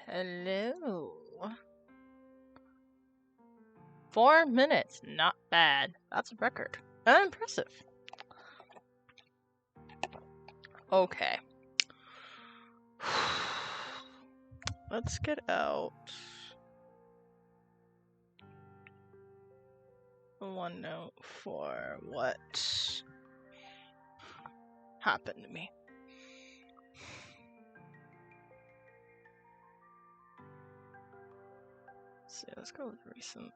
Hello. 4 minutes, not bad. That's a record. Impressive. Okay. Let's get out one note for what happened to me. Let's see, let's go with recent.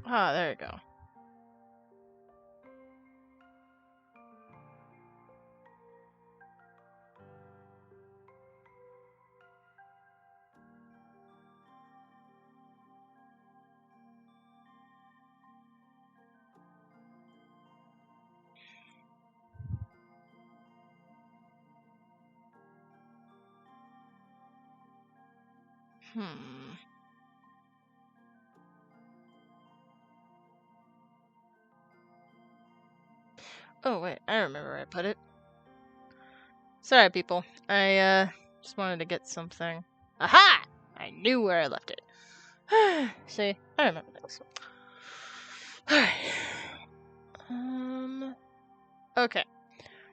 Ah, there you go. Oh wait, I remember where I put it. Sorry, people. I just wanted to get something. Aha! I knew where I left it. See, I remember things. Alright. Okay.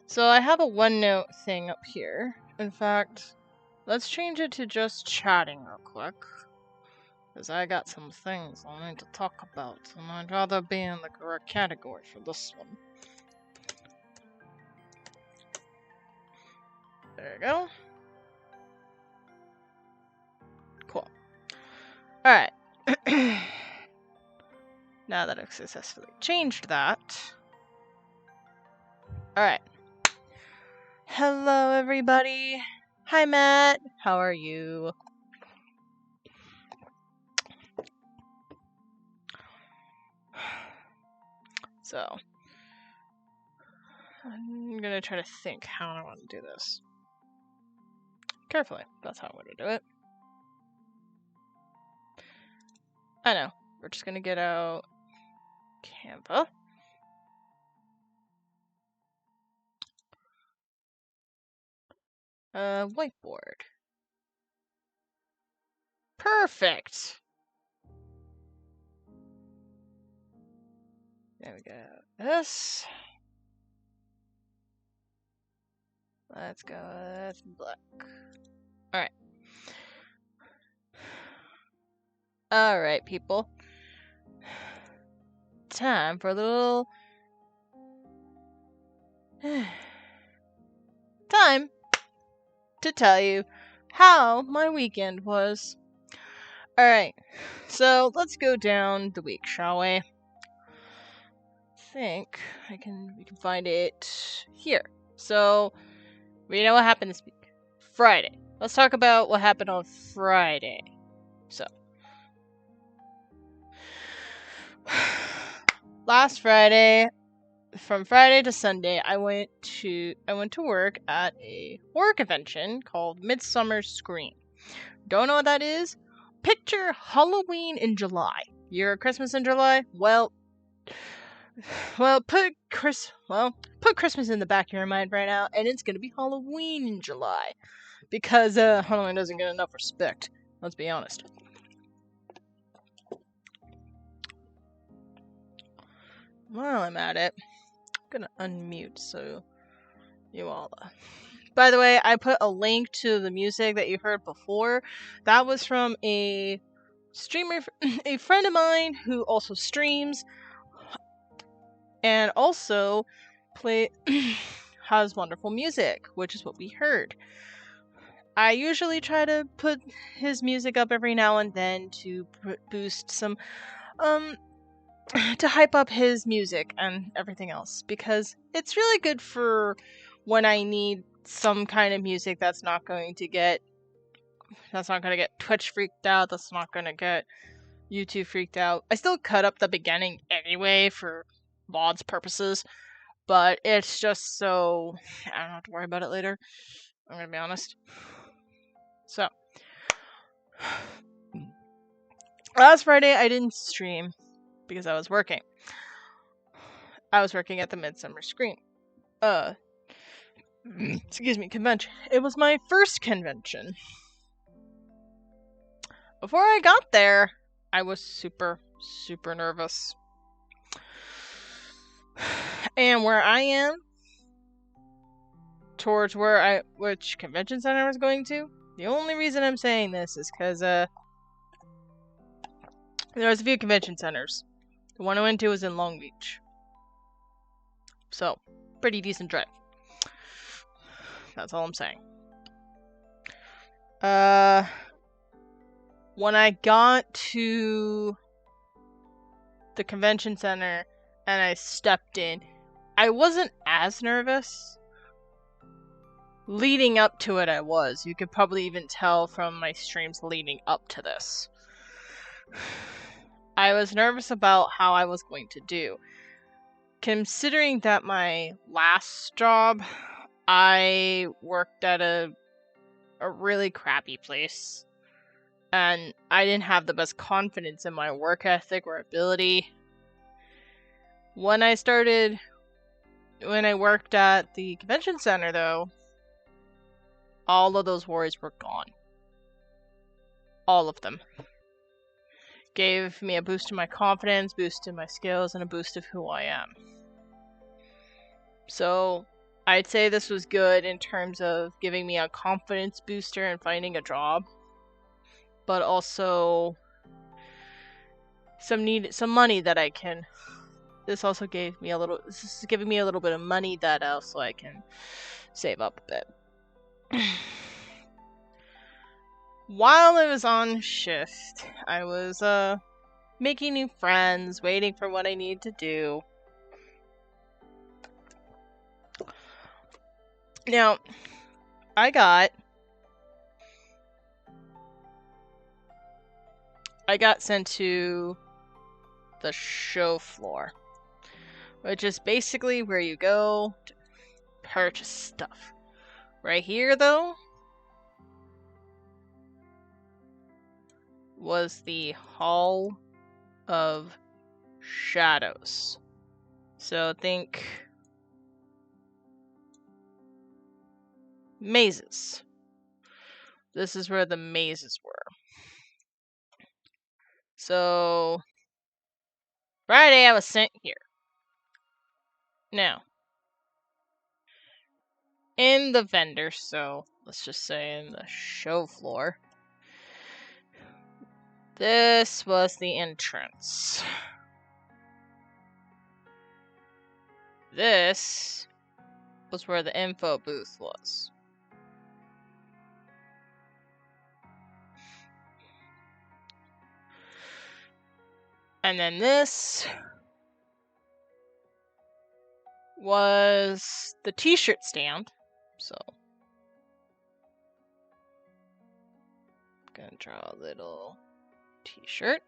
So I have a OneNote thing up here. In fact, let's change it to just chatting real quick. Because I got some things I need to talk about, and I'd rather be in the correct category for this one. There you go. Cool. Alright. Now that I've successfully changed that. Alright. Hello, everybody. Hi, Matt. How are you? So, I'm gonna try to think how I want to do this. Carefully. That's how I want to do it. I know. We're just gonna get out Canva. Whiteboard. Perfect! There we go. This. Let's go with black. Alright. Alright, people. Time for a little... time to tell you how my weekend was. Alright, so let's go down the week, shall we? I think we can find it here. So, we know what happened this week. Friday. Let's talk about what happened on Friday. So, last Friday, from Friday to Sunday, I went to work at a horror convention called Midsummer Scream. Don't know what that is? Picture Halloween in July. You're Christmas in July? Well, put Christmas in the back of your mind right now, and it's gonna be Halloween in July. Because Halloween doesn't get enough respect. Let's be honest. While I'm at it, I'm gonna unmute so you all... By the way, I put a link to the music that you heard before. That was from a streamer, a friend of mine who also streams and also has wonderful music, which is what we heard. I usually try to put his music up every now and then to boost some, to hype up his music and everything else, because it's really good for when I need some kind of music that's not going to get Twitch freaked out, that's not going to get YouTube freaked out. I still cut up the beginning anyway for mods purposes, but it's just so I don't have to worry about it later. I'm gonna be honest. So, last Friday I didn't stream because I was working. I was working at the Midsummer Scream. Excuse me, convention. It was my first convention. Before I got there, I was super, super nervous. And where I am, towards which convention center I was going to, the only reason I'm saying this is because, there was a few convention centers. The one I went to was in Long Beach. So, pretty decent drive. That's all I'm saying. When I got to the convention center and I stepped in, I wasn't as nervous. Leading up to it, I was. You could probably even tell from my streams leading up to this. I was nervous about how I was going to do. Considering that my last job, I worked at a really crappy place. And I didn't have the best confidence in my work ethic or ability. When I worked at the convention center, though, all of those worries were gone. All of them. Gave me a boost in my confidence, boost in my skills, and a boost of who I am. So, I'd say this was good in terms of giving me a confidence booster and finding a job. But also some money that I can. This is giving me a little bit of money that also I can save up a bit. While I was on shift, I was making new friends, waiting for what I need to do. Now, I got sent to the show floor, which is basically where you go to purchase stuff. Right here, though, was the Hall of Shadows. So think mazes. This is where the mazes were. So, Friday I was sent here. Now, in the vendor, so let's just say in the show floor, this was the entrance. This was where the info booth was. And then this was the t-shirt stand. So, gonna draw a little t-shirt.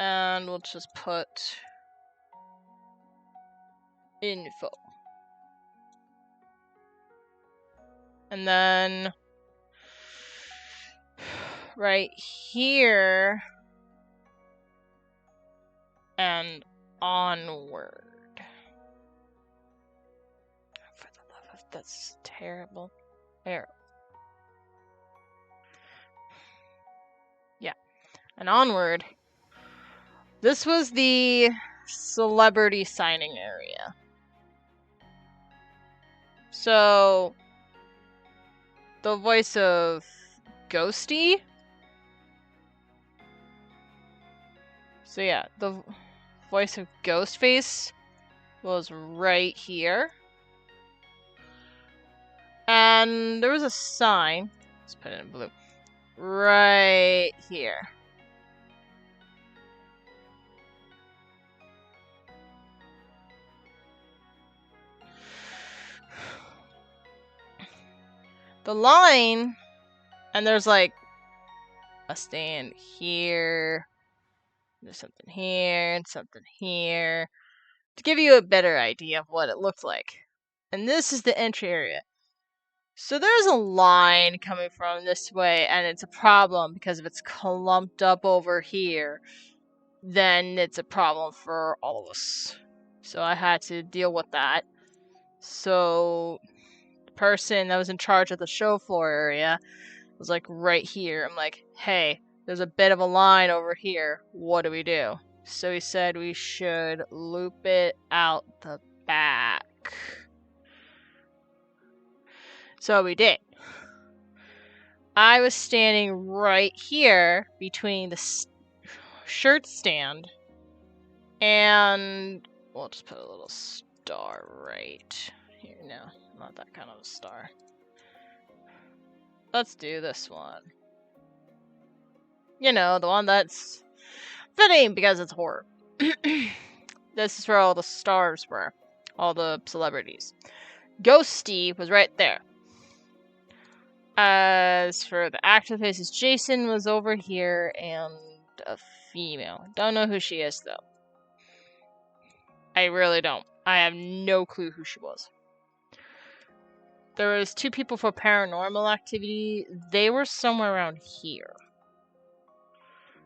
And we'll just put info. And then right here and onward. For the love of, that's terrible. Arrow. Yeah. And onward. This was the celebrity signing area. So, the voice of Ghosty. So yeah, the voice of Ghostface was right here. And there was a sign, let's put it in blue, right here. The line, and there's like a stand here, there's something here, and something here, to give you a better idea of what it looked like. And this is the entry area. So there's a line coming from this way, and it's a problem because if it's clumped up over here, then it's a problem for all of us. So I had to deal with that. So the person that was in charge of the show floor area was like right here. I'm like, hey, there's a bit of a line over here. What do we do? So he said we should loop it out the back. So we did. I was standing right here between the shirt stand and we'll just put a little star right here. No, not that kind of a star. Let's do this one. You know, the one that's fitting because it's horror. This is where all the stars were. All the celebrities. Ghosty was right there. As for the active faces, Jason was over here and a female. Don't know who she is, though. I really don't. I have no clue who she was. There was 2 people for paranormal activity. They were somewhere around here.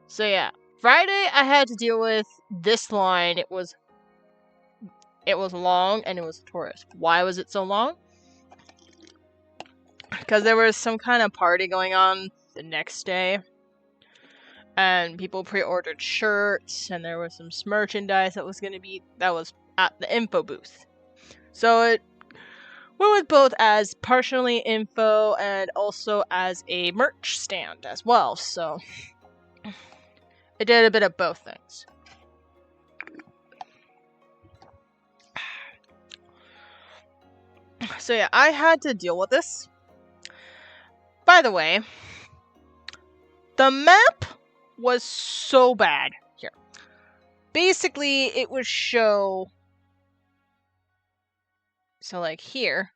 So yeah, Friday I had to deal with this line. It was long and it was a tourist. Why was it so long? Because there was some kind of party going on the next day. And people pre-ordered shirts and there was some merchandise that was at the info booth. So it went with both as partially info and also as a merch stand as well. So it did a bit of both things. So yeah, I had to deal with this. By the way, the map was so bad here. Basically, it would show... So like here,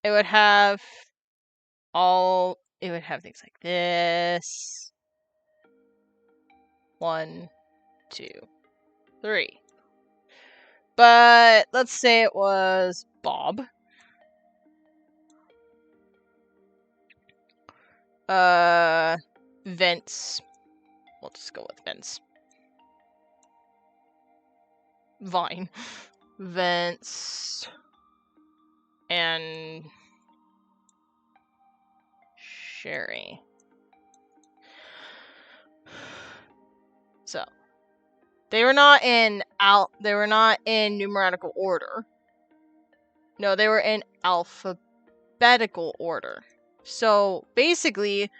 it would have things like this. 1, 2, 3. But let's say it was Bob. Vince. We'll just go with Vince. Vine. Vince. And Sherry. So they were not in numerical order. No, they were in alphabetical order. So basically,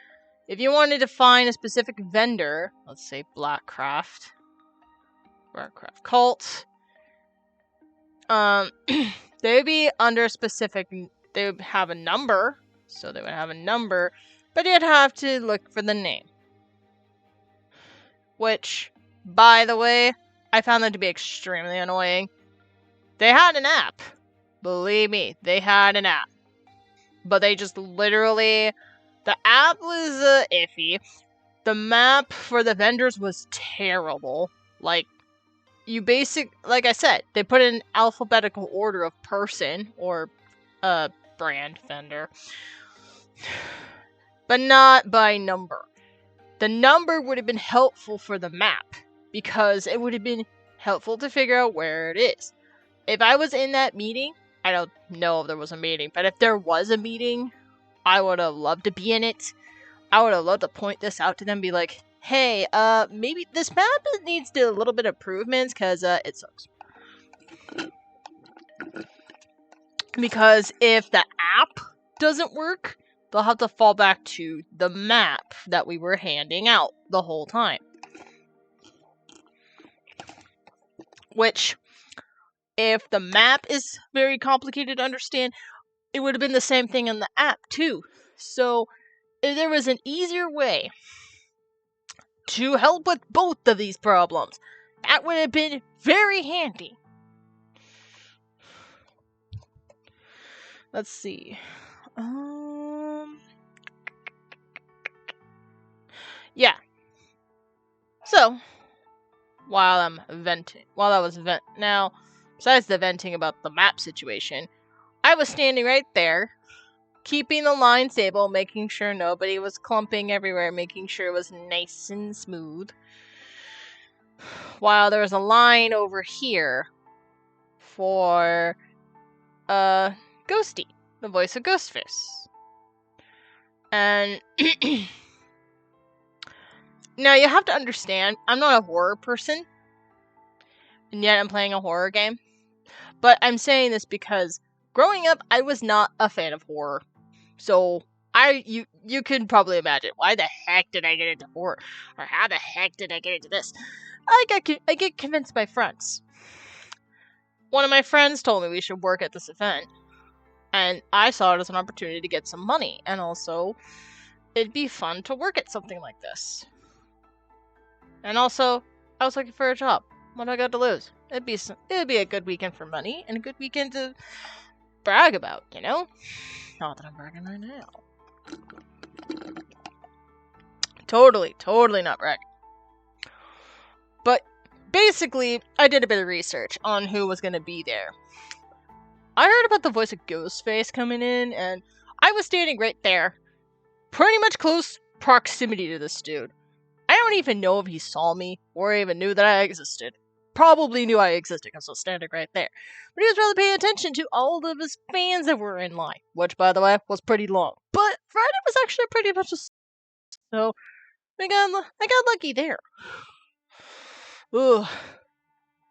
if you wanted to find a specific vendor, let's say Blackcraft Cult, they would be under specific. They would have a number, so they would have a number, but you'd have to look for the name. Which, by the way, I found that to be extremely annoying. They had an app. Believe me, they had an app. But they just literally... The app was iffy. The map for the vendors was terrible. Like I said, they put in alphabetical order of person or brand vendor. But not by number. The number would have been helpful for the map, because it would have been helpful to figure out where it is. If I was in that meeting, I don't know if there was a meeting, but if there was a meeting, I would have loved to be in it. I would have loved to point this out to them, be like, hey, maybe this map needs a little bit of improvements, because it sucks. Because if the app doesn't work, they'll have to fall back to the map that we were handing out the whole time. Which, if the map is very complicated to understand, it would have been the same thing in the app too. So, if there was an easier way to help with both of these problems, that would have been very handy. Let's see. Yeah. So, while I was now, besides the venting about the map situation, I was standing right there, keeping the line stable, making sure nobody was clumping everywhere, making sure it was nice and smooth. While there was a line over here for Ghosty, the voice of Ghostface. And now you have to understand, I'm not a horror person, and yet I'm playing a horror game. But I'm saying this because growing up, I was not a fan of horror. So you can probably imagine, why the heck did I get into horror, or how the heck did I get into this? I get convinced by friends. One of my friends told me we should work at this event, and I saw it as an opportunity to get some money, and also it'd be fun to work at something like this. And also, I was looking for a job. What do I got to lose? It'd be a good weekend for money and a good weekend to brag about, you know? Not that I'm bragging right now. Totally not bragging. But basically, I did a bit of research on who was going to be there. I heard about the voice of Ghostface coming in, and I was standing right there. Pretty much close proximity to this dude. I don't even know if he saw me, or even knew that I existed. Probably knew I existed because I was standing right there. But he was really paying attention to all of his fans that were in line, which, by the way, was pretty long. But Friday was actually pretty much a... So, I got lucky there. Ooh.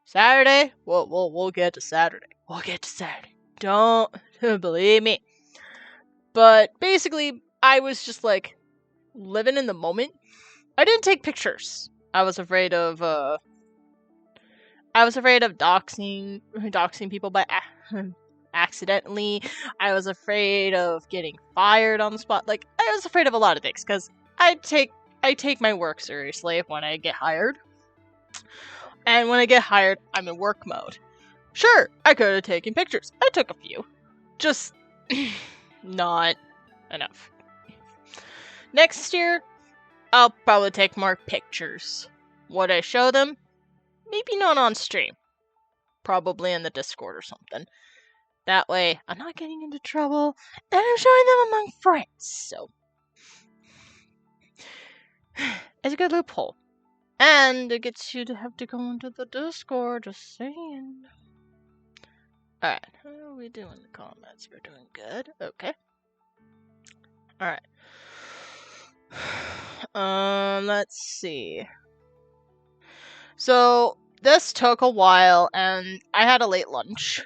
Saturday? We'll get to Saturday. We'll get to Saturday. Don't believe me. But basically, I was just like living in the moment. I didn't take pictures. I was afraid of doxing people by accidentally. I was afraid of getting fired on the spot. Like, I was afraid of a lot of things because I take my work seriously when I get hired. And when I get hired, I'm in work mode. Sure, I could have taken pictures. I took a few. Just not enough. Next year, I'll probably take more pictures. Would I show them? Maybe not on stream. Probably in the Discord or something. That way, I'm not getting into trouble, and I'm showing them among friends, so... It's a good loophole. And it gets you to have to go into the Discord, just saying. Alright, how are we doing in the comments? We're doing good. Okay. Alright. Let's see. So, this took a while, and I had a late lunch.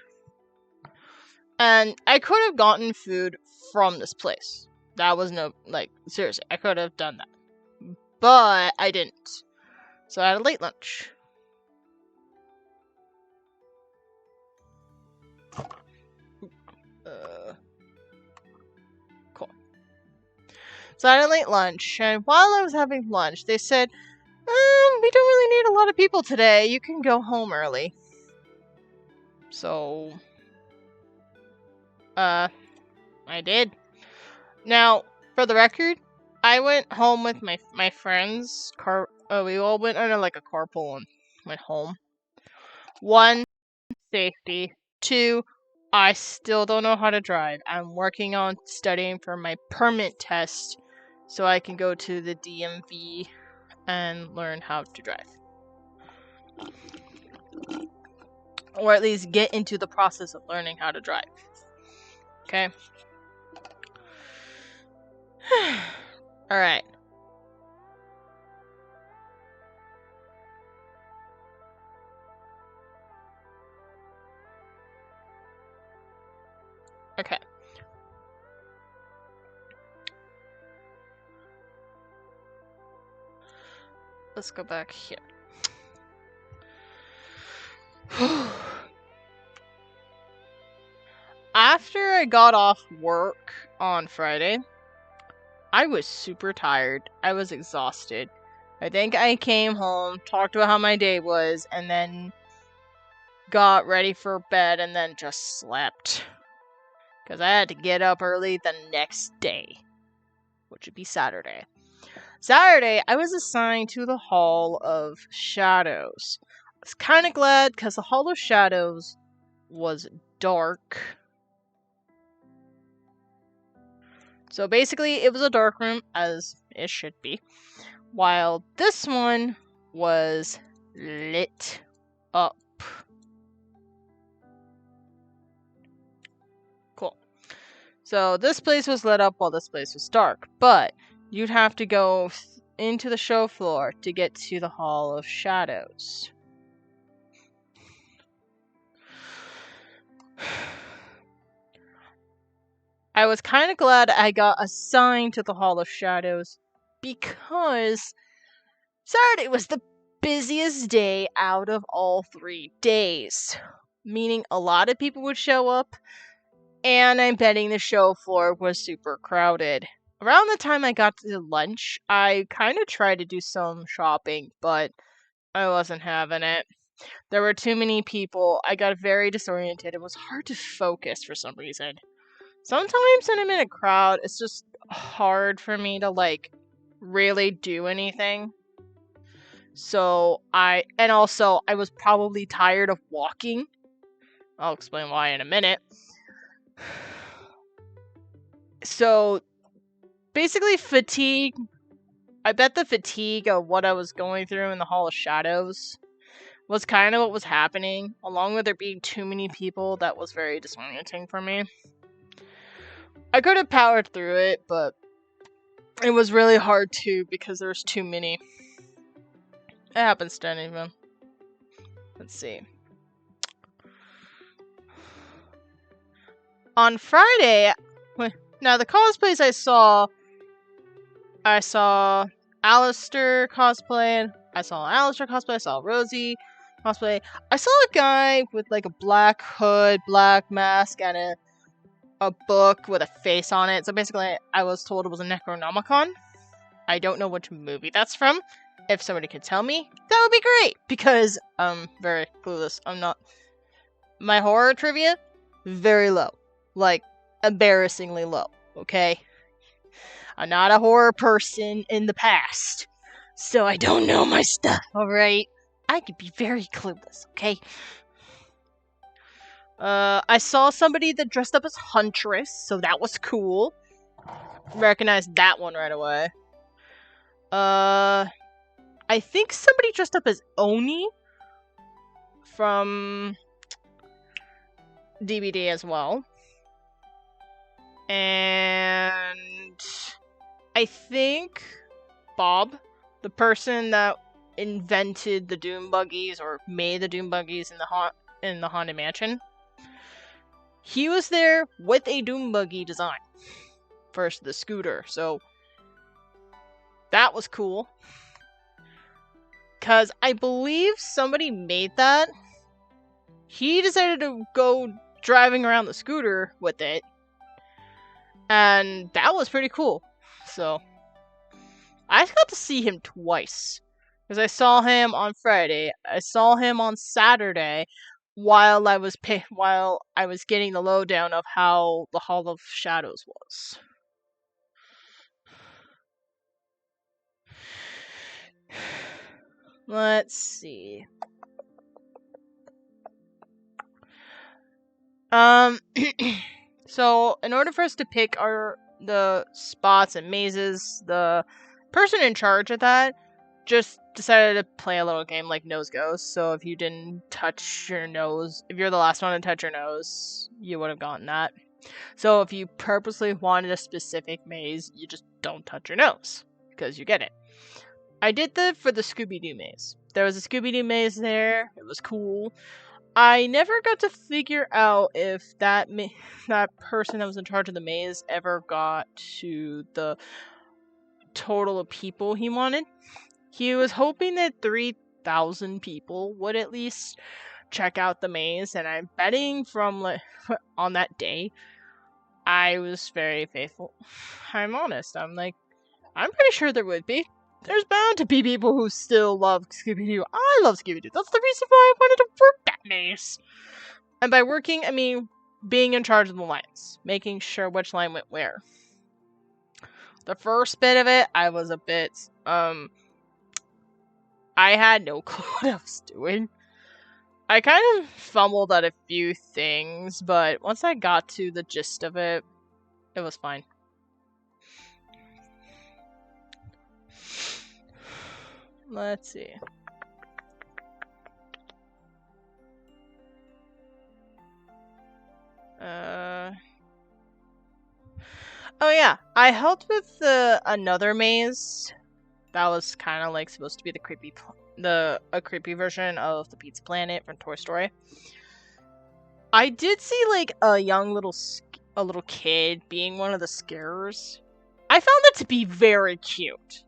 And I could have gotten food from this place. That was no, like, seriously, I could have done that. But I didn't. So I had a late lunch. Cool. So I had a late lunch, and while I was having lunch, they said, we don't really need a lot of people today. You can go home early. So, I did. Now, for the record, I went home with my friends. We all went on a carpool and went home. 1, safety. 2, I still don't know how to drive. I'm working on studying for my permit test so I can go to the DMV and learn how to drive. Or at least get into the process of learning how to drive. Okay? Alright. Okay. Let's go back here. After I got off work on Friday, I was super tired. I was exhausted. I think I came home, talked about how my day was, and then got ready for bed and then just slept. Because I had to get up early the next day, which would be Saturday. Saturday, I was assigned to the Hall of Shadows. I was kind of glad because the Hall of Shadows was dark. So basically, it was a dark room, as it should be, while this one was lit up. Cool. So this place was lit up while this place was dark, but you'd have to go into the show floor to get to the Hall of Shadows. I was kind of glad I got assigned to the Hall of Shadows because Saturday was the busiest day out of all 3 days, meaning a lot of people would show up, and I'm betting the show floor was super crowded. Around the time I got to lunch, I kind of tried to do some shopping, but I wasn't having it. There were too many people. I got very disoriented. It was hard to focus for some reason. Sometimes when I'm in a crowd, it's just hard for me to, like, really do anything. So I was probably tired of walking. I'll explain why in a minute. So basically fatigue. I bet the fatigue of what I was going through in the Hall of Shadows was kind of what was happening, along with there being too many people. That was very disorienting for me. I could have powered through it, but it was really hard too because there's too many. It happens to any of them. Let's see. On Friday, now the cosplays I saw Alistair cosplay, I saw Rosie cosplay. I saw a guy with like a black hood, black mask, and a book with a face on it. So basically, I was told it was a Necronomicon. I don't know which movie that's from. If somebody could tell me, that would be great, because I'm very clueless. I'm not. My horror trivia, very low. Like, embarrassingly low, okay? I'm not a horror person in the past, so I don't know my stuff, alright? I could be very clueless, okay? I saw somebody that dressed up as Huntress, so that was cool. Recognized that one right away. I think somebody dressed up as Oni from DBD as well. And I think Bob, the person that invented the Doom Buggies or made the Doom Buggies in the Haunted Mansion, he was there with a Doom Buggy design for the scooter. So that was cool. Because I believe somebody made that. He decided to go driving around the scooter with it. And that was pretty cool. So I got to see him twice. Because I saw him on Friday. I saw him on Saturday while I was getting the lowdown of how the Hall of Shadows was. Let's see. So in order for us to pick the spots and mazes, the person in charge of that just decided to play a little game like Nose Goes. So if you didn't touch your nose, if you're the last one to touch your nose, you would have gotten that. So if you purposely wanted a specific maze, you just don't touch your nose, because you get it. I did that for the Scooby-Doo maze. There was a Scooby-Doo maze there. It was cool. I never got to figure out if that person that was in charge of the maze ever got to the total of people he wanted. He was hoping that 3,000 people would at least check out the maze, and I'm betting from on that day, I was very faithful. I'm honest. I'm pretty sure there would be. There's bound to be people who still love Scooby-Doo. I love Scooby-Doo. That's the reason why I wanted to work that maze. And by working, I mean being in charge of the lines. Making sure which line went where. The first bit of it, I was a bit, I had no clue what I was doing. I kind of fumbled at a few things, but once I got to the gist of it, it was fine. Let's see. So yeah, I helped with another maze that was kind of like supposed to be a creepy version of the Pizza Planet from Toy Story. I did see like a little kid being one of the scarers. I found that to be very cute.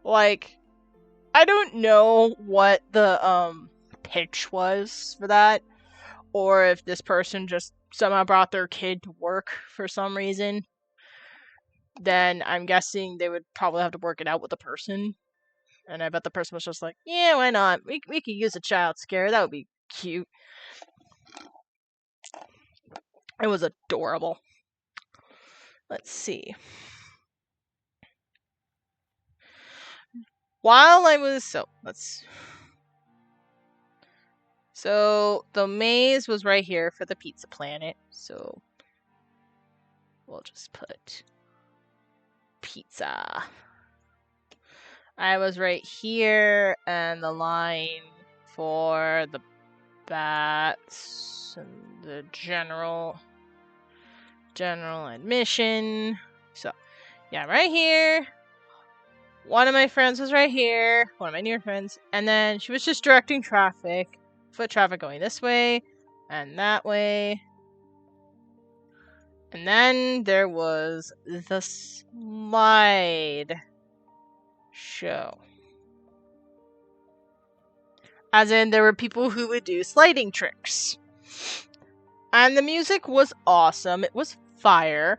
Like, I don't know what the pitch was for that, or if this person just somehow brought their kid to work for some reason. Then I'm guessing they would probably have to work it out with the person. And I bet the person was just like, yeah, why not? We could use a child scare. That would be cute. It was adorable. Let's see. While I was So the maze was right here for the Pizza Planet. So we'll just put pizza. I was right here, and the line for the bats and the general admission. So yeah, right here. One of my friends was right here, one of my near friends, and then she was just directing traffic, foot traffic going this way and that way. And then there was the slide show. As in, there were people who would do sliding tricks. And the music was awesome. It was fire.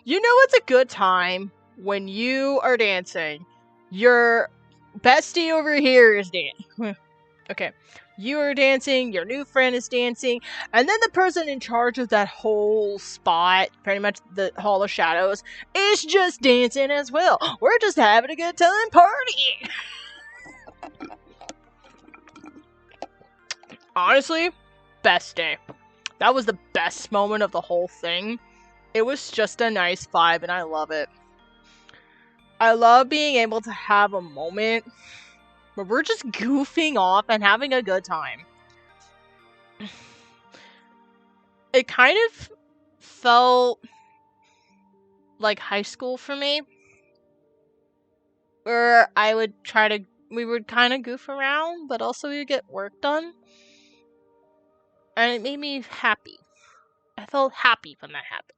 You know it's a good time when you are dancing. Your bestie over here is dancing. Okay. You are dancing, your new friend is dancing, and then the person in charge of that whole spot, pretty much the Hall of Shadows, is just dancing as well. We're just having a good time partying. Honestly, best day. That was the best moment of the whole thing. It was just a nice vibe, and I love it. I love being able to have a moment where we're just goofing off and having a good time. It kind of felt like high school for me, where we would kind of goof around, but also we would get work done. And it made me happy. I felt happy when that happened.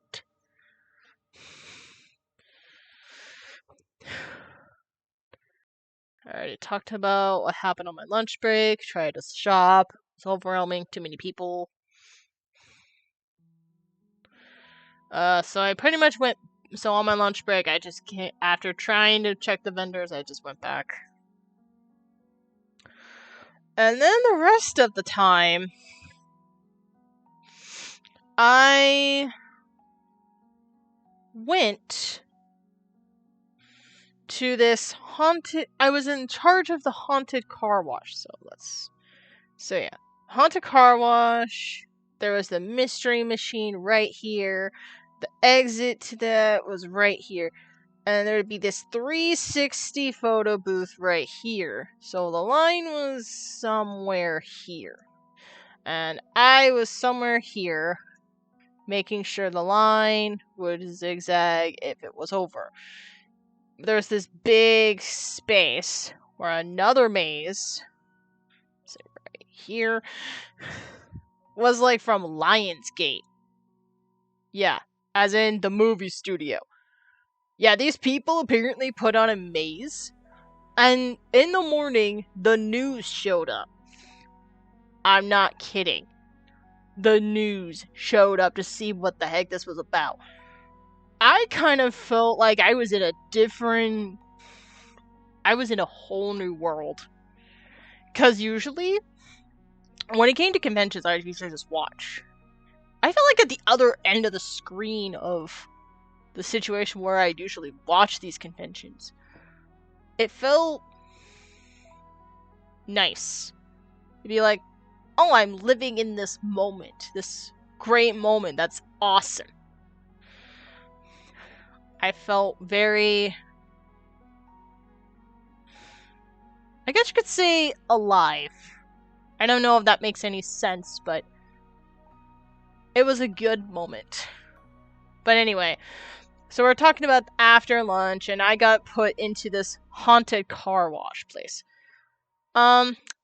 I already talked about what happened on my lunch break. Tried to shop. It's overwhelming. Too many people. So I pretty much went. So on my lunch break, I just can't. After trying to check the vendors, I just went back. And then the rest of the time, I went to this haunted. I was in charge of the haunted car wash. So yeah, haunted car wash. There was the mystery machine right here. The exit to that was right here. And there would be this 360 photo booth right here. So the line was somewhere here. And I was somewhere here, making sure the line would zigzag if it was over. There's this big space where another maze, say right here, was like from Lionsgate. Yeah, as in the movie studio. Yeah, these people apparently put on a maze, and in the morning, the news showed up. I'm not kidding. The news showed up to see what the heck this was about. I kind of felt like I was in a whole new world. Because usually, when it came to conventions, I usually just watch. I felt like at the other end of the screen of the situation where I usually watch these conventions. It felt nice. To be like, oh, I'm living in this moment. This great moment. That's awesome. I felt very... I guess you could say alive. I don't know if that makes any sense, but it was a good moment. But anyway, so we're talking about after lunch, and I got put into this haunted car wash place.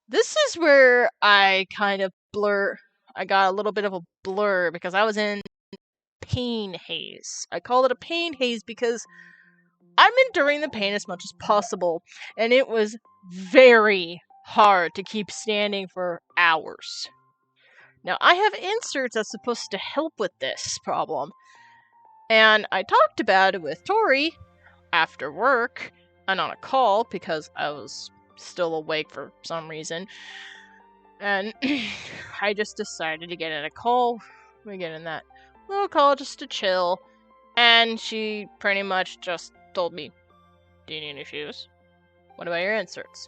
This is where I kind of I got a little bit of a blur because I was in pain haze. I call it a pain haze because I'm enduring the pain as much as possible, and it was very hard to keep standing for hours. Now, I have inserts that's supposed to help with this problem, and I talked about it with Tori after work and on a call because I was still awake for some reason. And I just decided to get in a call. We get in that little call just to chill. And she pretty much just told me, "Do you need any shoes? What about your inserts?"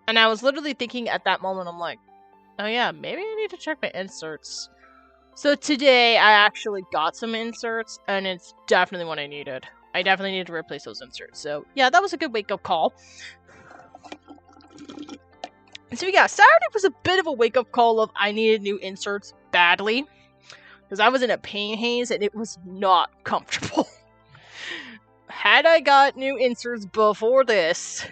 And I was literally thinking at that moment, I'm like, oh yeah, maybe I need to check my inserts. So today I actually got some inserts, and it's definitely what I needed. I definitely needed to replace those inserts. So yeah, that was a good wake-up call. So yeah, Saturday was a bit of a wake-up call of I needed new inserts badly. Because I was in a pain haze and it was not comfortable. Had I got new inserts before this,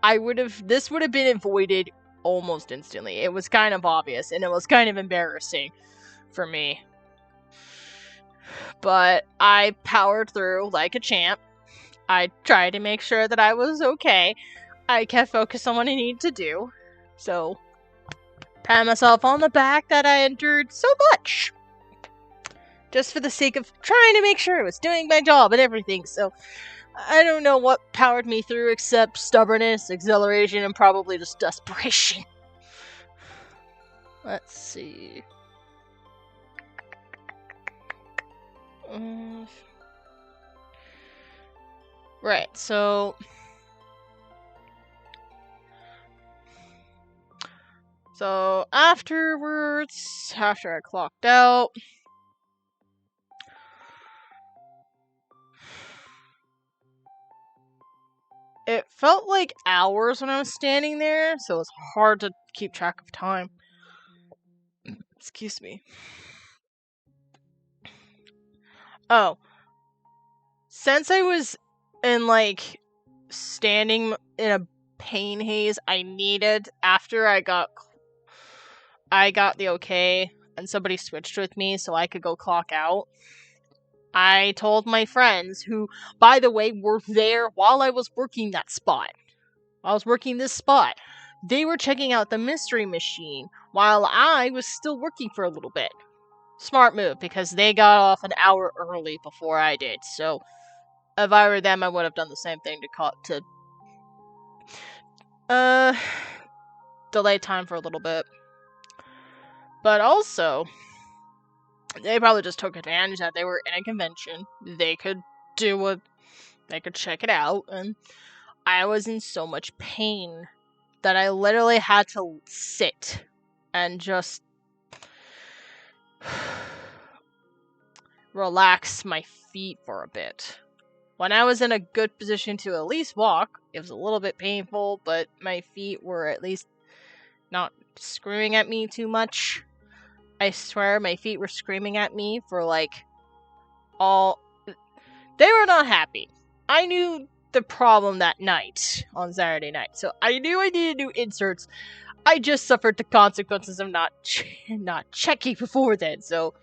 this would have been avoided almost instantly. It was kind of obvious and it was kind of embarrassing for me. But I powered through like a champ. I tried to make sure that I was okay. I kept focused on what I needed to do. So, pat myself on the back that I endured so much. Just for the sake of trying to make sure I was doing my job and everything. So, I don't know what powered me through except stubbornness, exhilaration, and probably just desperation. Let's see. Right, so afterwards, after I clocked out, it felt like hours when I was standing there, so it was hard to keep track of time. Excuse me. Oh. Since I was in, like, standing in a pain haze, I needed, after I got the okay, and somebody switched with me so I could go clock out, I told my friends, who, by the way, were there while I was working that spot. I was working this spot. They were checking out the mystery machine while I was still working for a little bit. Smart move, because they got off an hour early before I did, so if I were them, I would have done the same thing to delay time for a little bit. But also, they probably just took advantage that they were in a convention. They could check it out, and I was in so much pain that I literally had to sit and just relax my feet for a bit. When I was in a good position to at least walk, it was a little bit painful, but my feet were at least not screaming at me too much. I swear my feet were screaming at me for they were not happy. I knew the problem that night, on Saturday night, so I knew I needed new inserts. I just suffered the consequences of not checking before then, so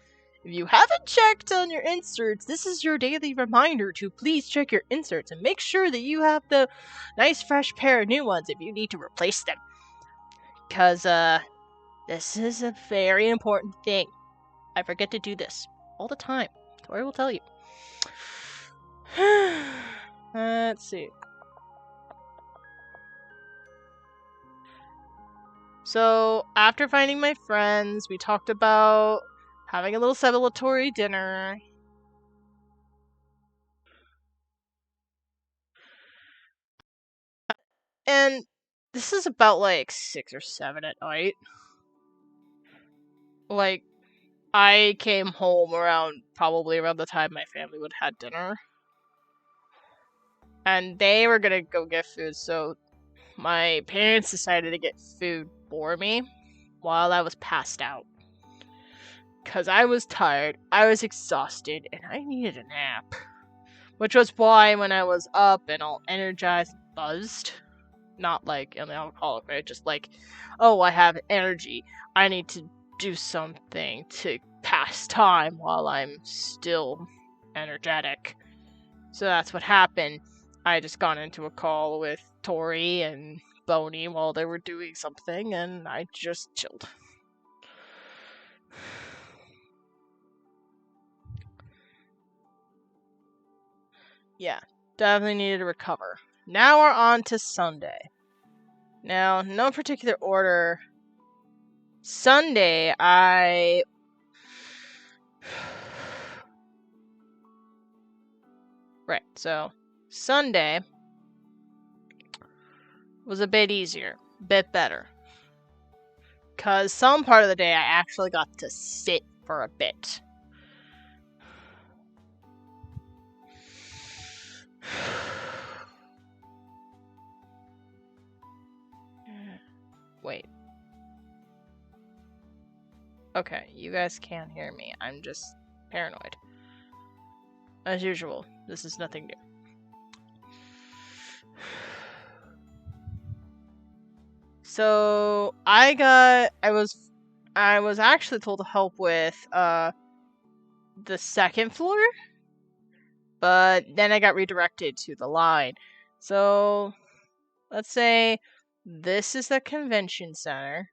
if you haven't checked on your inserts, this is your daily reminder to please check your inserts and make sure that you have the nice fresh pair of new ones if you need to replace them. Because, this is a very important thing. I forget to do this all the time. Tori will tell you. Let's see. So, after finding my friends, we talked about having a little celebratory dinner. And this is about 6 or 7 at night. I came home probably around the time my family would have dinner. And they were gonna go get food, so my parents decided to get food for me while I was passed out. because I was tired, I was exhausted, and I needed a nap. Which was why when I was up and all energized, buzzed, not like an alcoholic, right? Just like, oh, I have energy. I need to do something to pass time while I'm still energetic. So that's what happened. I just got into a call with Tori and Boney while they were doing something, and I just chilled. Yeah, definitely needed to recover. Now we're on to Sunday. Now, no particular order. Sunday, Right, so Sunday was a bit easier, a bit better. Because some part of the day I actually got to sit for a bit. Wait. Okay, you guys can't hear me. I'm just paranoid. As usual, this is nothing new. So I was actually told to help with the second floor, but then I got redirected to the line. So let's say this is the convention center,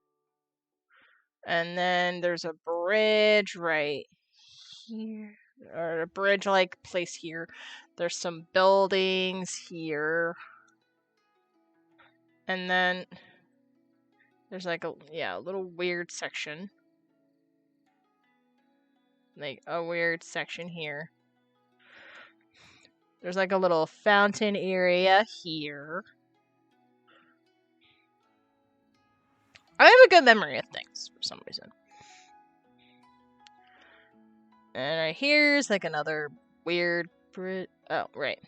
and then there's a bridge right here, or a bridge-like place here. There's some buildings here, and then there's like a little weird section. Like a weird section here. There's like a little fountain area here. I have a good memory of things for some reason. And right here's like another weird bridge. Oh, right.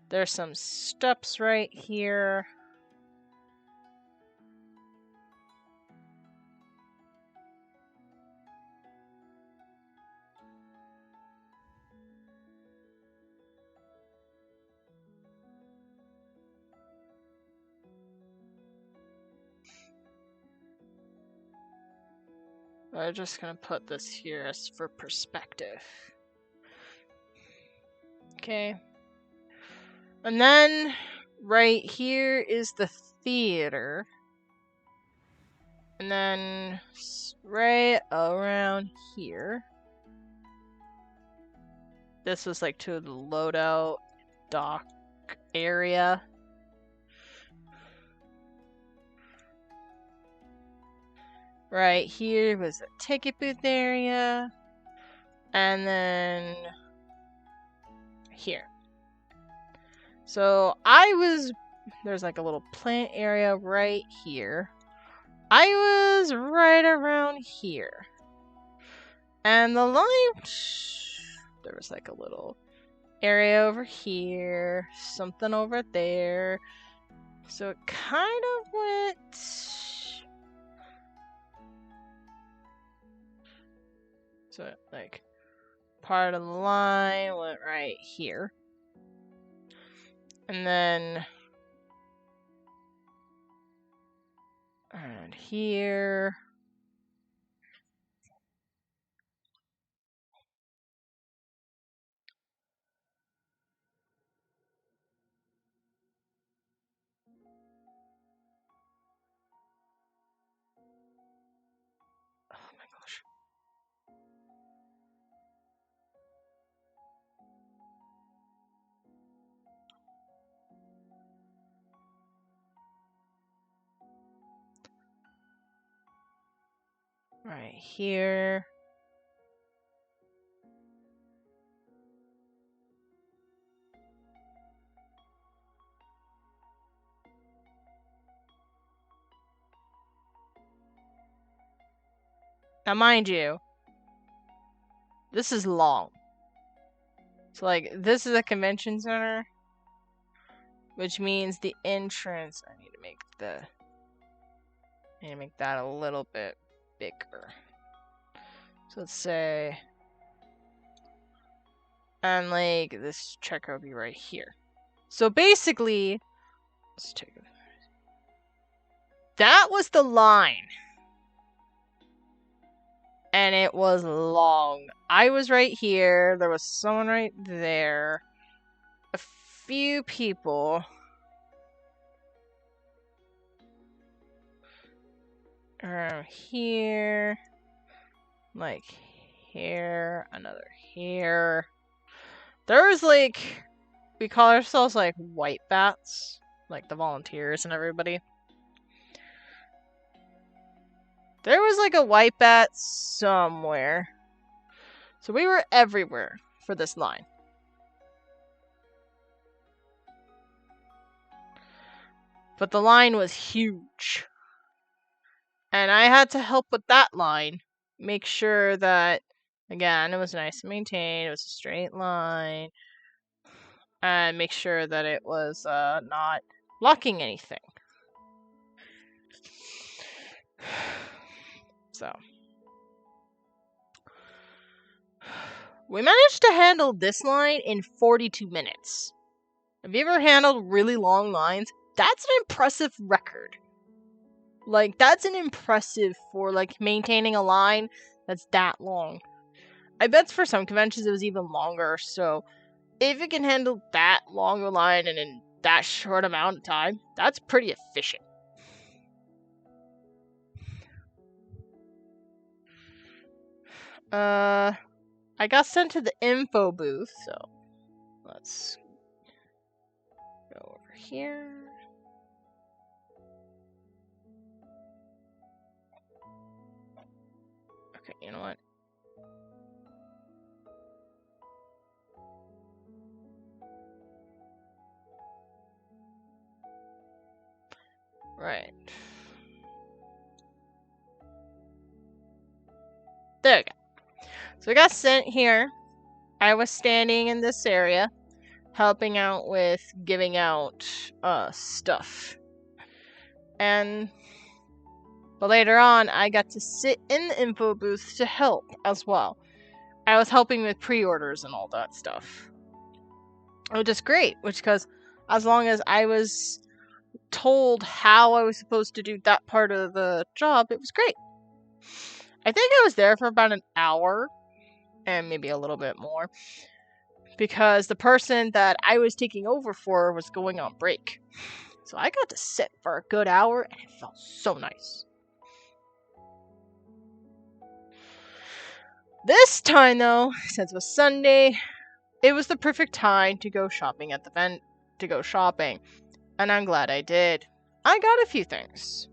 There's some steps right here. I'm just gonna put this here as for perspective. Okay. And then right here is the theater. And then right around here. This was like to the loadout dock area. Right here was the ticket booth area. And then here. So there's like a little plant area right here. I was right around here. And the line, there was like a little area over here, something over there. So it kind of went... So like part of the line went right here. And then around here. Oh my gosh. Right here. Now, mind you, this is long. So, like, this is a convention center, which means the entrance. I need to make that a little bit bigger. So let's say, and like this checker will be right here. So basically, let's take it. That was the line. And it was long. I was right here. There was someone right there. A few people. Around here. Like here. Another here. There's like, we call ourselves like white bats. Like the volunteers and everybody. There was like a white bat somewhere. So we were everywhere for this line. But the line was huge. And I had to help with that line. Make sure that, again, it was nice and maintained. It was a straight line. And make sure that it was not blocking anything. So. We managed to handle this line in 42 minutes. Have you ever handled really long lines? That's an impressive record. Like, that's an impressive for, like, maintaining a line that's that long. I bet for some conventions it was even longer, so if it can handle that long a line and in that short amount of time, that's pretty efficient. I got sent to the info booth, so let's go over here. Okay, you know what? Right. There we go. So we got sent here. I was standing in this area, helping out with giving out stuff. But later on, I got to sit in the info booth to help as well. I was helping with pre-orders and all that stuff. Which is great, because as long as I was told how I was supposed to do that part of the job, it was great. I think I was there for about an hour, and maybe a little bit more, because the person that I was taking over for was going on break. So I got to sit for a good hour, and it felt so nice. This time, though, since it was Sunday, it was the perfect time to go shopping at the event, and I'm glad I did. I got a few things.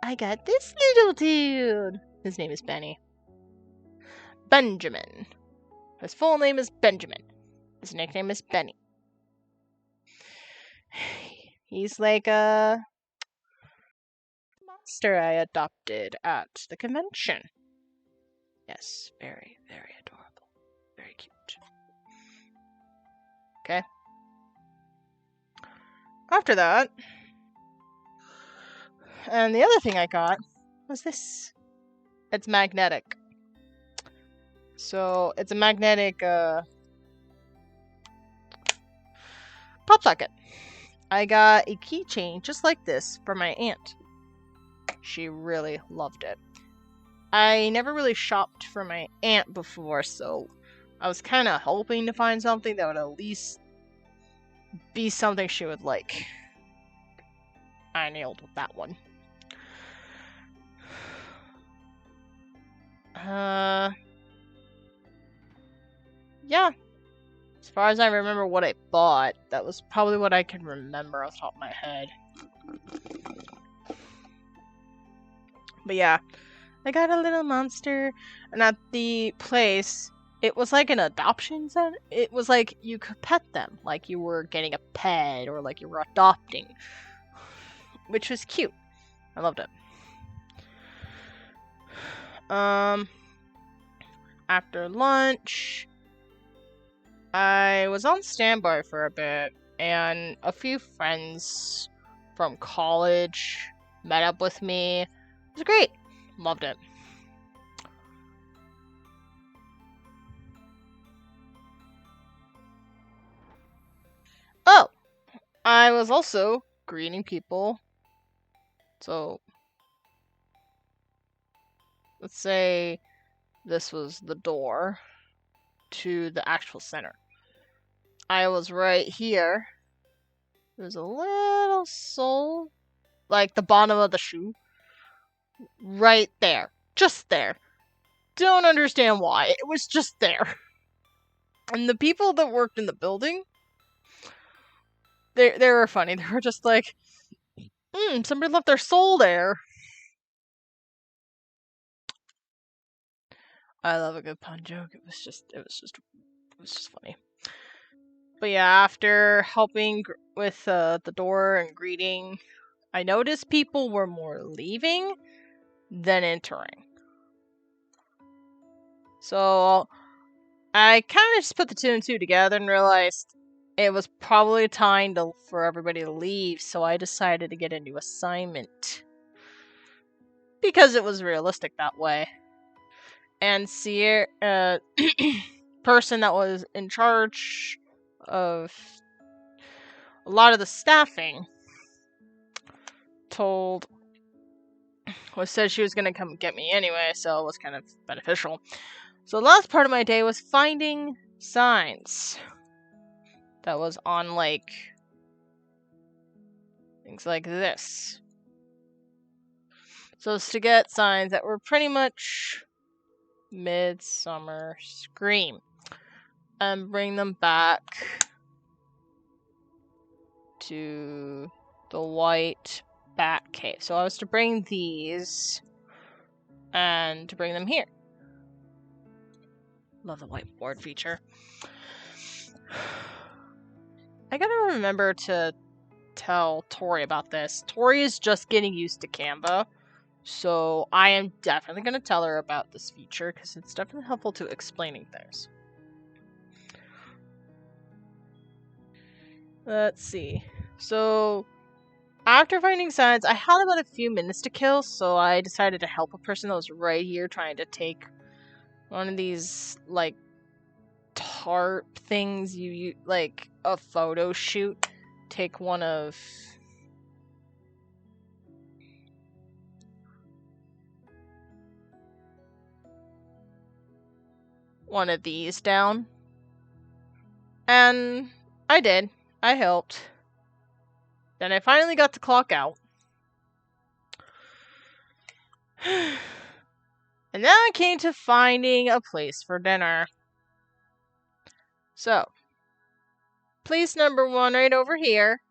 I got this little dude. His name is Benjamin. His full name is Benjamin. His nickname is Benny. He's like a monster I adopted at the convention. Yes, very, very adorable. Very cute. Okay. After that, and the other thing I got was this. It's magnetic. So, it's a magnetic, pop socket. I got a keychain just like this for my aunt. She really loved it. I never really shopped for my aunt before, so I was kind of hoping to find something that would at least be something she would like. I nailed that one. Yeah. As far as I remember what I bought, that was probably what I can remember off the top of my head. But yeah, I got a little monster, and at the place, it was like an adoption center. It was like you could pet them, like you were getting a pet, or like you were adopting. Which was cute. I loved it. After lunch, I was on standby for a bit, and a few friends from college met up with me was great. Loved it. Oh, I was also greeting people. So, let's say this was the door to the actual center. I was right here. There's a little soul, like the bottom of the shoe. Right there. Just there. Don't understand why. It was just there. And the people that worked in the building, they were funny. They were just like, somebody left their soul there. I love a good pun joke. It was just funny. But yeah, after helping with the door and greeting, I noticed people were more leaving than entering. So I kind of just put the two and two together and realized it was probably time for everybody to leave, so I decided to get a new assignment. Because it was realistic that way. And Sierra, person that was in charge of a lot of the staffing, said she was gonna come get me anyway, so it was kind of beneficial. So the last part of my day was finding signs that was on, like, things like this. So it's to get signs that were pretty much Midsummer Scream and bring them back to the White Bat Cave. So I was to bring these and to bring them here. Love the whiteboard feature. I gotta remember to tell Tori about this. Tori is just getting used to Canva, so I am definitely gonna tell her about this feature because it's definitely helpful to explaining things. Let's see. So after finding signs, I had about a few minutes to kill, so I decided to help a person that was right here trying to take one of these, like, tarp things you like a photo shoot. Take one of these down. And I did. I helped. Then I finally got to clock out. And then I came to finding a place for dinner. So, place number 1 right over here.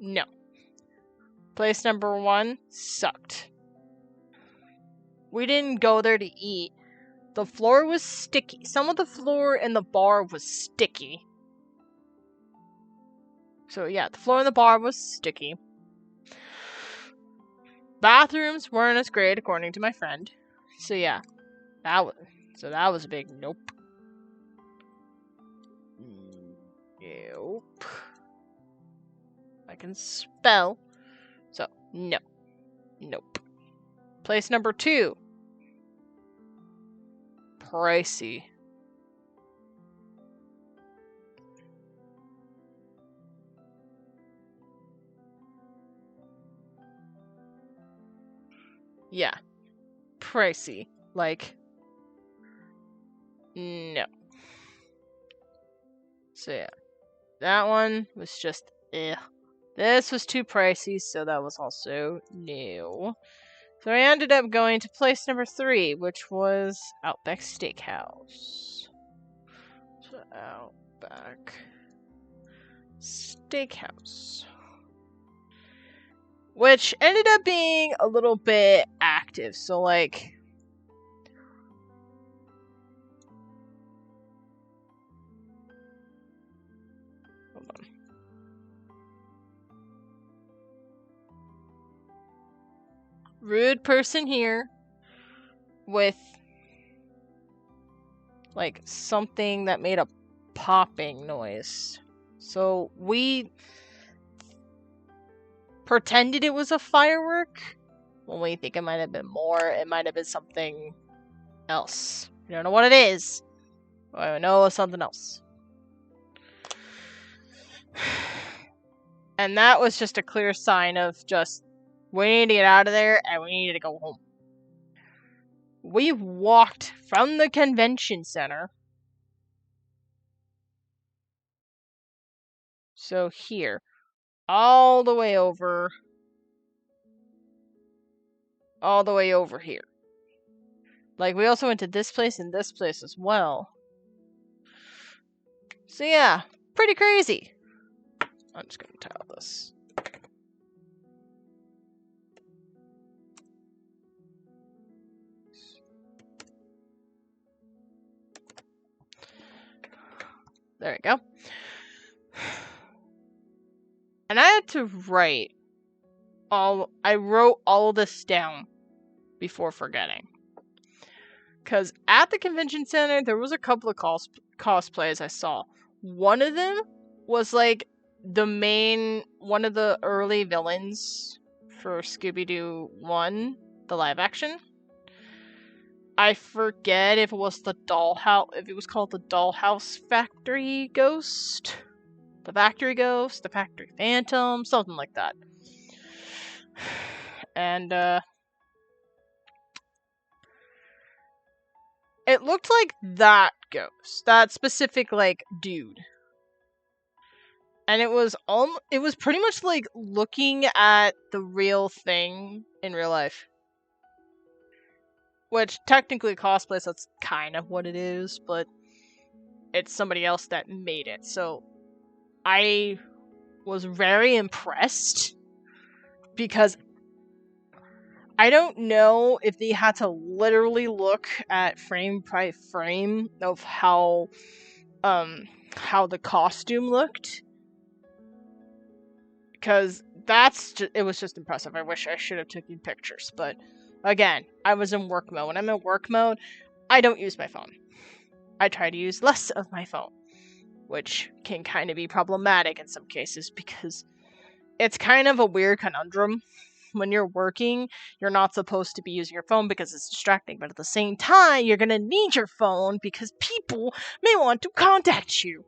No. Place number 1 sucked. We didn't go there to eat. The floor was sticky. Some of the floor in the bar was sticky. So yeah, the floor in the bar was sticky. Bathrooms weren't as great, according to my friend. So yeah, that was a big nope. Nope. I can spell. So no. Nope. Place number 2. Pricey. Yeah. Pricey. Like, no. So yeah. That one was just This was too pricey, so that was also no. So I ended up going to place number 3, which was Outback Steakhouse. So Outback Steakhouse. Which ended up being a little bit active, so like... Hold on. rude person here with like something that made a popping noise. So we pretended it was a firework when we think it might have been more. It might have been something else. We don't know what it is. I know it's something else. And that was just a clear sign of just, we need to get out of there and we need to go home. We walked from the convention center. So here. All the way over here. Like, we also went to this place and this place as well. So yeah, pretty crazy. I'm just gonna tile this. There we go. And I had to write I wrote all this down before forgetting. Because at the convention center, there was a couple of cosplays I saw. One of them was like one of the early villains for Scooby-Doo 1, the live action. I forget if it was the dollhouse, if it was called the Dollhouse Factory Ghost, the Factory Ghost, the Factory Phantom, something like that. And it looked like that ghost, that specific like dude. And it was pretty much like looking at the real thing in real life. Which technically cosplays, that's kind of what it is, but it's somebody else that made it. So I was very impressed because I don't know if they had to literally look at frame by frame of how the costume looked, because it was just impressive. I wish I should have taken pictures, but again, I was in work mode. When I'm in work mode, I don't use my phone. I try to use less of my phone, which can kind of be problematic in some cases because it's kind of a weird conundrum. When you're working, you're not supposed to be using your phone because it's distracting, but at the same time, you're gonna need your phone because people may want to contact you.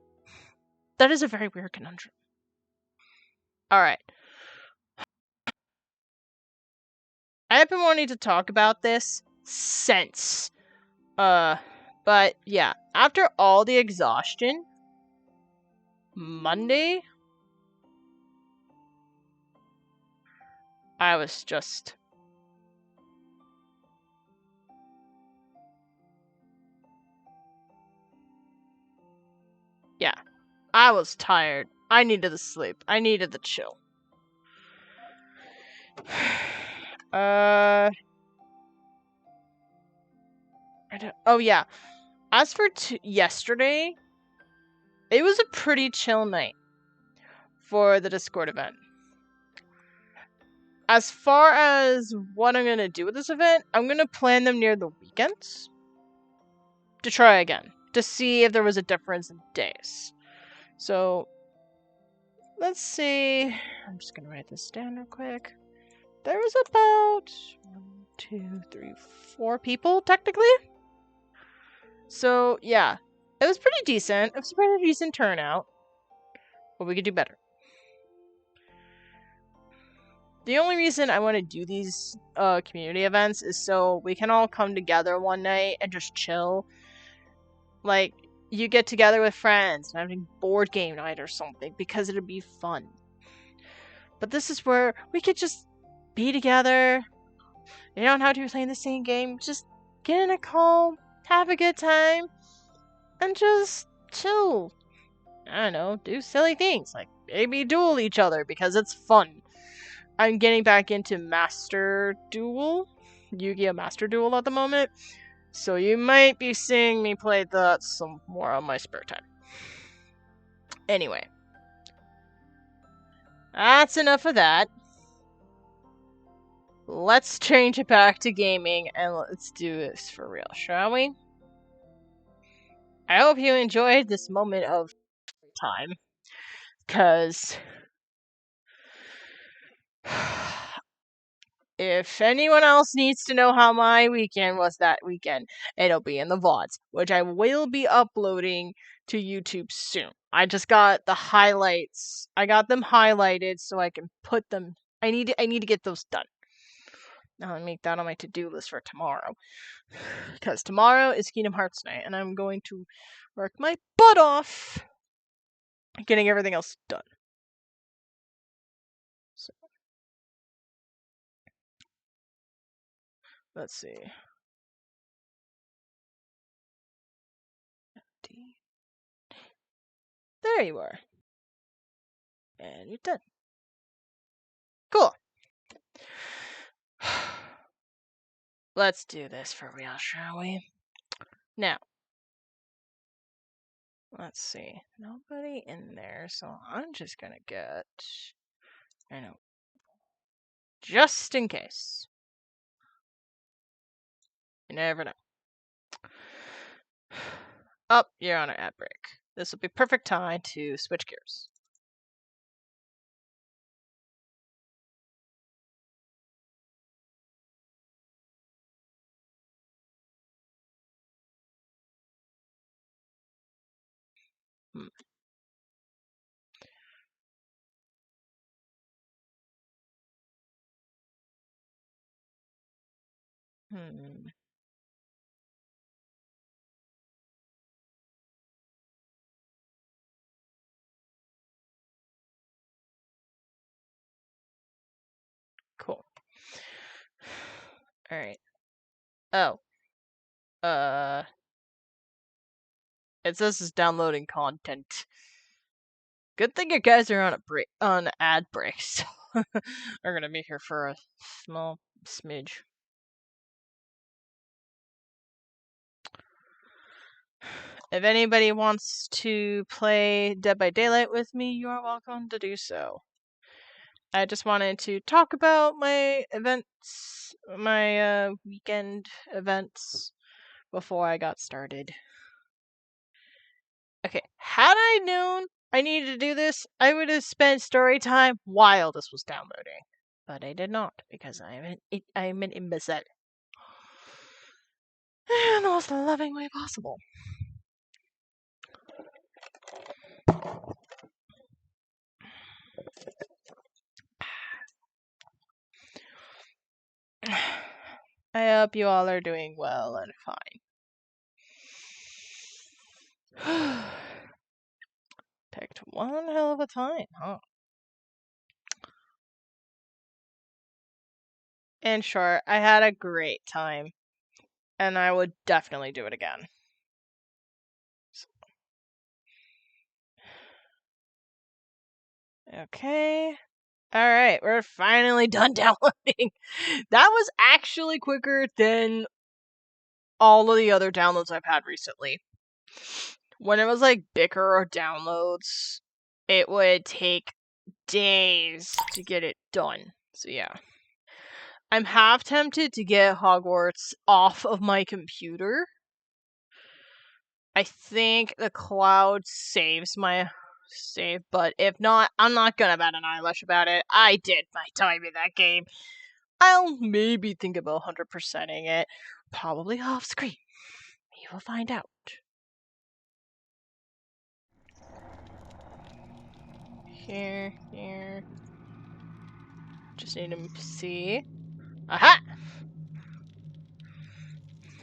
That is a very weird conundrum. Alright. I've been wanting to talk about this since. But yeah, after all the exhaustion, Monday, I was just... yeah, I was tired. I needed the sleep. I needed the chill. Oh yeah. As for yesterday, it was a pretty chill night for the Discord event. As far as what I'm gonna do with this event, I'm gonna plan them near the weekends to try again, to see if there was a difference in days. So, let's see. I'm just gonna write this down real quick. There was about 1, 2, 3, 4 people, technically. So, yeah. It was pretty decent. It was a pretty decent turnout. But we could do better. The only reason I want to do these community events is so we can all come together one night and just chill. Like, you get together with friends and having board game night or something because it'd be fun. But this is where we could just be together. You don't have to be playing the same game. Just get in a call, have a good time, and just chill. I don't know, do silly things like maybe duel each other because it's fun. I'm getting back into Master Duel, Yu-Gi-Oh! Master Duel at the moment, so you might be seeing me play that some more on my spare time. Anyway, that's enough of that. let's change it back to gaming and let's do this for real, shall we? I hope you enjoyed this moment of time, because if anyone else needs to know how my weekend was that weekend, it'll be in the VODs, which I will be uploading to YouTube soon. I just got the highlights. I got them highlighted so I can put them. I need to get those done. I'll make that on my to-do list for tomorrow. Because tomorrow is Kingdom Hearts night, and I'm going to work my butt off getting everything else done. So, let's see. There you are. And you're done. Cool. Let's do this for real, shall we? Now, let's see. Nobody in there, so I'm just gonna get... I know. Just in case. You never know. Oh, you're on an ad break. This will be perfect time to switch gears. Cool. Alright. Oh. It says it's downloading content. Good thing you guys are on ad breaks. We're gonna be here for a small smidge. If anybody wants to play Dead by Daylight with me, you are welcome to do so. I just wanted to talk about my events, my weekend events, before I got started. Okay, had I known I needed to do this, I would have spent story time while this was downloading. But I did not, because I'm an imbecile. In the most loving way possible. I hope you all are doing well and fine. Picked one hell of a time, huh? In short, I had a great time, and I would definitely do it again. Okay. Alright, we're finally done downloading. That was actually quicker than all of the other downloads I've had recently. When it was like bigger downloads, it would take days to get it done. So yeah. I'm half tempted to get Hogwarts off of my computer. I think the cloud saves my save, but if not, I'm not gonna bat an eyelash about it. I did my time in that game. I'll maybe think about 100%ing it, probably off screen. You will find out. Here. Just need to see. Aha!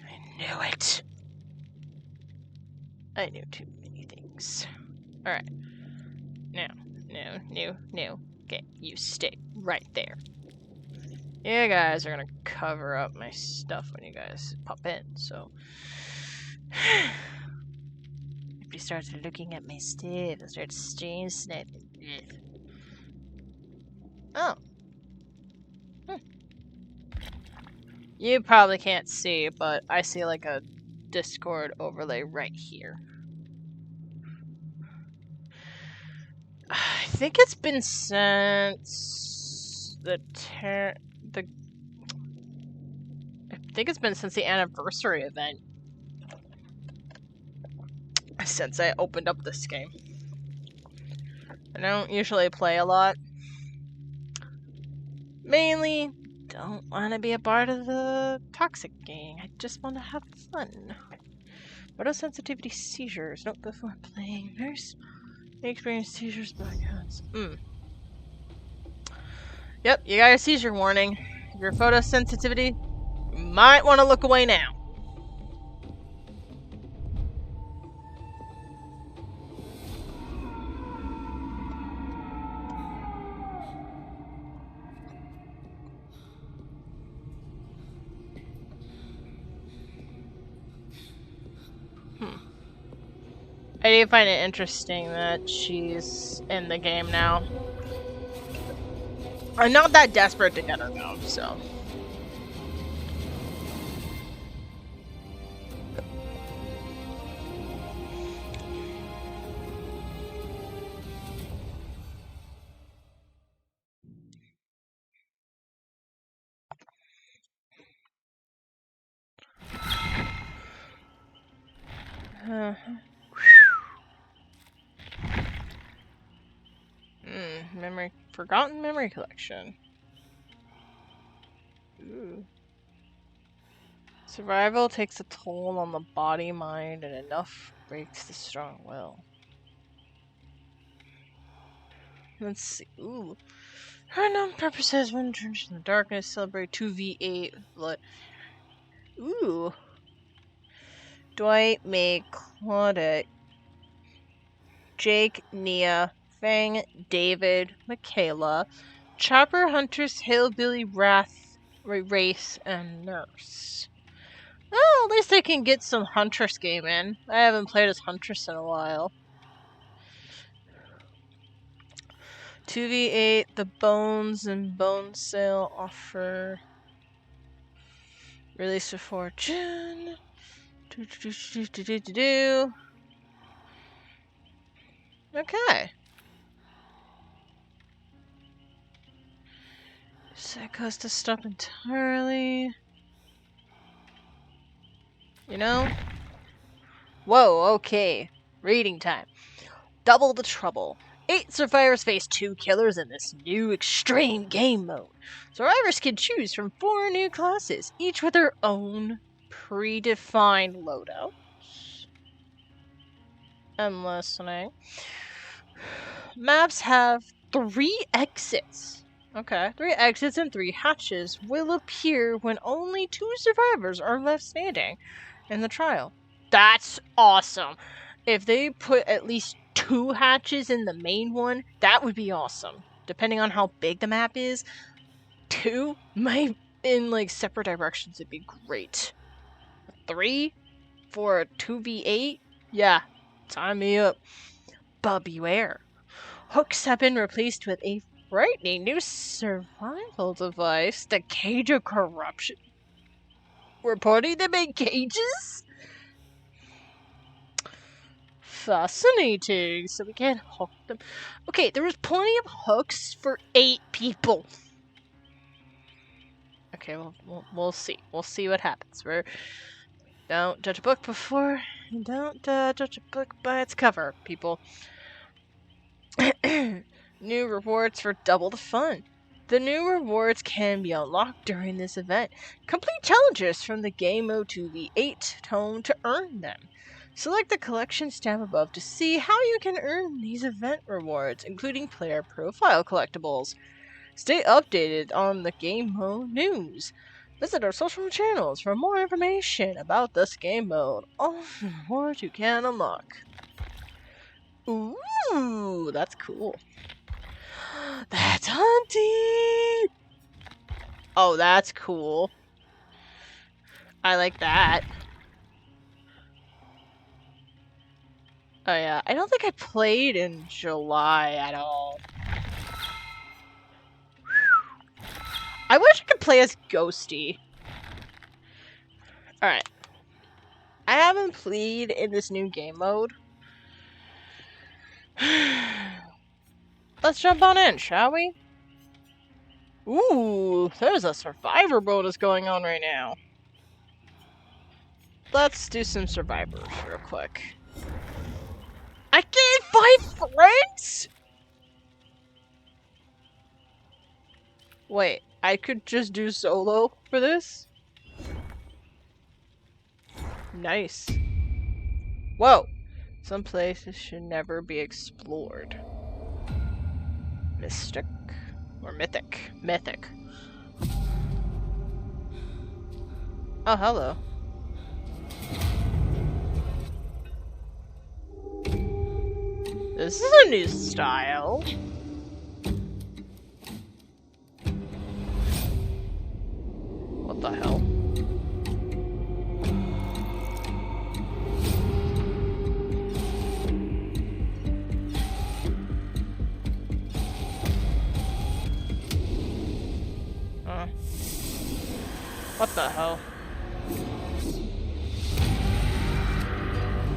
I knew it. I knew too many things. Alright. No. Okay, you stay right there. You guys are gonna cover up my stuff when you guys pop in, so... If you start looking at my stuff, I'll start stream sniping. Oh. You probably can't see, but I see like a Discord overlay right here. I think it's been since the I think it's been since the anniversary event. Since I opened up this game. I don't usually play a lot. Mainly, don't want to be a part of the toxic gang. I just want to have fun. Photosensitivity seizures. Note before playing. Nurse may experience seizures, blackouts. Yep, you got a seizure warning. If you're photosensitivity, you might want to look away now. I do find it interesting that she's in the game now. I'm not that desperate to get her though, so. Forgotten memory collection. Ooh. Survival takes a toll on the body, mind, and enough breaks the strong will. Let's see. Ooh. For unknown purposes, when drenched in the darkness, celebrate 2v8 blood. Ooh. Dwight, May, Claudette, Jake, Nia, Fang, David, Michaela, Chopper, Huntress, Hillbilly, Race, and Nurse. Oh, at least I can get some Huntress game in. I haven't played as Huntress in a while. 2v8, the Bones and Bone Sale offer. Release before June. Okay. Psychos to stop entirely. You know? Whoa, okay. Reading time. Double the trouble. 8 survivors face 2 killers in this new extreme game mode. Survivors can choose from 4 new classes, each with their own predefined loadouts. I'm listening. Maps have 3 exits. Okay, 3 exits and 3 hatches will appear when only 2 survivors are left standing in the trial. That's awesome. If they put at least 2 hatches in the main one, that would be awesome. Depending on how big the map is, 2 might in like separate directions would be great. 3 for a 2v8? Yeah, sign me up. But beware. Hooks have been replaced with a frightening new survival device, the Cage of Corruption. We're putting them in cages? Fascinating. So we can't hook them. Okay, there was plenty of hooks for 8 people. Okay, we'll see. We'll see what happens. Don't judge a book before. Don't judge a book by its cover, people. New rewards for double the fun. The new rewards can be unlocked during this event. Complete challenges from the Game Mode 2v8 tone to earn them. Select the collections tab above to see how you can earn these event rewards, including player profile collectibles. Stay updated on the Game Mode news. Visit our social channels for more information about this game mode. All the rewards you can unlock. Ooh, that's cool. That's hunting! Oh, that's cool. I like that. Oh yeah, I don't think I played in July at all. I wish I could play as Ghosty. Alright. I haven't played in this new game mode. Let's jump on in, shall we? Ooh, there's a survivor bonus going on right now. let's do some survivors real quick. I gained 5 friends? Wait, I could just do solo for this? Nice. Whoa! Some places should never be explored. Mystic? Or mythic? Mythic. Oh, hello. This is a new style. What the hell? What the hell?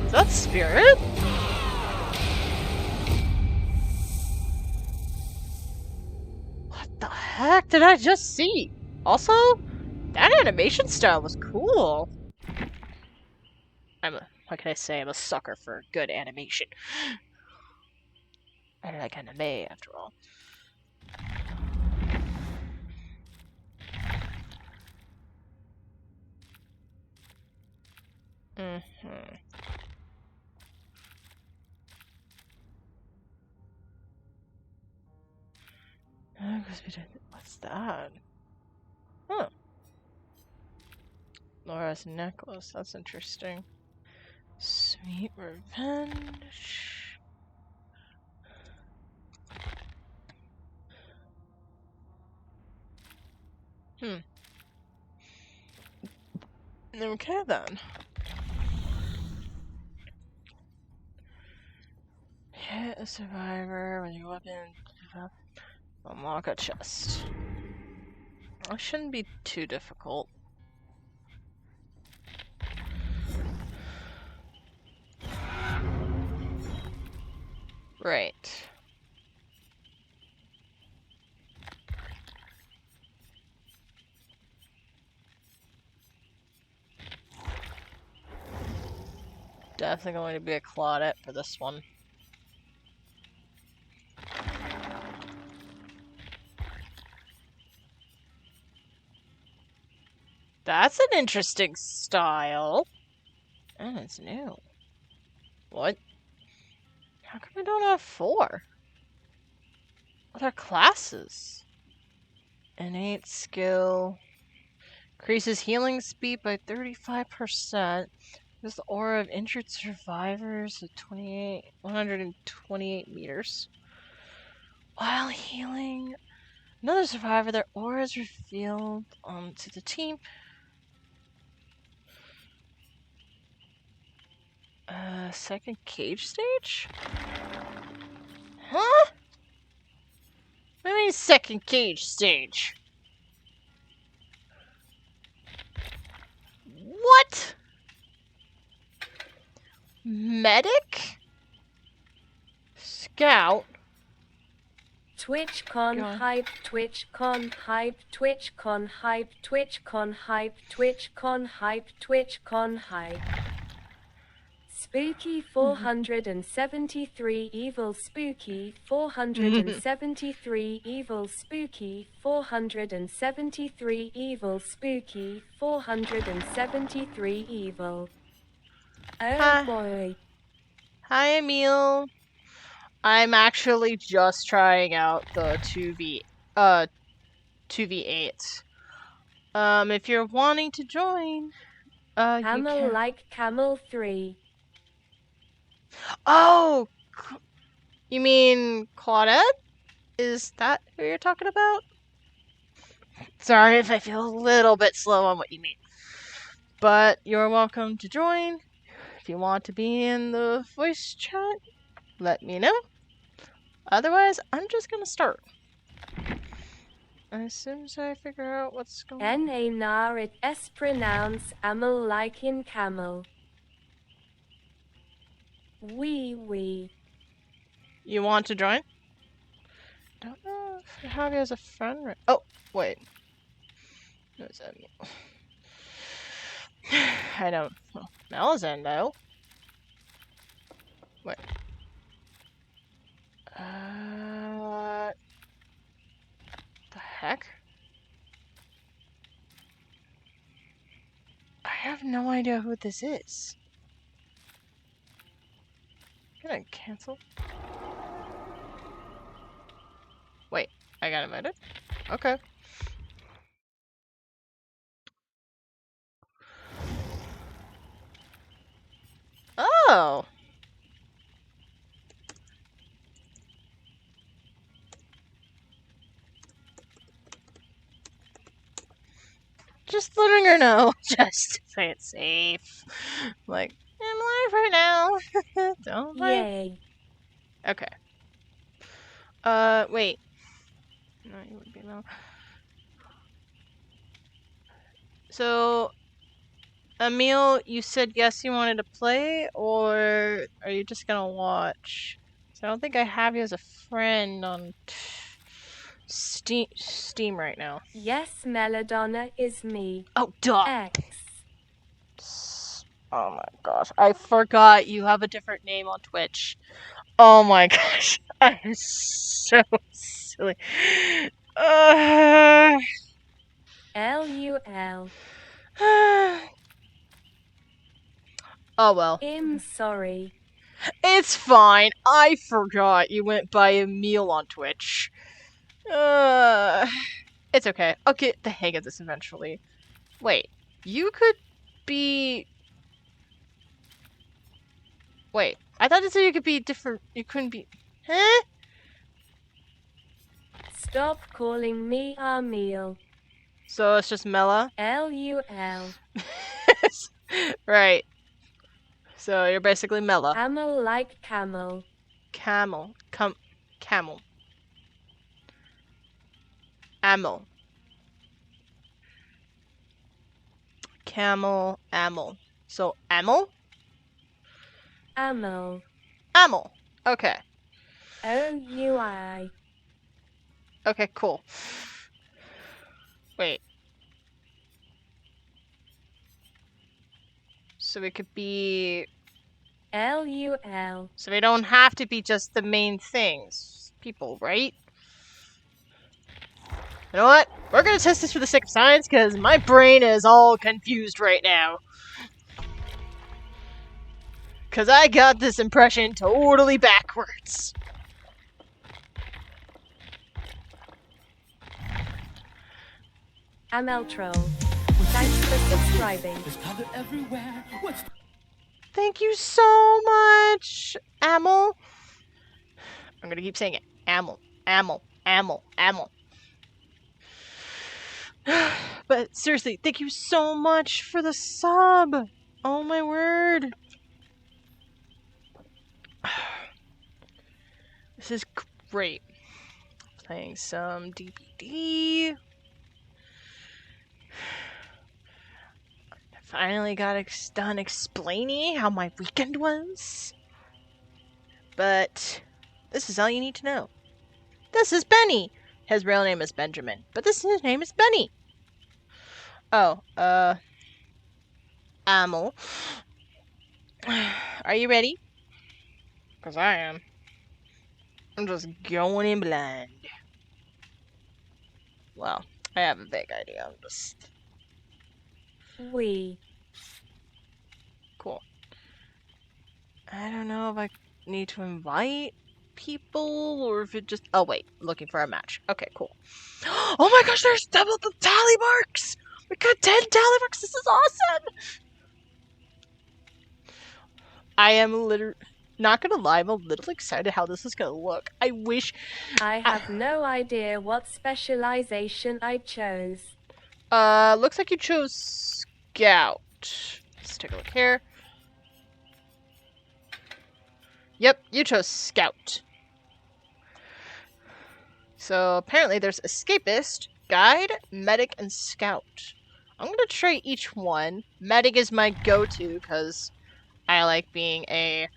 Is that Spirit? What the heck did I just see? Also, that animation style was cool. What can I say? I'm a sucker for good animation. I like anime, after all. What's that? Huh. Laura's necklace. That's interesting. Sweet revenge. Okay then. Hit a survivor when your weapon. Unlock a chest. That shouldn't be too difficult. Right. Definitely going to be a Claudette for this one. That's an interesting style. And it's new. What? How come I don't have 4? Other classes? Innate skill. Increases healing speed by 35%. Gives the aura of injured survivors at 128 meters. While healing another survivor, their aura is revealed to the team. Second cage stage? Huh? What do you mean second cage stage? What? Medic? Scout? TwitchCon hype, TwitchCon hype, TwitchCon hype, TwitchCon hype, TwitchCon hype, TwitchCon hype. Spooky 473 evil spooky 473 evil spooky 473 evil spooky 473 evil. Oh boy. Hi Emil. I'm actually just trying out the 2v8. If you're wanting to join, Camel you can. like Camel 3. Oh! You mean Claudette? Is that who you're talking about? Sorry if I feel a little bit slow on what you mean. But you're welcome to join. If you want to be in the voice chat, let me know. Otherwise, I'm just gonna start. As soon as I figure out what's going on. N-A nar it s pronounce amel like in camel. Wee. You want to join? Don't know if I have you as a friend. Oh, wait. What does that mean? I don't. Well, Mel's in though. What? The heck? I have no idea who this is. Can I cancel? Wait, I got invited? Okay. Oh! Just letting her know. Just to play it safe. Like, I'm live right now. Don't play. Yay. Okay. Wait. No, you wouldn't be no. So, Emil, you said yes you wanted to play, or are you just gonna watch? So I don't think I have you as a friend on Steam right now. Yes, Melodonna is me. Oh, duh! X. Oh my gosh, I forgot you have a different name on Twitch. Oh my gosh, I'm so silly. LUL. Oh well. I'm sorry. It's fine. I forgot you went by Emil on Twitch. It's okay. I'll get the hang of this eventually. Wait, you could be. Wait, I thought it said you could be different. You couldn't be. Huh? Stop calling me Emil. So it's just Mela? LUL. Right. So you're basically Mela. Amel like camel. Camel. Camel. Amel. Camel. Amel. So Amel? Amel. Amel. Okay. OUI. Okay, cool. Wait. So we could be. LUL. So we don't have to be just the main things. People, right? You know what? We're gonna test this for the sake of science, because my brain is all confused right now. Because I got this impression totally backwards. Amel Troll. Thanks for subscribing. Thank you so much, Amel. I'm gonna keep saying it. Amel. Amel. Amel. Amel. But seriously, thank you so much for the sub. Oh my word. This is great. Playing some DBD. Finally got done explaining how my weekend was. But this is all you need to know. This is Benny. His real name is Benjamin, but his name is Benny. Oh, Amel. Are you ready? Because I am. I'm just going in blind. Well, I have a vague idea. I'm just. We. Cool. I don't know if I need to invite people or if it just. Oh, wait. Looking for a match. Okay, cool. Oh my gosh, there's double the tally marks! We got 10 tally marks! This is awesome! I am literally. Not gonna lie, I'm a little excited how this is gonna look. I wish. I have no idea what specialization I chose. Looks like you chose Scout. Let's take a look here. Yep, you chose Scout. So apparently there's Escapist, Guide, Medic, and Scout. I'm gonna try each one. Medic is my go-to because I like being a.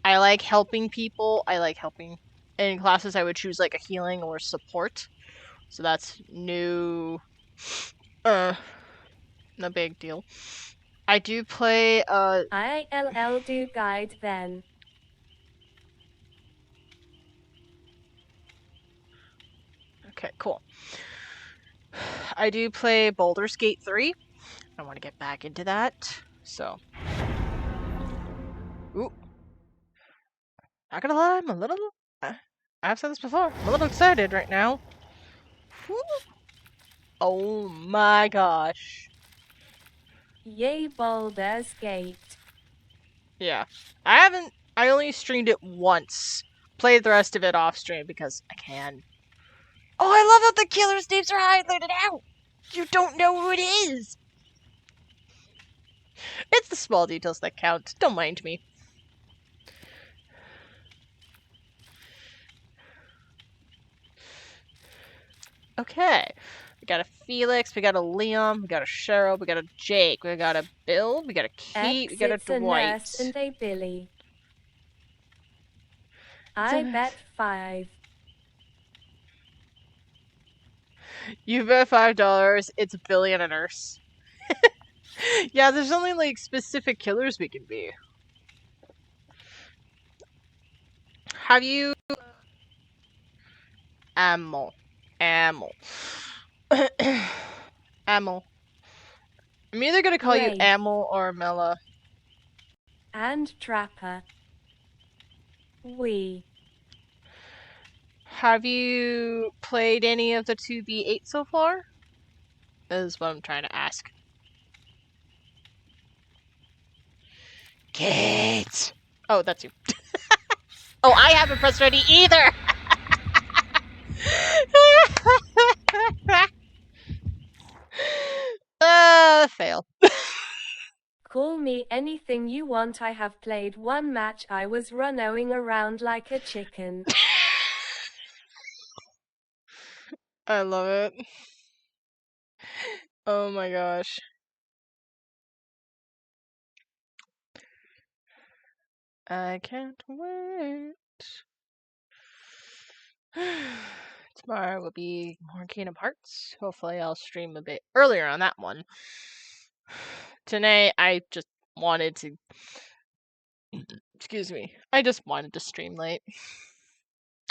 I like helping people. I like helping. In classes, I would choose like a healing or support. So that's new. No big deal. I do play, ILL do guide then. Okay, cool. I do play Baldur's Gate 3. I want to get back into that, so. Ooh. Not gonna lie, I'm a little. I've said this before. I'm a little excited right now. Woo. Oh my gosh. Yay, Baldur's Gate. Yeah. I only streamed it once. Played the rest of it off stream because I can. Oh, I love how the killer's names are highlighted out! You don't know who it is! It's the small details that count. Don't mind me. Okay. We got a Felix, we got a Liam, we got a Cheryl, we got a Jake, we got a Bill, we got a Kate, we got a Exits a Dwight. nurse and a Billy. I bet 5. You bet $5, it's a Billy and a nurse. Yeah, there's only like specific killers we can be. Have you... Ammo. Ammo. Ammo. I'm either gonna call you Wraith. Ammo or Mela. And Trapper. We. Have you played any of the 2B8 so far? Is what I'm trying to ask. Kate! Oh, that's you. Oh, I haven't pressed ready either! Fail. Call me anything you want. I have played one match. I was running around like a chicken. I love it. Oh my gosh. I can't wait. Tomorrow will be more Kingdom Hearts. Hopefully I'll stream a bit earlier on that one. Today I just wanted to... Excuse me. I just wanted to stream late.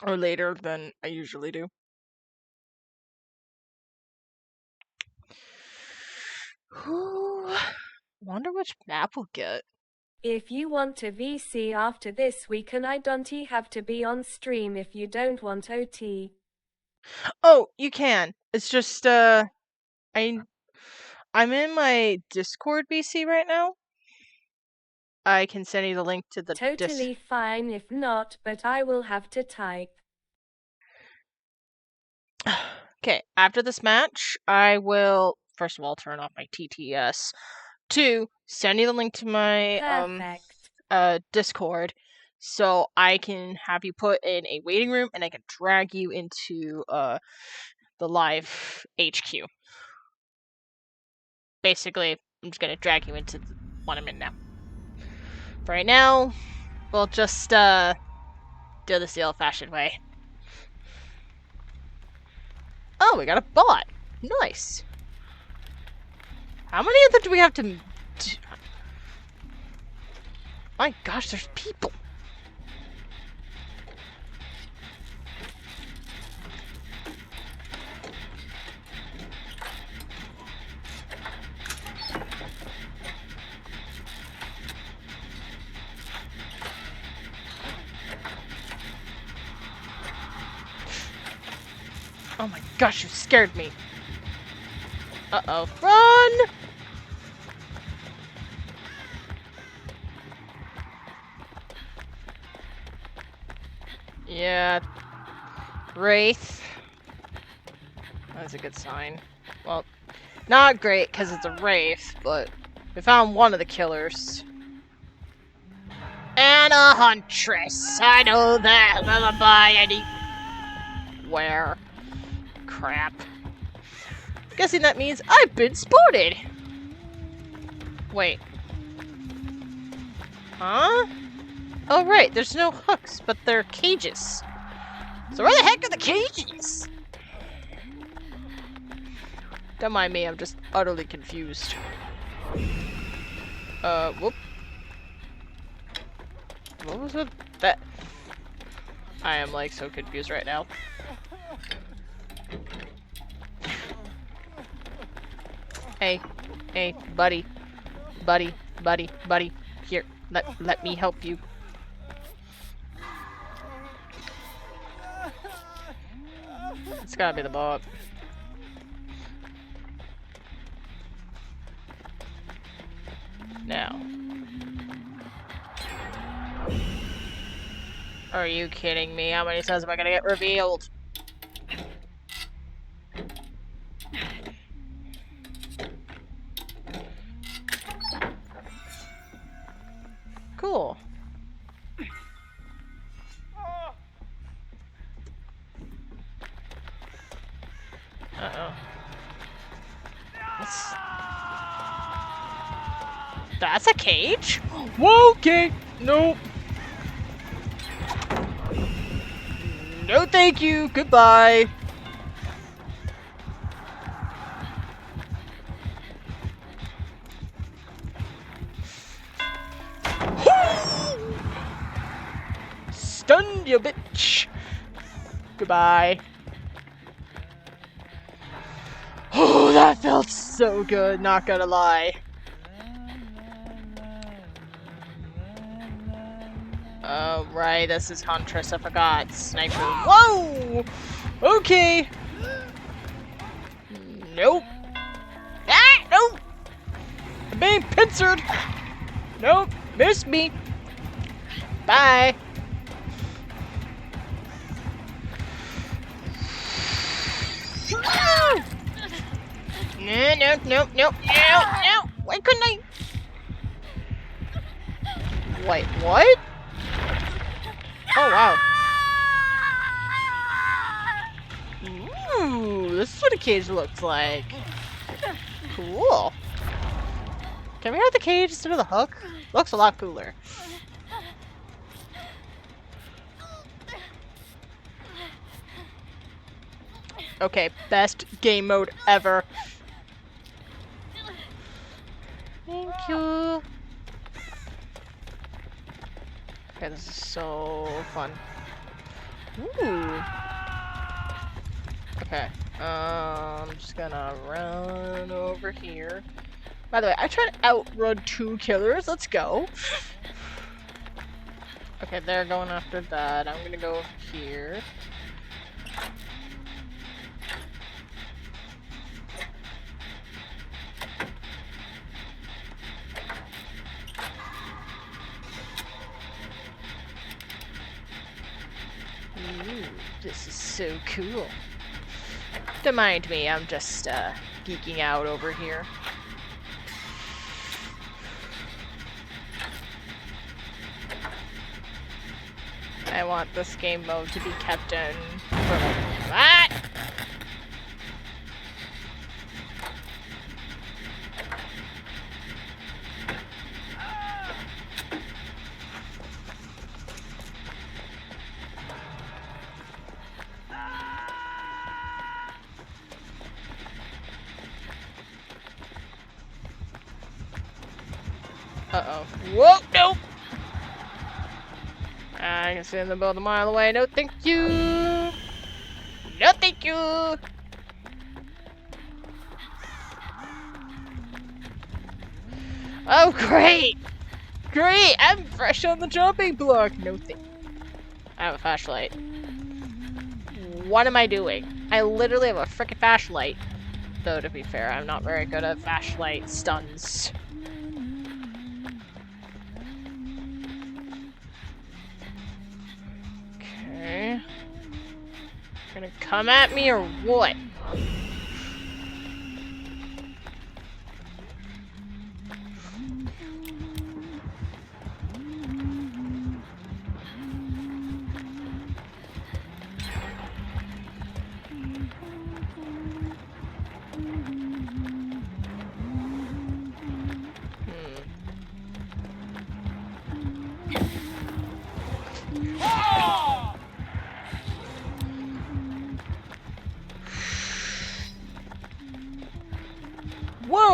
Or later than I usually do. Wonder which map we'll get. If you want to VC after this weekend, I don't have to be on stream if you don't want OT. Oh, you can. It's just I'm in my Discord VC right now. I can send you the link to the Totally fine if not, but I will have to type. Okay, after this match, I will first of all turn off my TTS. 2, send you the link to my Discord so I can have you put in a waiting room and I can drag you into the live HQ. Basically, I'm just gonna drag you into the one I'm in now. For right now, we'll just do this the old-fashioned way. Oh, we got a bot. Nice. How many of them do we have to... My gosh, there's people. Oh my gosh, you scared me. Uh-oh. Run! Yeah. Wraith. That's a good sign. Well, not great because it's a Wraith, but we found one of the killers. And a Huntress. I know that. I'll buy anywhere. Crap. Guessing that means I've been spotted. Wait. Huh? Oh right, there's no hooks, but they're cages. So where the heck are the cages? Don't mind me, I'm just utterly confused. Whoop. What was it? That... I am, like, so confused right now. Hey. Hey, buddy. Buddy. Buddy. Buddy. Here. Let me help you. It's gotta be the bot. Now. Are you kidding me? How many times am I gonna get revealed? Cool. Uh-oh. That's a cage? Whoa, okay. Nope. No thank you. Goodbye. Stunned you bitch. Goodbye. Oh, that felt so good, not gonna lie. Oh, right, this is Huntress, I forgot. Sniper. Whoa! Okay! Nope. Ah! Nope! I'm being pincered! Nope, missed me. Bye. No. Why couldn't I? Wait, what? Oh, wow. Ooh, this is what a cage looks like. Cool. Can we have the cage instead of the hook? Looks a lot cooler. Okay, best game mode ever. Thank you. Okay, this is so fun. Ooh. Okay, I'm just gonna run over here. By the way, I tried to outrun 2 killers. Let's go. Okay, they're going after that. I'm gonna go here. Ooh, this is so cool. Don't mind me, I'm just geeking out over here. I want this game mode to be kept in for like that. Uh-oh. Whoa, nope! I can see them both a mile away. No, thank you! No, thank you! Oh, great! Great! I'm fresh on the jumping block! No, thank you. I have a flashlight. What am I doing? I literally have a frickin' flashlight. Though, to be fair, I'm not very good at flashlight stuns. Okay. Gonna come at me or what?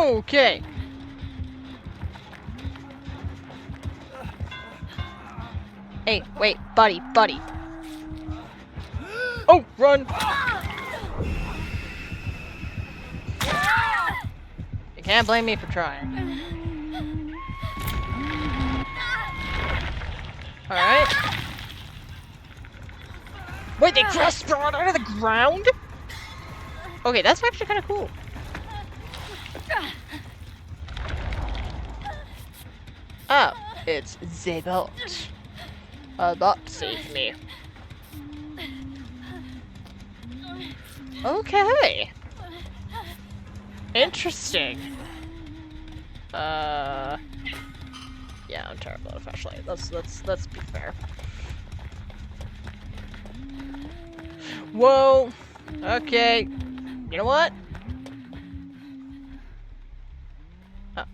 Okay. Hey, wait, buddy. Oh, run! You can't blame me for trying. Alright. Wait, they just spawned out of the ground? Okay, that's actually kind of cool. Oh, it's the bot. A bot saved me. Okay. Interesting. Yeah, I'm terrible at a flashlight. Let's be fair. Whoa. Okay. You know what? Oh.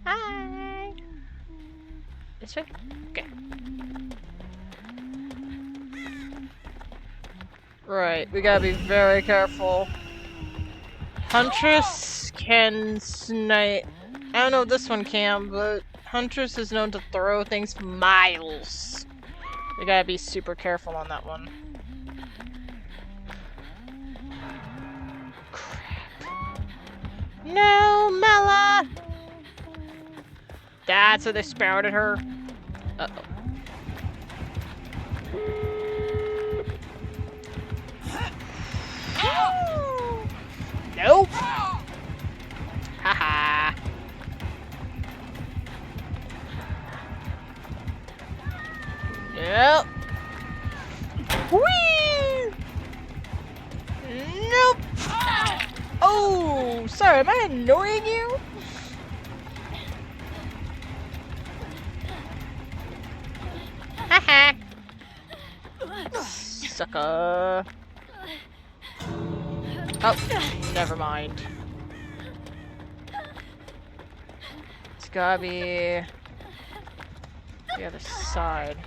Hi. This way? Okay. Right, we gotta be very careful. Huntress can snipe. I don't know if this one can, but Huntress is known to throw things miles. We gotta be super careful on that one. Crap. No, Mela! That's what they spouted her. Uh-oh. Nope! Haha. Nope. Whee! Nope! Oh, sorry, am I annoying you? Haha. Sucker. Oh, never mind. It's gotta be the other side.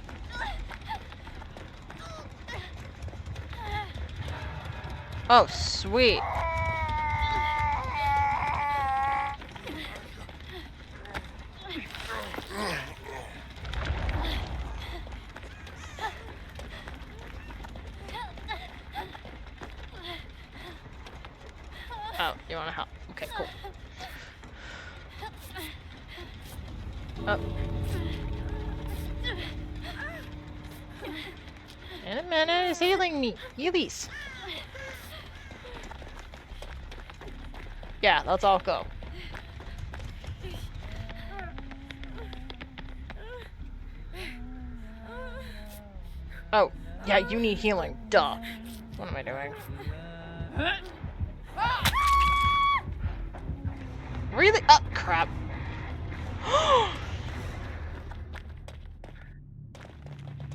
Oh, sweet. Oh, you wanna help? Okay, cool. Oh. In a minute, is healing me. Healies. Yeah, let's all go. Oh, yeah, you need healing. Duh. What am I doing? Really? Oh, crap.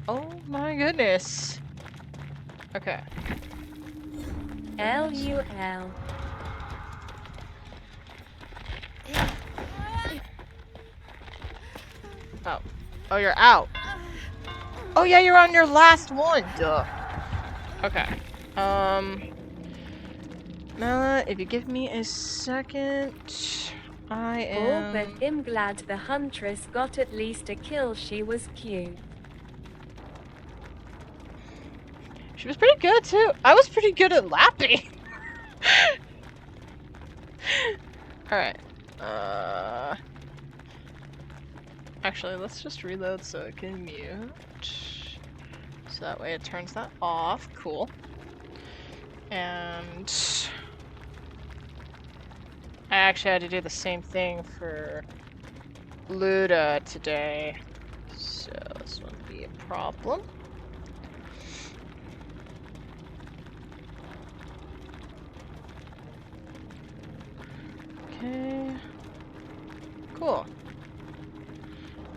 Oh my goodness. Okay. LUL. Oh. Oh, you're out. Oh yeah, you're on your last one. Duh. Okay. Mela, if you give me a second, I am... Oh, but I'm glad the Huntress got at least a kill. She was cute. She was pretty good too. I was pretty good at lapping. Alright. Actually, let's just reload so it can mute. So that way it turns that off. Cool. And I actually had to do the same thing for Luda today. So this won't be a problem. Okay. Cool.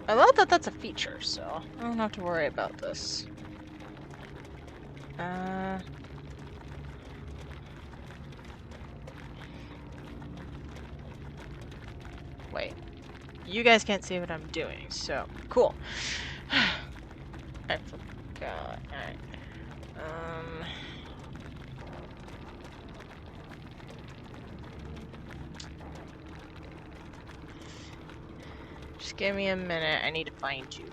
I love that that's a feature, so I don't have to worry about this. Wait. You guys can't see what I'm doing, so cool. I forgot. Alright. Just give me a minute. I need to find you.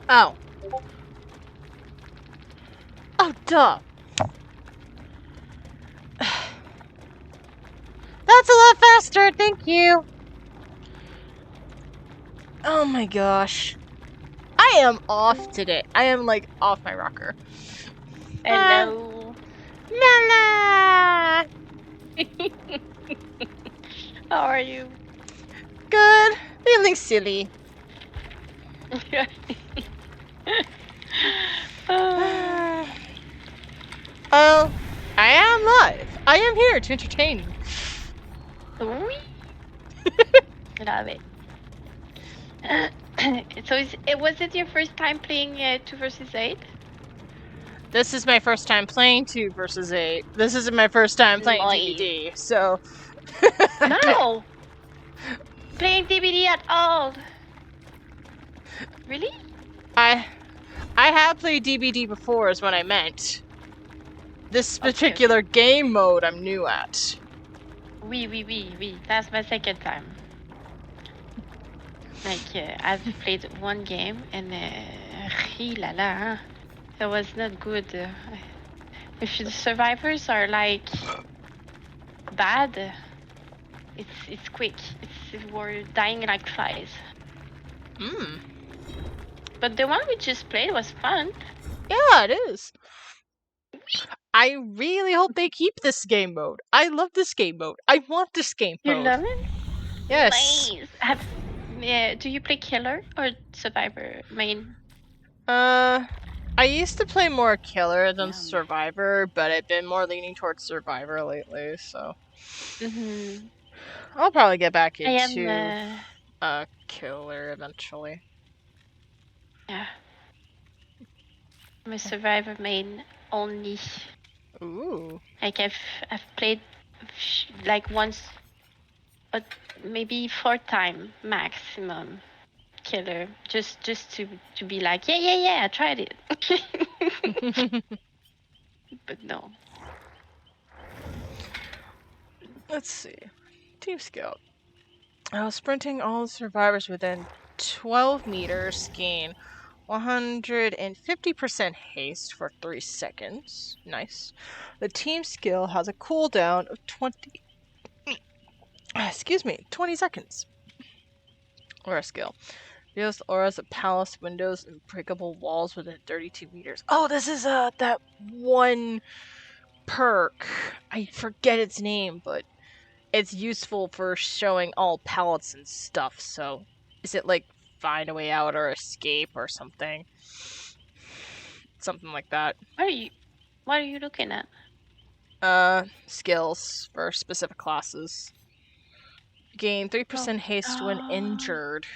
Oh. Oh, duh. That's a lot faster, thank you. Oh my gosh. I am off today. I am like off my rocker. Hello. La. How are you? Good. Feeling silly. Oh, Oh, I am live. I am here to entertain you. wee. Love it. So was it your first time playing 2 versus 8? This is my first time playing 2 versus 8. This isn't my first time playing Nice. DBD, so... No! Playing DBD at all? Really? I have played DBD before is what I meant. This particular game mode I'm new at. Oui. That's my second time. Like, I've played one game and la la, huh? That was not good. If the survivors are like bad, it's quick. We're dying like flies. Hmm. But the one we just played was fun. Yeah, it is. I really hope they keep this game mode. I love this game mode. I want this game You mode. love it? Yes. Nice. Do you play killer or survivor main? I used to play more killer than Yum. survivor, but I've been more leaning towards survivor lately, so Mm-hmm. I'll probably get back I am. into killer eventually. Yeah. I'm a survivor main only. Ooh. Like I've played like once, but maybe 4 times maximum killer, just to be like yeah I tried it. But no. Let's see. Team skill. Sprinting all survivors within 12 meters gain 150% haste for 3 seconds. Nice. The team skill has a cooldown of 20 seconds. Aura skill. Reveals auras of palace windows and breakable walls within 32 meters. Oh, this is that one perk. I forget its name, but it's useful for showing all pallets and stuff, so is it like find a way out or escape or something? Something like that. What are you looking at? Skills for specific classes. Gain 3% haste when injured.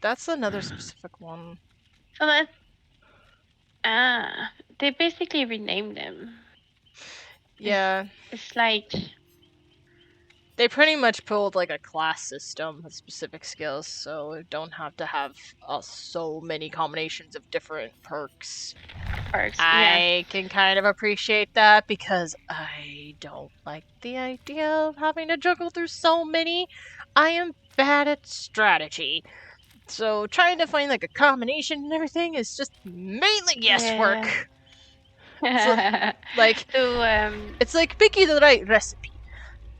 That's another specific one. So that they basically renamed them. Yeah. It's like They pretty much pulled like a class system with specific skills, so you don't have to have so many combinations of different perks. perks. I can kind of appreciate that because I don't like the idea of having to juggle through so many. I am bad at strategy, so trying to find like a combination and everything is just mainly guesswork. Yeah. It's like picking the right recipe.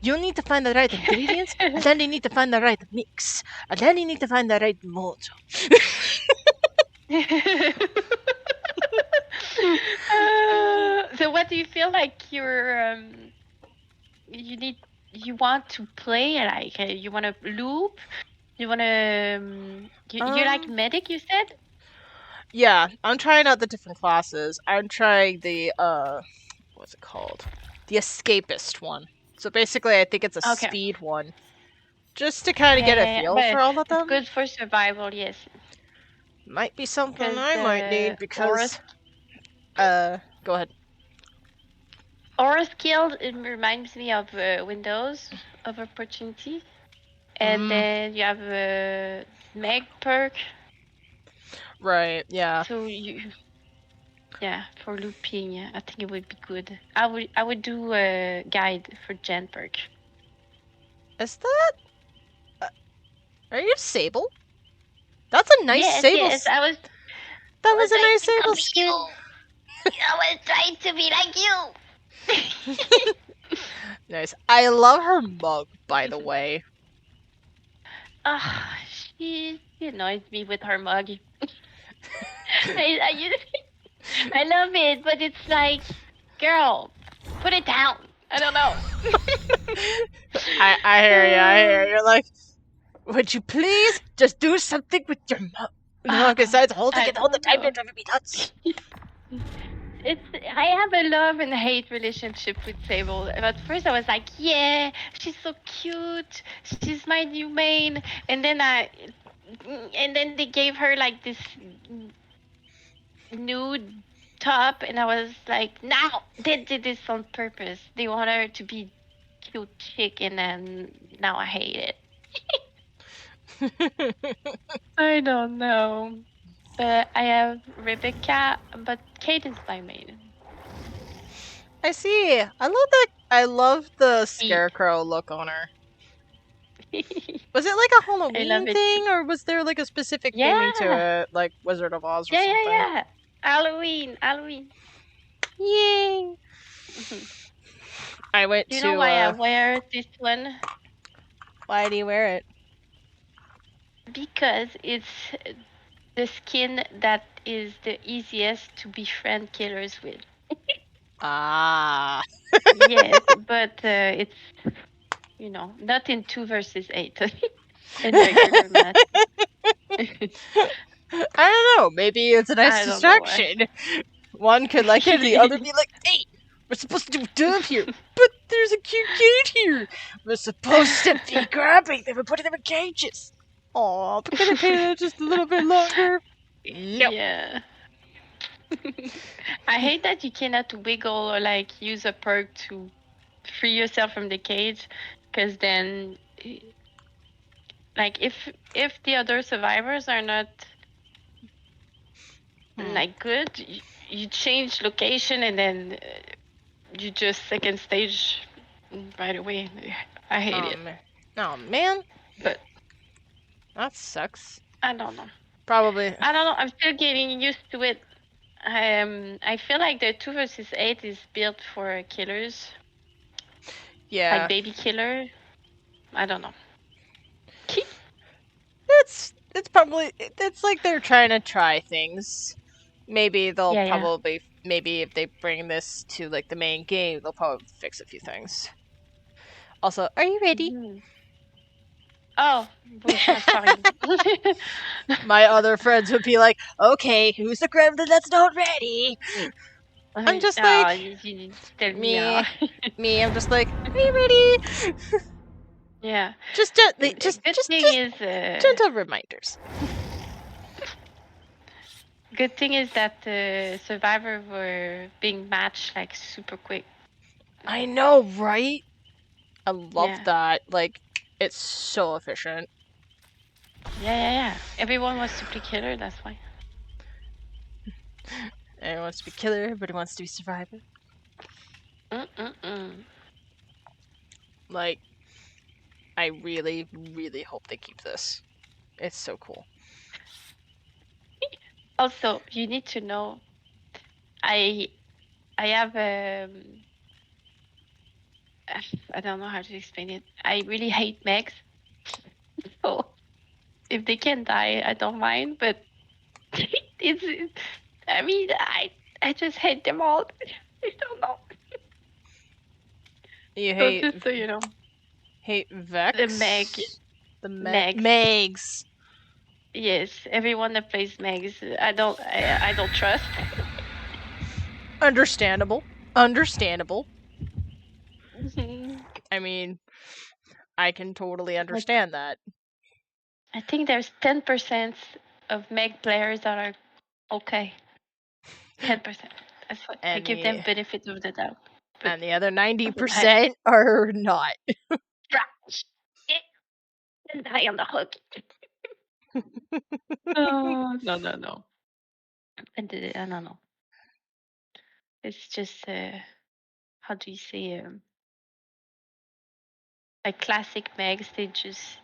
You need to find the right ingredients, and then you need to find the right mix, and then you need to find the right mojo. So what do you feel like you want to play? Like you want to loop? You want to you like medic? You said. Yeah, I'm trying out the different classes. I'm trying the what's it called? the escapist one. So basically, I think it's a Okay. speed one, just to kind of get a feel But for all of it's them. good for survival, yes. Might be something Because I might need because. Go ahead. Aura skill, it reminds me of Windows of Opportunity. And then you have a Meg perk. Right. Yeah. So yeah, for looping, I think it would be good. I would do a guide for Gen perk. Is that? Are you Sable? That's a nice Yes, Sable. yes. I was That I was was a trying nice to Sable copy skin. you. I was trying to be like you. Nice. I love her mug, by the way. She annoys me with her mug. I I love it, but it's like, girl, put it down. I don't know. I hear you. I hear you. Like, would you please just do something with your mug? No, besides holding I it all the don't time, know. don't drive me nuts. I have a love and hate relationship with Sable. At first, I was like, yeah, she's so cute. She's my new main. And then they gave her like this nude top, and I was like, now they did this on purpose. They want her to be cute chick, and then now I hate it. I don't know. But I have Rebecca, but Kate is my main. I see. I love that. I love the scarecrow look on her. Was it like a I love Halloween it too. thing, or was there like a specific theming to Yeah, it, like Wizard of Oz or yeah, yeah, something? yeah. Halloween, Halloween. Yay! Mhm. I went Do you know to. why I wear this one? Why do you wear it? Because it's the skin that is the easiest to befriend killers with. Ah. Yes, but it's not in 2 versus 8 in regular match. I don't know. Maybe it's a nice I don't know why. distraction. One could like it, and the other be like, "Hey, we're supposed to do dove here, but there's a cute kid here. We're supposed to be grabbing them and putting them in cages. Aw, but can I pay that just a little bit longer? Nope. Yeah. I hate that you cannot wiggle or like use a perk to free yourself from the cage, because then, like, if the other survivors are not like good, you change location and then you just second stage right away. I hate it, Oh man, but that sucks. I don't know. Probably. I don't know. I'm still getting used to it. I feel like the 2 versus 8 is built for killers, Yeah. like baby killer. I don't know. It's probably it's like they're trying to try things. Maybe they'll Yeah, yeah. probably maybe if they bring this to like the main game, they'll probably fix a few things. Also, are you ready? Mhm. Oh, sorry. My other friends would be like, "Okay, who's the gremlin that's not ready?" I'm just like, Oh, you tell me me, how. me. I'm just like, "Are you ready?" Yeah. Just gently, The good thing just is, gentle reminders. good thing is that the survivor were being matched like super quick. I know, right? I love Yeah. that. Like, it's so efficient. Yeah, yeah, yeah. Everyone wants to play killer, that's why. Everyone wants to be killer. Everybody wants to be survivor. Mm-mm-mm. Like, I really, really hope they keep this. It's so cool. Also, you need to know, I I have I don't know how to explain it. I really hate mechs. So if they can die, I don't mind. But it's I mean, I just hate them all. I don't know. You So hate just so you know, the Meg, Vex, the Megs. Megs. Yes, everyone that plays Megs, I don't trust. Understandable. Understandable. I mean, I can totally understand that. I think there's 10% of Meg players that are okay. 10%. That's what I And give them the benefit of the doubt. But and the other I 90% are not. and die on the hook. Oh, no. I don't know. It's just how do you say like classic Megs?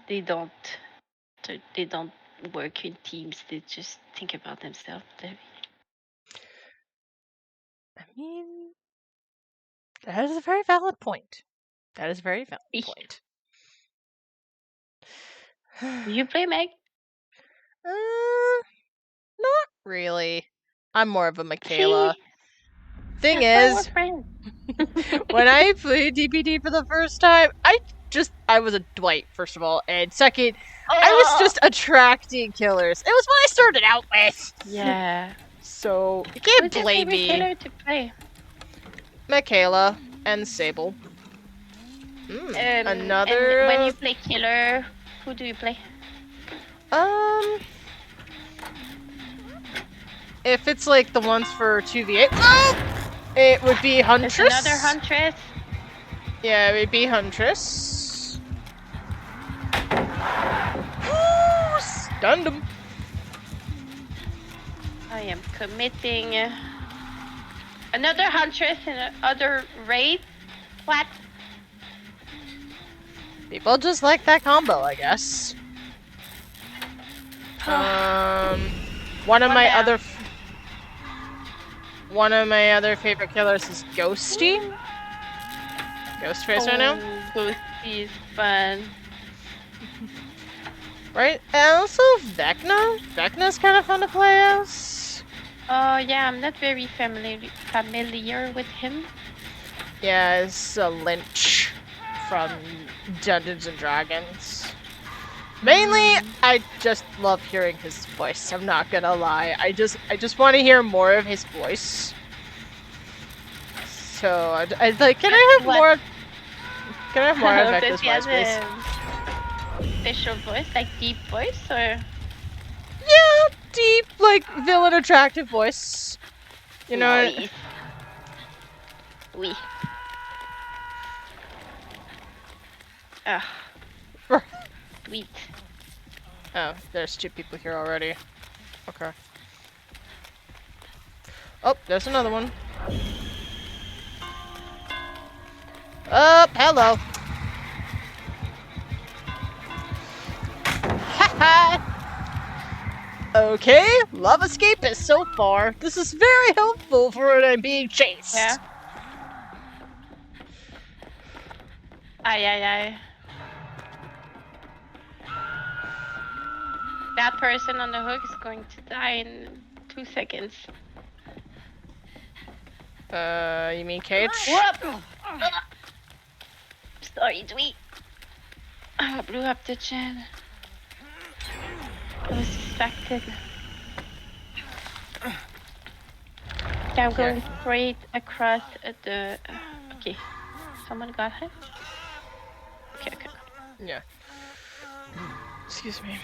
They don't work in teams. They just think about themselves. I mean, that is a very valid point. That is a very valid point. Do you play Meg? Not really. I'm more of a Michaela. See, Thing that's why we're is, friends. when I played DBD for the first time, I was a Dwight, first of all, and second, I was just attracting killers. It was what I started out with. Yeah. So you can't Who's your blame favorite me. killer to play? Michaela and Sable. Another. And when you play killer, who do you play? If it's like the ones for 2v8, it would be Huntress. There's another Huntress. Yeah, it would be Huntress. Stunned him. I am committing another Huntress and another raid. What? People just like that combo, I guess. One of my other favorite killers is Ghosty. Ghostface right now. Ghosty is fun. Right? And also Vecna. Vecna's kind of fun to play as. Oh yeah, I'm not very familiar with him. Yeah, it's a Lynch from Dungeons and Dragons. Mainly, I just love hearing his voice. I'm not gonna lie. I just want to hear more of his voice. So I like. Can I have more? Can I have more of Vecna's voice, please? Special voice, like deep voice, or? Yeah, deep, like villain attractive voice. You know. Nice. Oui. Sweet. Oh, there's 2 people here already. Okay. Oh, there's another one. Hello. Haha. Okay, love escape is so far. This is very helpful for when I'm being chased. Yeah. Aye. That person on the hook is going to die in 2 seconds. You mean Cage? Whoop! Sorry, Dwee. I blew up the gen. I was distracted. Okay, I'm going straight across the... okay. Someone got him? Okay. Yeah. Excuse me.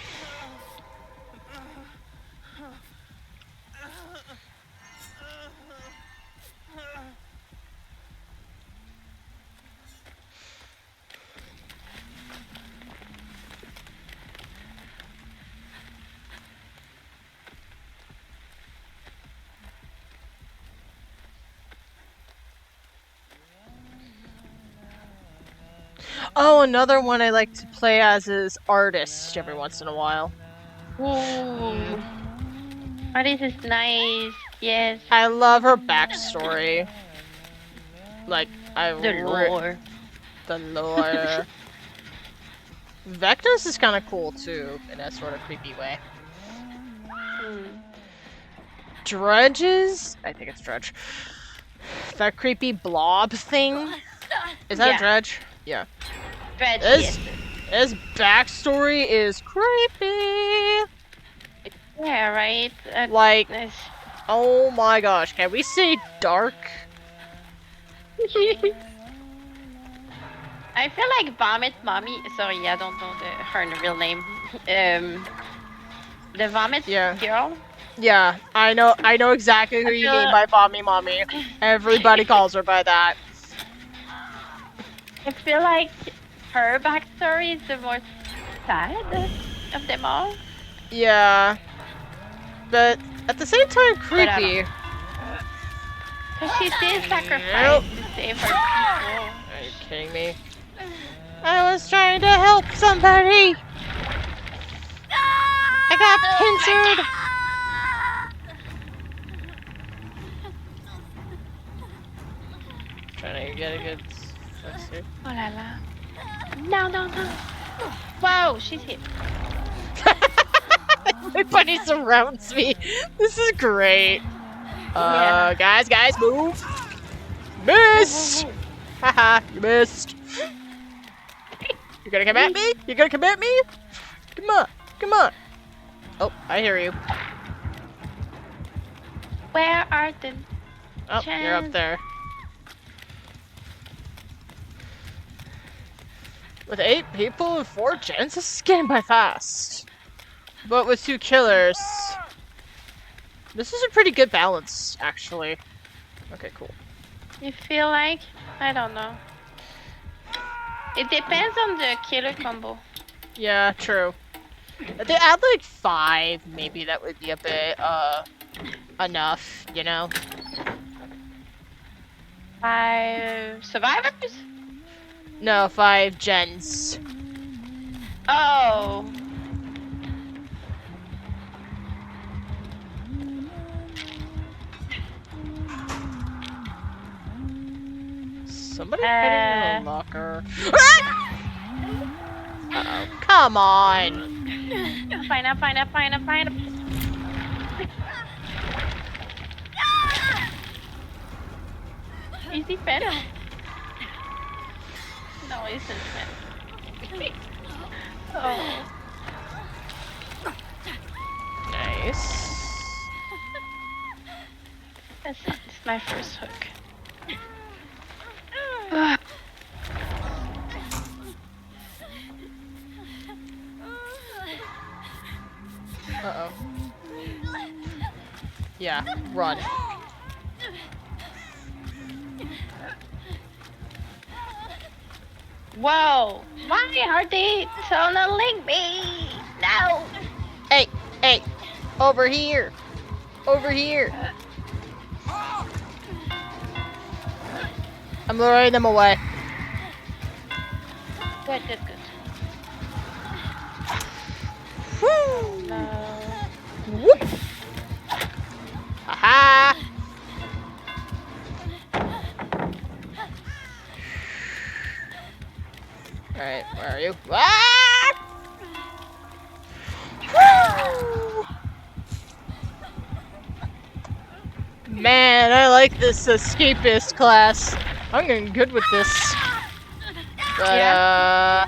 Oh, another one I like to play as is Artist every once in a while. Ooh. Artist is nice, yes. I love her backstory. Like, The lore. The lore. Vector's is kind of cool too, in a sort of creepy way. Dredges? I think it's Dredge. That creepy blob thing? Is that a Dredge? Yeah. Dredge, yes. His backstory is creepy! Yeah, right? Like, oh my gosh, can we say dark? I feel like Vomit Mommy. Sorry, I don't know her real name. The Vomit Yeah. girl. Yeah, I know exactly who I you mean feel. by Bommy Mommy. Everybody calls her by that. I feel like her backstory is the most sad of them all. Yeah, but at the same time, But I don't creepy. know. Cause she did sacrifice Nope. to save her people. Are you kidding me? I was trying to help somebody. I got pincered. Trying to get a good fix here. Oh la la. No, no, no. Whoa, she's here. Everybody surrounds me. This is great. Yeah. Guys, move. Missed. Haha, you missed. You're gonna come at me? You're gonna come at me? Come on. Oh, I hear you. Where are the Oh, you're up there. With 8 people and 4 gens, this is getting by fast. But with 2 killers, this is a pretty good balance, actually. Okay, cool. You feel like? I don't know. It depends on the killer combo. Yeah, true. If they add like 5, maybe that would be a bit, enough, you know? 5 survivors? No, 5 gens. Oh. Somebody hiding in the locker. Uh-oh. Come on! Find up. Is he fed? No, he isn't fed. Oh. Nice. That's it. It's my first hook. Uh-oh. Yeah, run. Whoa! Why are they tunneling me? No! Hey! Over here! Over here! I'm luring them away. Good. Woo! No. Whoop! Aha! Alright, where are you? Ah! Woo! Man, I like this escapist class. I'm getting good with this. But, I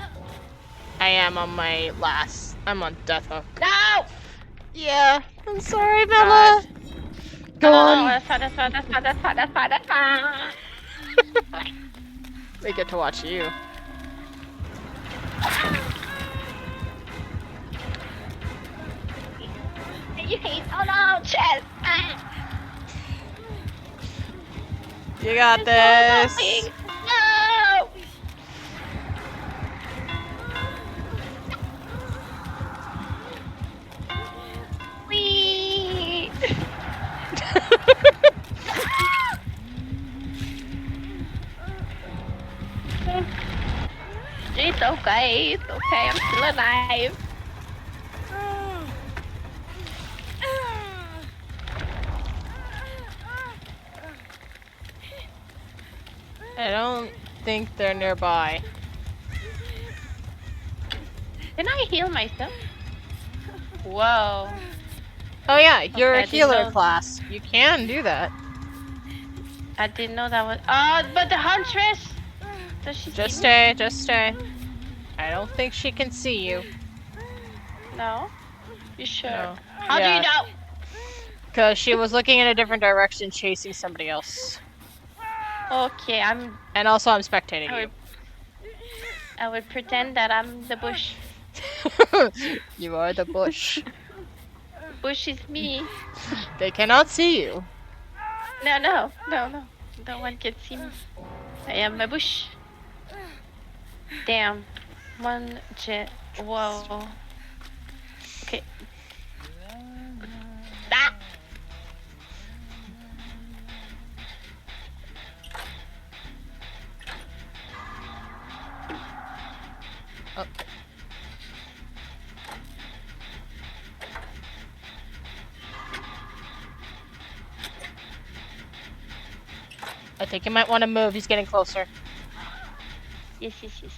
am on my last. I'm on death hook. No! Yeah, I'm sorry, Bella. Go on. That's fine. We get to watch you. You hate. Oh no, chest! You got this. No! Wee! It's okay, I'm still alive. I don't think they're nearby. Can I heal myself? Whoa. Oh yeah, you're Okay, I a healer didn't know. class. You can do that. I didn't know that was. Oh, but the huntress! Does she Just see me? stay. I don't think she can see you. No? You sure? No. How do you know? Because she was looking in a different direction chasing somebody else. Okay, And also I'm spectating you. I will pretend that I'm the bush. You are the bush. Bush is me. They cannot see you. No, no, no, no. No one can see me. I am a bush. Damn. One jet. Whoa. Okay. Ah! Oh. I think you might want to move. He's getting closer. Yes, yes, yes.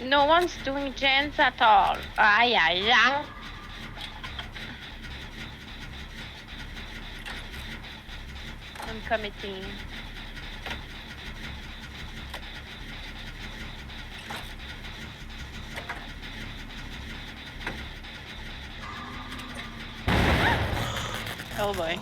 No one's doing gens at all. Ay, ay, ay. I'm committing. Oh boy.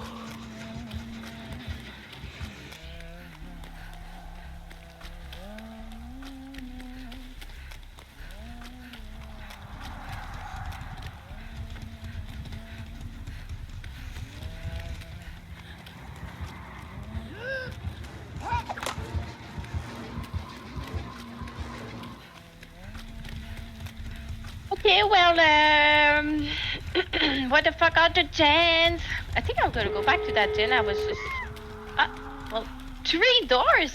Okay, well, what the fuck are the gens? I think I'm gonna go back to that gen I was just... well, 3 doors!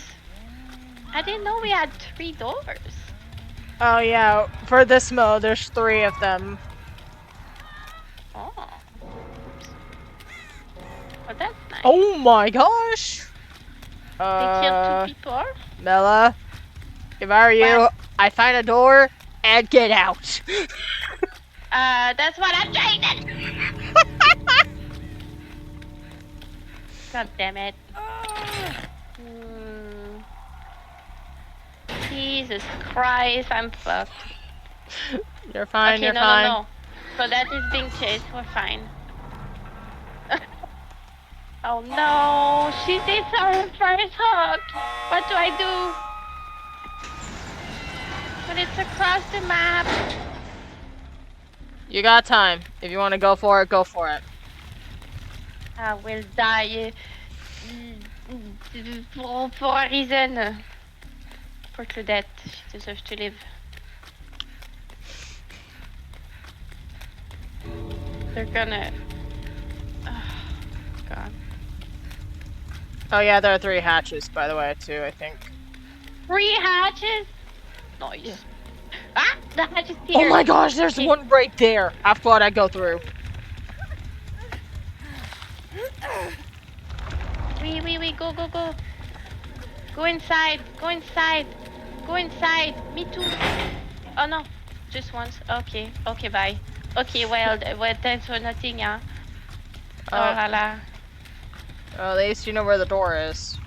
I didn't know we had 3 doors. Oh yeah, for this mode, there's 3 of them. Oh. Well, that's nice. Oh my gosh! They killed 2 people? Mela, if I were you, What? I'd find a door and get out. That's what I'm trying to... God damn it. Jesus Christ, I'm fucked. You're fine, Okay, you're no, fine. no, no. So that is being chased, we're fine. Oh no, she did her first hook. What do I do? But it's across the map. You got time. If you want to go for it, go for it. I will die for a reason. For Claudette, she deserves to live. They're gonna... Oh, God. Oh yeah, there are 3 hatches, by the way, too, I think. 3 hatches? Nice. Yeah. Ah, the hatch is here. Oh my gosh, there's one right there. I thought I'd go through. Wee, go, go, go. Go inside, go inside. Go inside. Me too. Oh no, just once. Okay, okay, bye. Okay, well, thanks for nothing, yeah. Oh la la. Well, at least you know where the door is.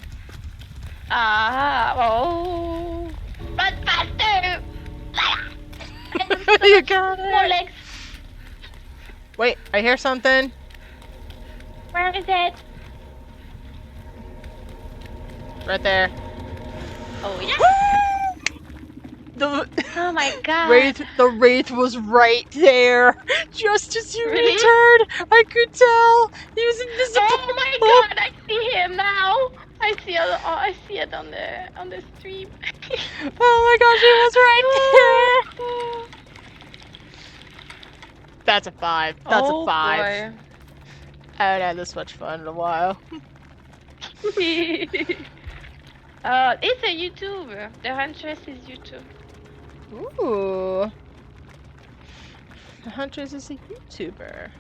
Ah, oh. Run faster! You got it! More legs. Wait, I hear something. Where is it? Right there. Oh yeah. The Oh my god. the wraith was right there. Just as you Really? returned, I could tell he was invisible. Oh my god, I see him now. I see it on the stream. Oh my gosh, he was right there. That's a 5. That's a 5. Boy. I haven't had this much fun in a while. It's a YouTuber. The Huntress is YouTube. Ooh. The Huntress is a YouTuber.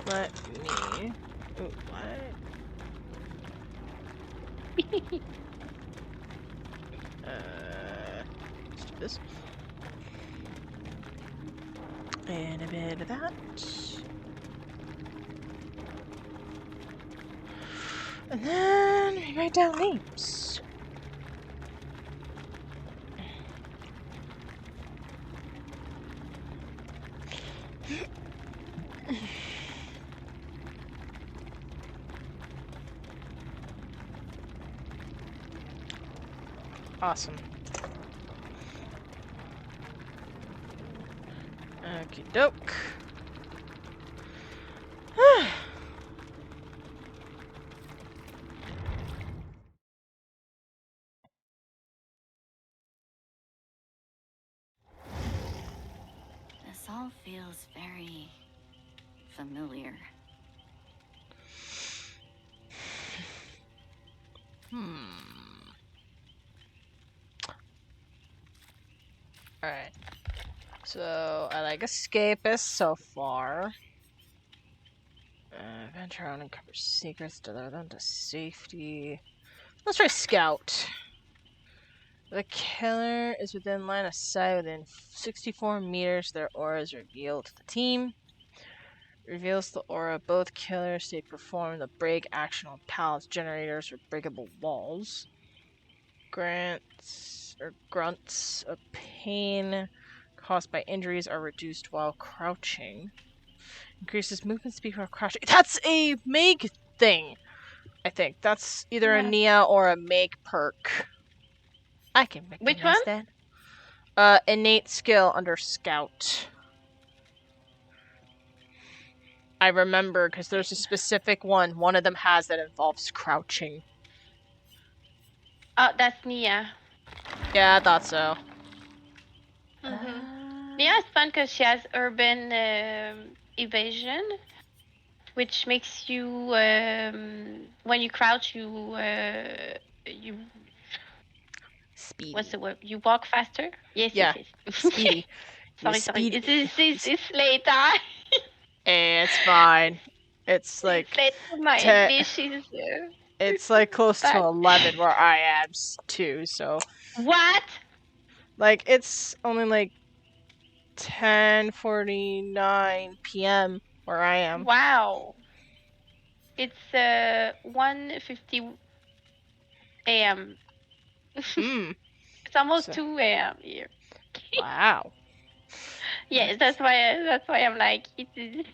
Let me... Ooh, what? Let's do this. And a bit of that. And then we write down names. Awesome. Okie doke. This all feels very familiar. Alright. So, I like escapist so far. Venture out and uncover secrets, deliver them to safety. Let's try scout. The killer is within line of sight within 64 meters. Their aura is revealed to the team. Reveals the aura of both killers. They perform the break action on pallets, generators, or breakable walls. Grunts of pain caused by injuries are reduced while crouching. Increases movement speed while crouching. That's a Meg thing, I think. That's either a Nia or a Meg perk. I can Which recognize one? that. Innate skill under scout. I remember because there's a specific one. One of them has that involves crouching. Oh, that's Nia. Yeah, I thought so. Nia is fun because she has urban evasion, which makes you when you crouch, you Speedy. what's the word? You walk faster. Yes, Yeah, yes. speedy. sorry. Speedy. It's late. Huh? It's fine. It's like It's late. My English is. it's like close to But 11 where I am too. So what? like it's only like 10:49 p.m. where I am. Wow. It's 1:50 a.m. Mm. It's almost So, 2 a.m. here. wow. Yes, that's why I'm like it is.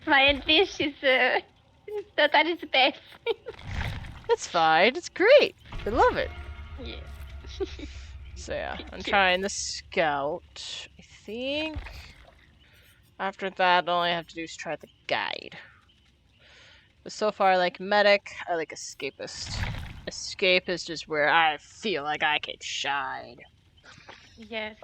My English is not at its best. It's fine. It's great. I love it. Yeah. So yeah, I'm Thank you. trying the scout. I think after that, all I have to do is try the guide. But so far, I like medic. I like escapist. Escape is just where I feel like I can shine. Yes.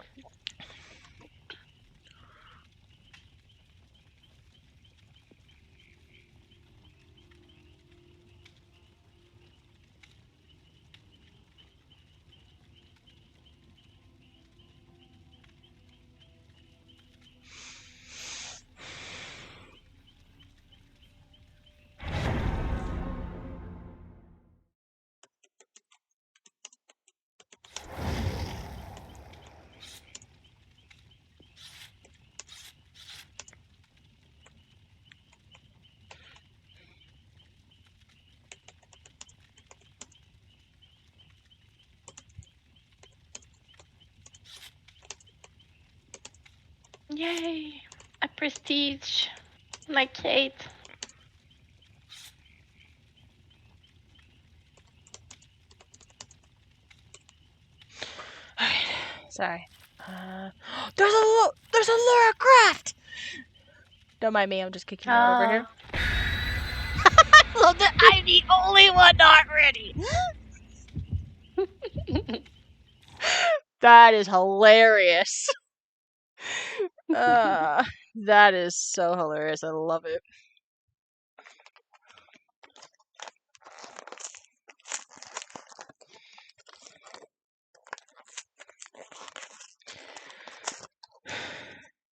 Yay! A prestige. Like Kate. Sorry. There's a Laura Craft. Don't mind me. I'm just kicking it over here. I love that I'm the only one not ready. That is hilarious. That is so hilarious. I love it.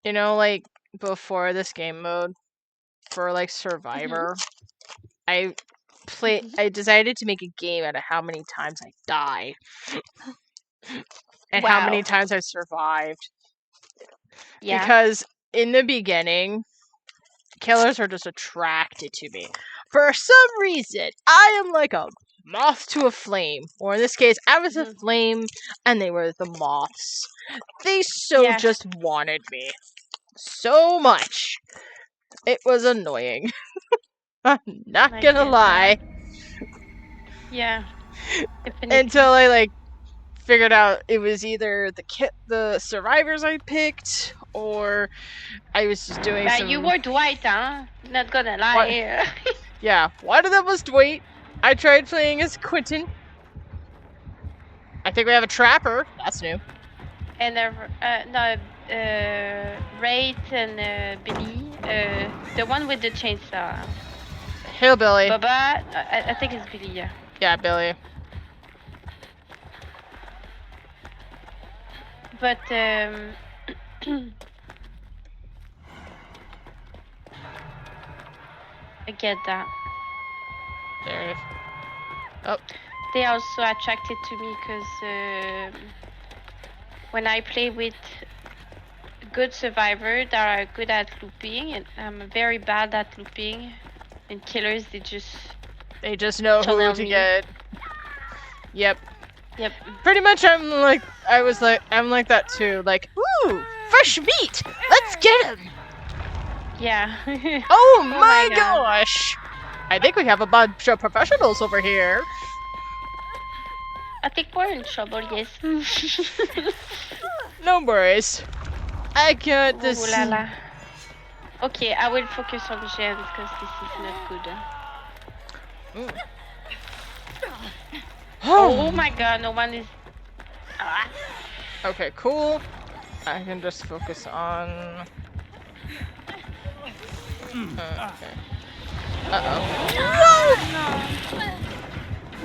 You know, like before this game mode for like Survivor, I decided to make a game out of how many times I die and how many times I survived. Yeah. Because in the beginning, killers are just attracted to me. For some reason, I am like a moth to a flame. Or in this case, I was a flame and they were the moths. They just wanted me. so much. It was annoying. I'm not I gonna get lie. Yeah. Definitely. Until I like figured out it was either the survivors I picked, or I was just doing But some. you were Dwight, huh? Not gonna lie. Yeah, one of them was Dwight. I tried playing as Quentin. I think we have a trapper. That's new. And Wraith and Billy. The one with the chainsaw. Hillbilly. Baba, I think it's Billy, yeah. Yeah, Billy. But I get that. There it is. Oh. They are also attracted to me because when I play with good survivors that are good at looping, and I'm very bad at looping, and killers, they just know who channel to me. get. Yep. Yep. Pretty much, I'm like that too. Like, ooh, fresh meat. Let's get him. Yeah. Oh my my God. gosh. I think we have a bunch of professionals over here. I think we're in trouble, yes. No worries. I got this. Ooh la la. Okay, I will focus on Jen because this is not good. Oh my god, no one is. Ah. Okay, cool. I can just focus on. Okay. Uh-oh.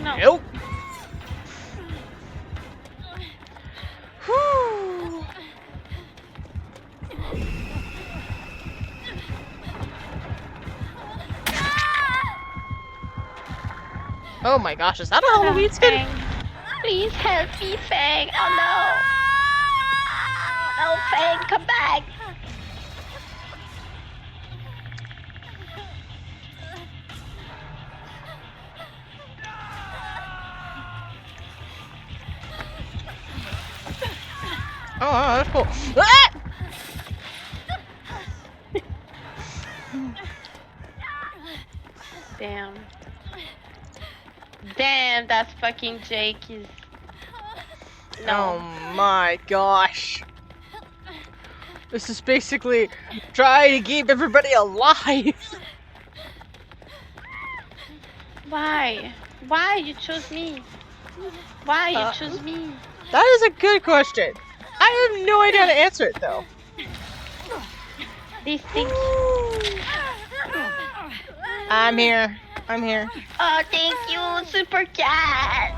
No. Nope. Whew. Oh my gosh, is that a Halloween skin? Fang. Please help me, Fang. Oh no. Oh, Fang, come back. Oh, that's cool. Ah! Damn. Damn, that fucking Jake is. No. Oh my gosh. This is basically trying to keep everybody alive. Why? Why you chose me? Why you chose me? That is a good question. I have no idea how to answer it though. They think. I'm here. I'm here. Oh, thank you, Super Cat.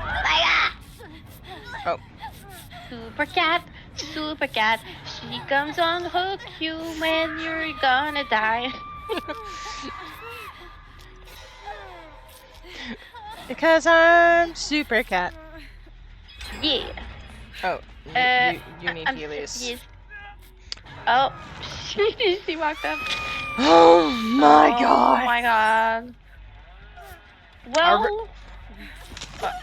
Oh. Super Cat, Super Cat. She comes on hook you when you're gonna die. Because I'm Super Cat. Yeah. Oh, you need Heelys. Yes. Oh, she walked up. Oh my god. Oh my god. Well, fuck.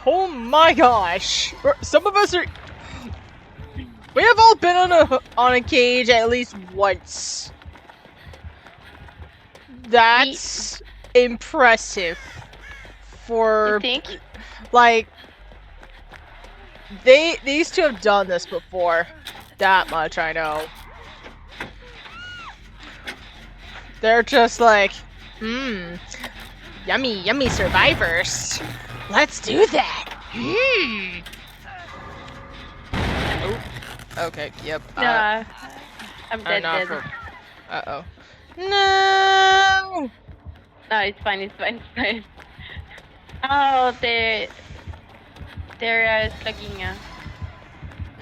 Oh my gosh. Some of us are. We have all been on a cage at least once. That's impressive. For You think? like these two have done this before. That much I know. They're just like, yummy, yummy survivors. Let's do that. Oh, okay, yep. Nah, I'm dead. Uh-oh. No! No, it's fine. It's fine. Oh, they're slugging.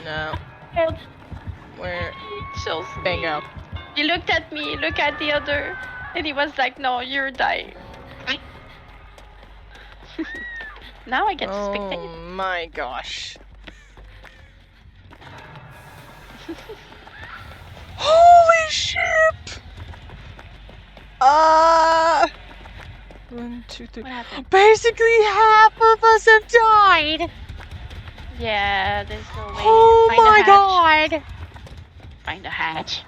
No. Oh, Where? so Bingo. He looked at me, look at the other, and he was like, "No, you're dying." Now I get to spectate. Oh my gosh. Holy shit! 1, 2, 3. What happened? Basically, half of us have died. Yeah, there's no way. Oh Find a my hatch. god! Find a hatch.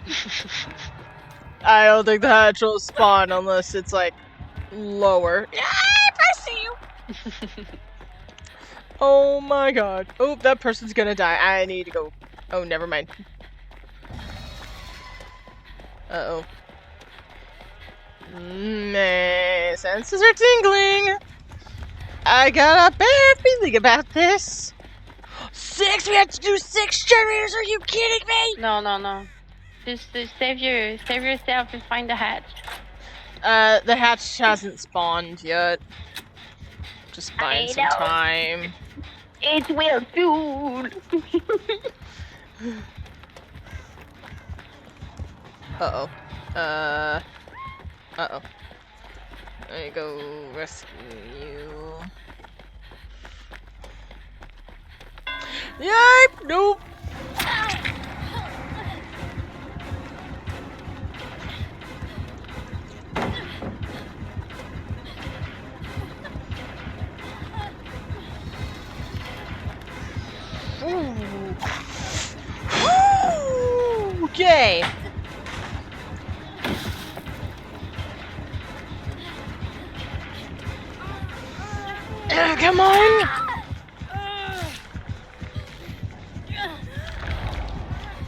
I don't think the hatch will spawn unless it's like lower. Yeah, I see you. Oh my god. Oh, that person's gonna die. I need to go. Oh, never mind. Uh-oh. My senses are tingling. I got a bad feeling about this. 6? We have to do 6 generators? Are you kidding me? No. Just save yourself and find the hatch. The hatch hasn't spawned yet. Just buying some time. It will soon. Uh-oh. Uh-oh. Let me go rescue you. Yipe! Nope! Ooh. Okay. Come on!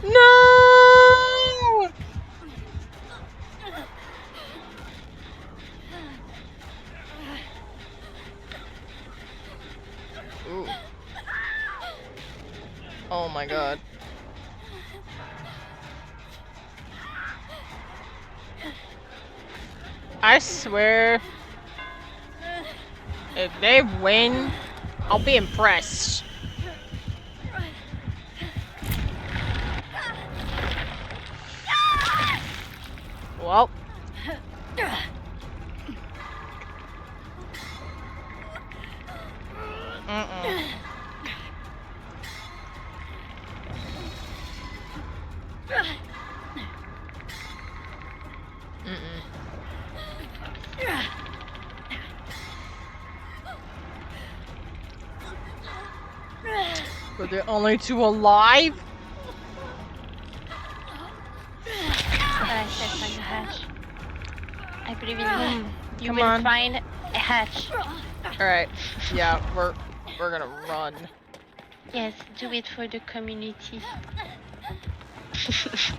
No! Ooh. Oh my god. I swear, if they win, I'll be impressed. Well. Mm-mm. Mm-mm. But they're only 2 alive? I said find a hatch. I believe in you. You Come will on. find a hatch. Alright. Yeah, we're gonna run. Yes, do it for the community. Super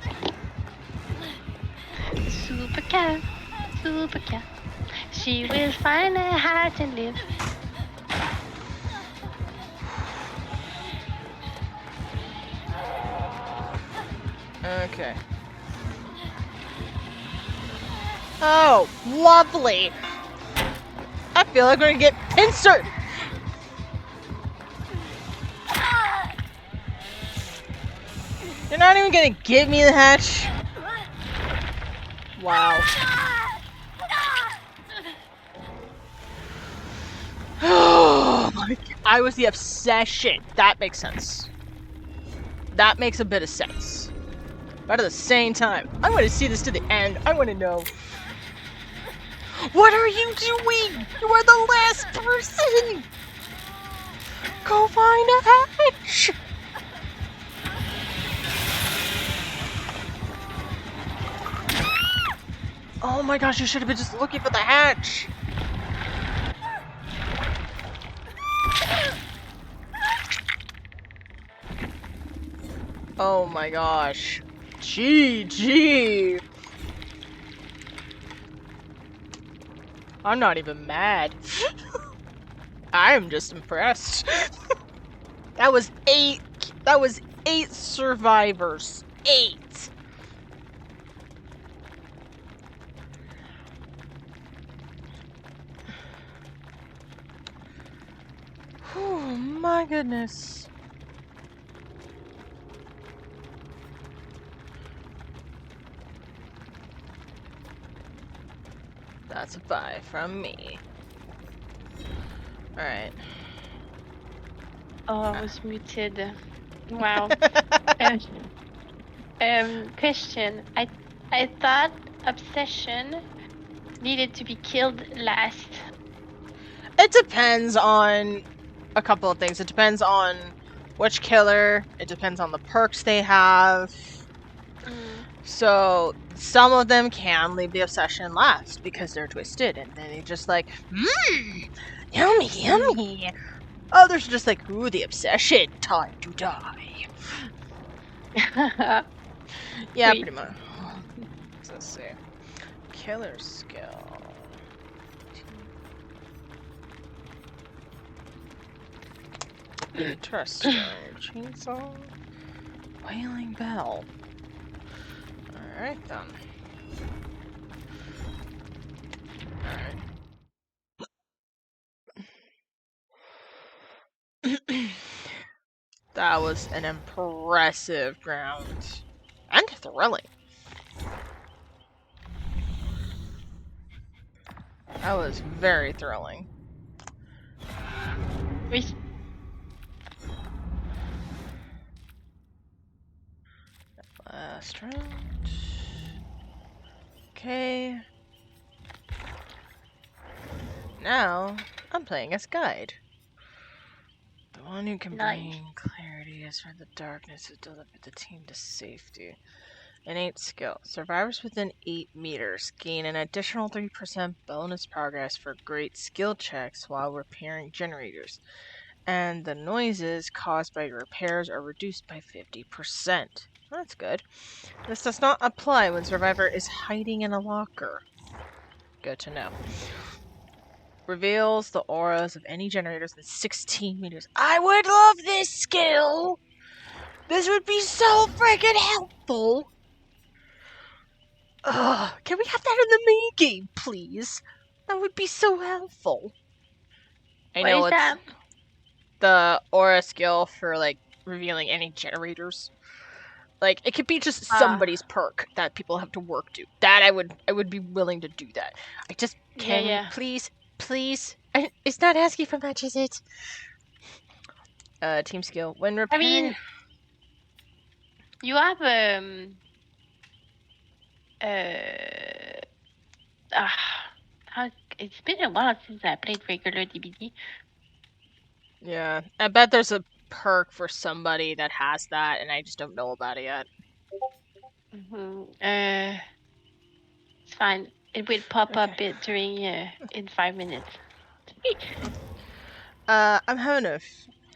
cat. She will find a hatch and live. Okay. Oh, lovely! I feel like we're gonna get pincered! You're not even gonna give me the hatch? Wow. Oh my god. I was the obsession. That makes sense. That makes a bit of sense. But at the same time, I want to see this to the end. I want to know. What are you doing? You are the last person! Go find a hatch! Oh my gosh, you should have been just looking for the hatch! Oh my gosh. GG! I'm not even mad. I am just impressed. That was 8 survivors. 8! Oh my goodness. That's a 5 from me. Alright. Oh, I was muted. Wow. Question. I thought obsession needed to be killed last. It depends on a couple of things. It depends on which killer. It depends on the perks they have. So some of them can leave the obsession last because they're twisted, and then they just like, yummy, yummy. Others are just like, ooh, the obsession, time to die. Yeah, Sweet. pretty much. Let's see. Killer skill. Interesting. Chainsaw. Wailing bell. Alright then. Alright. That was an impressive round. And thrilling. That was very thrilling. We- Last round. Okay. Now, I'm playing as Guide. The one who can Nice. bring clarity as for the darkness to deliver the team to safety. Innate skill. Survivors within 8 meters gain an additional 3% bonus progress for great skill checks while repairing generators. And the noises caused by repairs are reduced by 50%. That's good. This does not apply when survivor is hiding in a locker. Good to know. Reveals the auras of any generators in 16 meters. I would love this skill! This would be so freaking helpful! Ugh, can we have that in the main game, please? That would be so helpful. I What know is it's that? the aura skill for, like, revealing any generators. Like, it could be just somebody's perk that people have to work to. That I would be willing to do that. I just can we Yeah. please. It's not asking for much, is it? Team skill. When I repairing. mean, you have it's been a while since I played regular DBD. Yeah, I bet there's a perk for somebody that has that, and I just don't know about it yet. It's fine. It will pop Okay. up during in 5 minutes. I'm having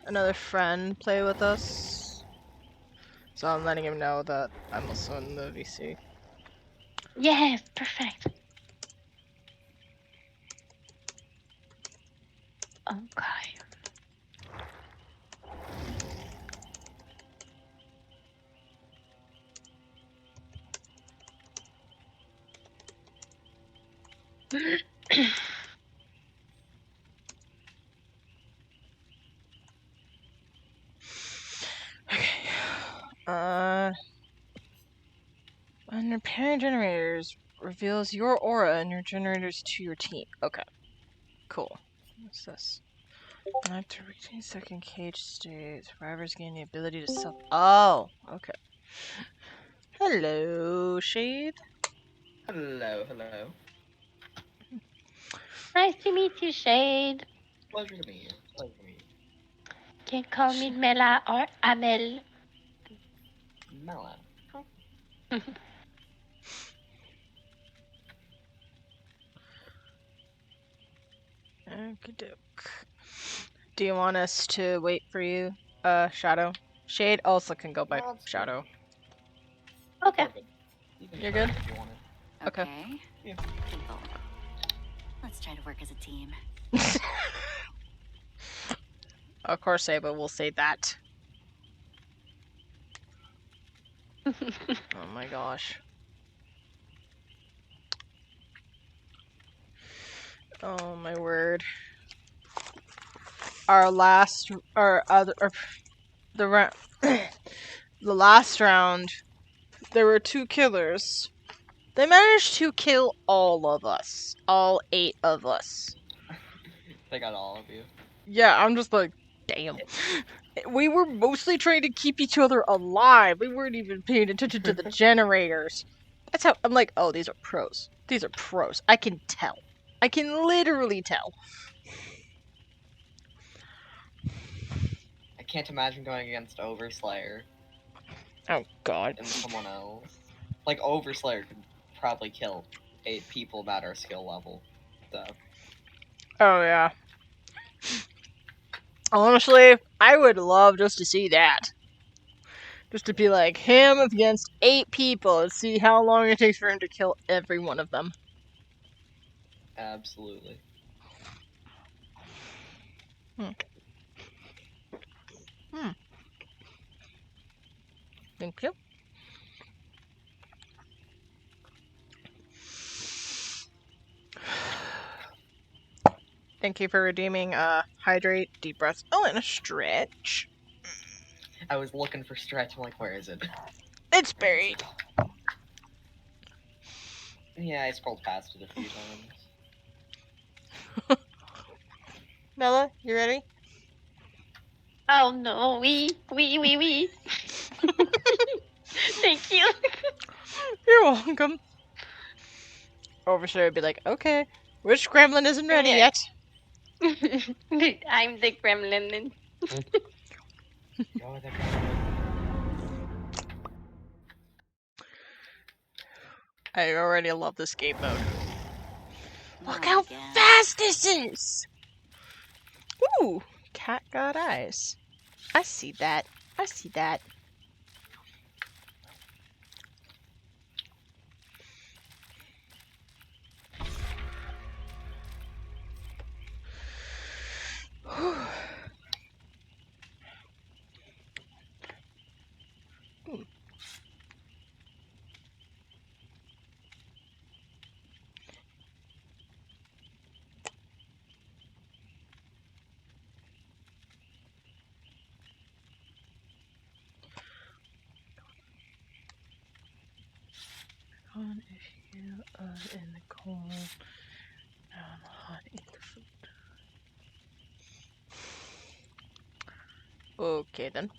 another friend play with us, so I'm letting him know that I'm also in the VC. Yes, perfect. Okay. Okay. When repairing generators reveals your aura and your generators to your team. Okay. Cool. What's this? After reaching second cage state, survivors gain the ability to self. Oh, okay. Hello, Shade. Hello, hello. Nice to meet you, Shade. Pleasure to meet you. Pleasure to meet you. You can call me Mela or Amel. Melon. Okey-doke. Do you want us to wait for you, Shadow? Shade also can go by No, it's Shadow. Okay. You can You're try good? if you want it. Okay. Yeah. People. Let's try to work as a team. Of course, Ava will say that. Oh my gosh. Oh my word. The last round, there were 2 killers. They managed to kill all of us. All 8 of us. They got all of you. Yeah, I'm just like, damn. We were mostly trying to keep each other alive. We weren't even paying attention to the generators. That's how I'm like, oh, these are pros. These are pros. I can tell. I can literally tell. I can't imagine going against Overslayer Oh god. and someone else. Like, Overslayer could probably kill 8 people about our skill level. So, Oh yeah. Honestly, I would love just to see that. Just to be like him against 8 people and see how long it takes for him to kill every one of them. absolutely. Thank you. Thank you for redeeming hydrate, deep breaths. Oh, and a stretch. I was looking for stretch. I'm like, where is it? It's buried. Yeah, I scrolled past it a few times. Bella, you ready? Oh no, we. Thank you. You're welcome. Overshare would be like, okay, which gremlin isn't ready Yeah. yet? I'm the gremlin. You're the gremlin. I already love this game mode. Look Not how again. fast this is! Ooh, cat got eyes. I see that. I see that. On if you are in the cold, down hot, eat the food. Okay then.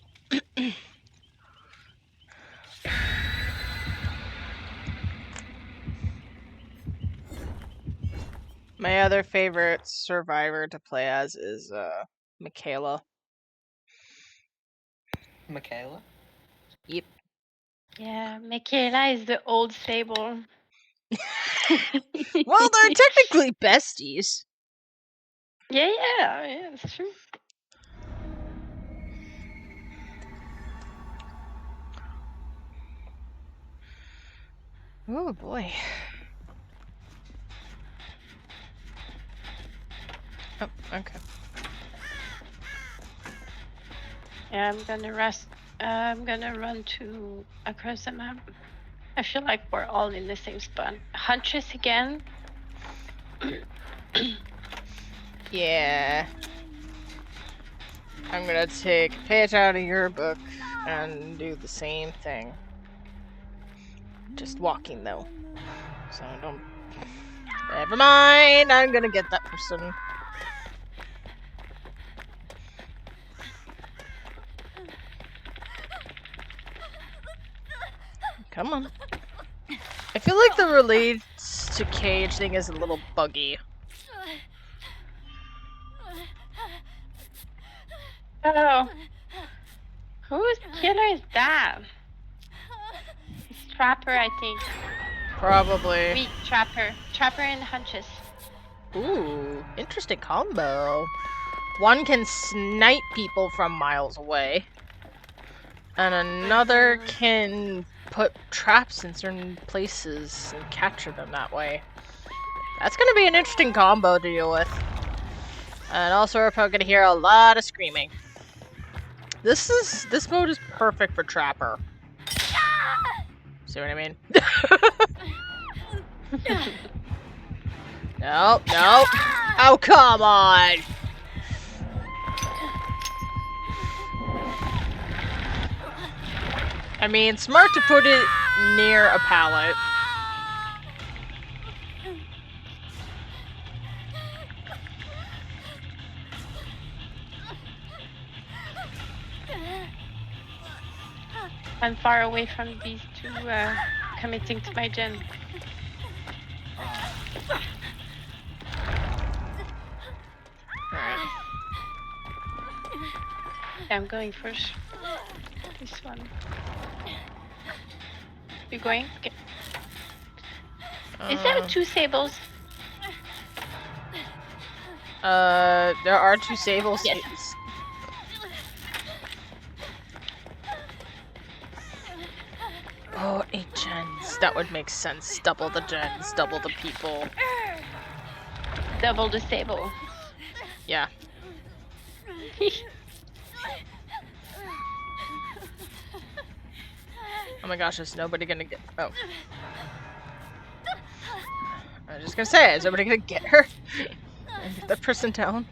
My other favorite survivor to play as is Michaela. Michaela? Yep. Yeah, Michaela is the old Sable. Well, they're technically besties. yeah, it's true. Oh boy. Oh, okay. Yeah, I'm gonna run to across the map. I feel like we're all in the same spot. Huntress again. Yeah. I'm gonna take a page out of your book and do the same thing. Just walking though. So don't. Never mind. I'm gonna get that person. Come on. I feel like the relates to cage thing is a little buggy. Oh, whose killer is that? It's Trapper, I think. Probably. Wait, Trapper and Huntress. Ooh, interesting combo. One can snipe people from miles away, and another can put traps in certain places and capture them that way. That's gonna be an interesting combo to deal with. And also, we're probably gonna hear a lot of screaming. This mode is perfect for Trapper. See what I mean? No. Oh, come on! I mean, smart to put it near a pallet. I'm far away from these two committing to my gen. Alright. I'm going first. This one. You going? Okay. Is there two sables? There are two sables. Yes. Oh, 8 gens. That would make sense. Double the gens, double the people. Double the sable. Yeah. Oh my gosh, is nobody gonna get... Oh. I was just gonna say, is nobody gonna get her? And get that person down?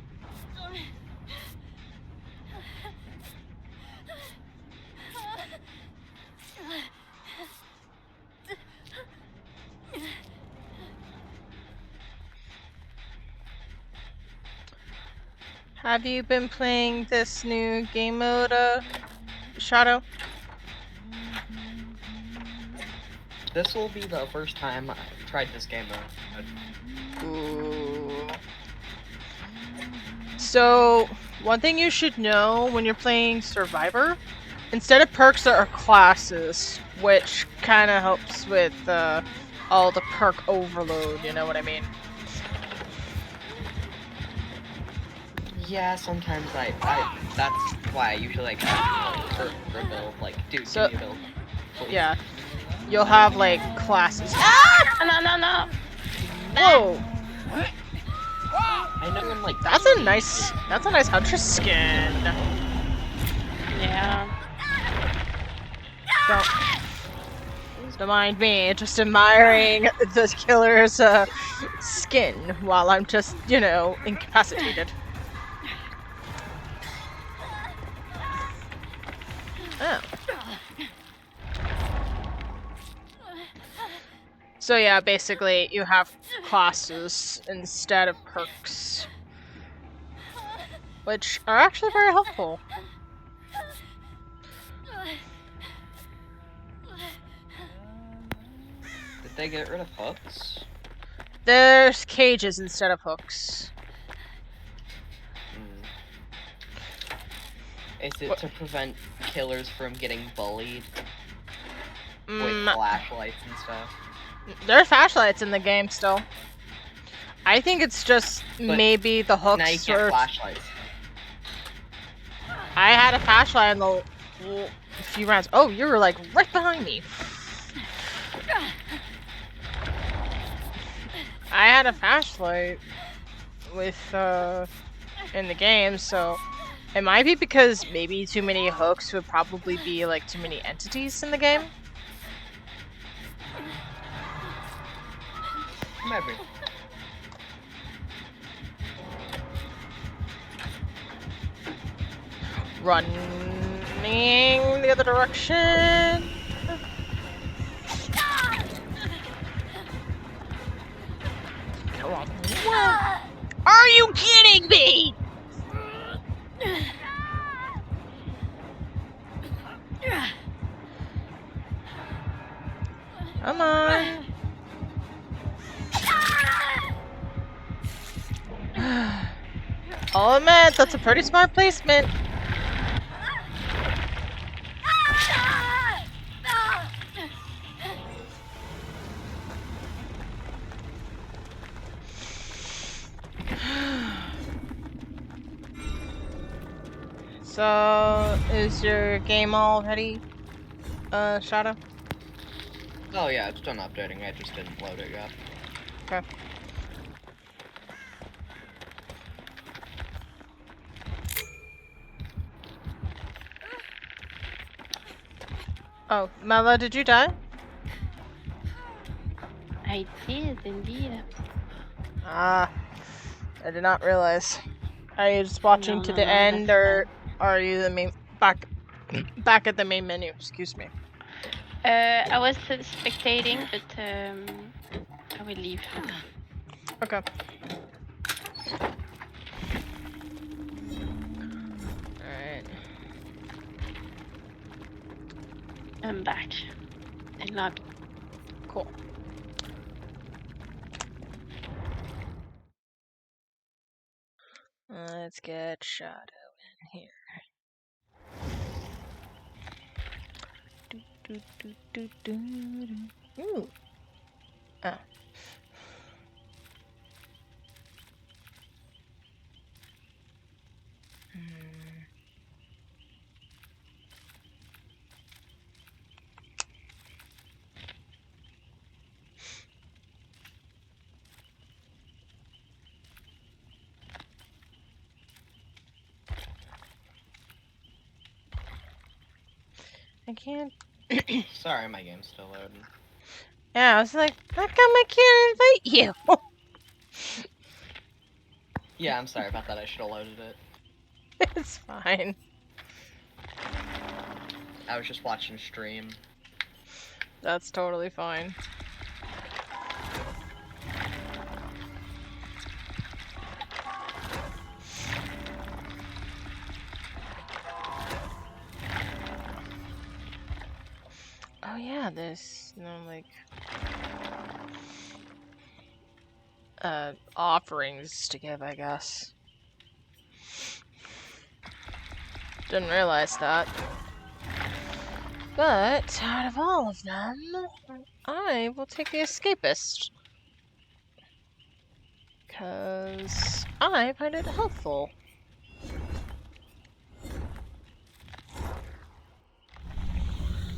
Have you been playing this new game mode, Shadow? This will be the first time I've tried this game mode. Ooh. So, one thing you should know when you're playing Survivor, instead of perks there are classes, which kind of helps with all the perk overload, you know what I mean? Yeah, sometimes I that's why I usually like for a build, like, dude, So- give me a build. Please. Yeah. You'll have, like, classes. No. Whoa! I know I'm like... That's a nice Huntress skin. Yeah. Don't mind me, just admiring the killer's skin while I'm just, you know, incapacitated. Oh. So yeah, basically you have classes instead of perks, which are actually very helpful. Did they get rid of hooks? There's cages instead of hooks. Is it to prevent killers from getting bullied with Mm, flashlights and stuff? there's flashlights in the game still. I think it's just But maybe the hooks Now you get or flashlights. I had a flashlight in the few rounds. Oh, you were like right behind me. I had a flashlight with in the game, so it might be because maybe too many hooks would probably be like too many entities in the game. Maybe. Running the other direction. Come on. Are you kidding me? Come on. I'll admit, that's a pretty smart placement. So, is your game all ready, Shadow? Oh yeah, it's done updating. I just didn't load it yet. Okay. Oh, Mela, did you die? I did indeed. Ah, I did not realize. Are you just watching No, to no, the no, end, that's or are you the main back at the main menu? Excuse me. I was spectating, but I will leave. Okay. Alright. I'm back. In lobby. Cool. Let's get Shadow in here. Ooh. Oh. Hmm. I can't. Sorry, my game's still loading. Yeah, I was like, how come I can't invite you? Yeah, I'm sorry about that. I should have loaded it. It's fine. I was just watching stream. That's totally fine. Oh yeah, there's like offerings to give, I guess. Didn't realize that. But out of all of them, I will take the escapist. Because I find it helpful.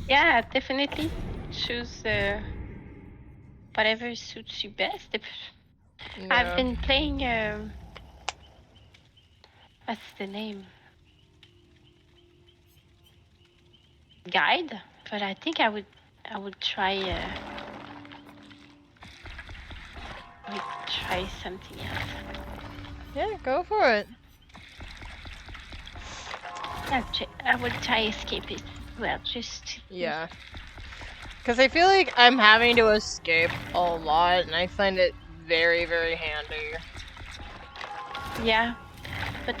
Yeah, definitely choose whatever suits you best. I've Yeah. been playing. What's the name? Guide, but I think I would try. I would try something else. Yeah, go for it. I would try escapist. Well, just Yeah. Because I feel like I'm having to escape a lot, and I find it very, very handy. yeah, but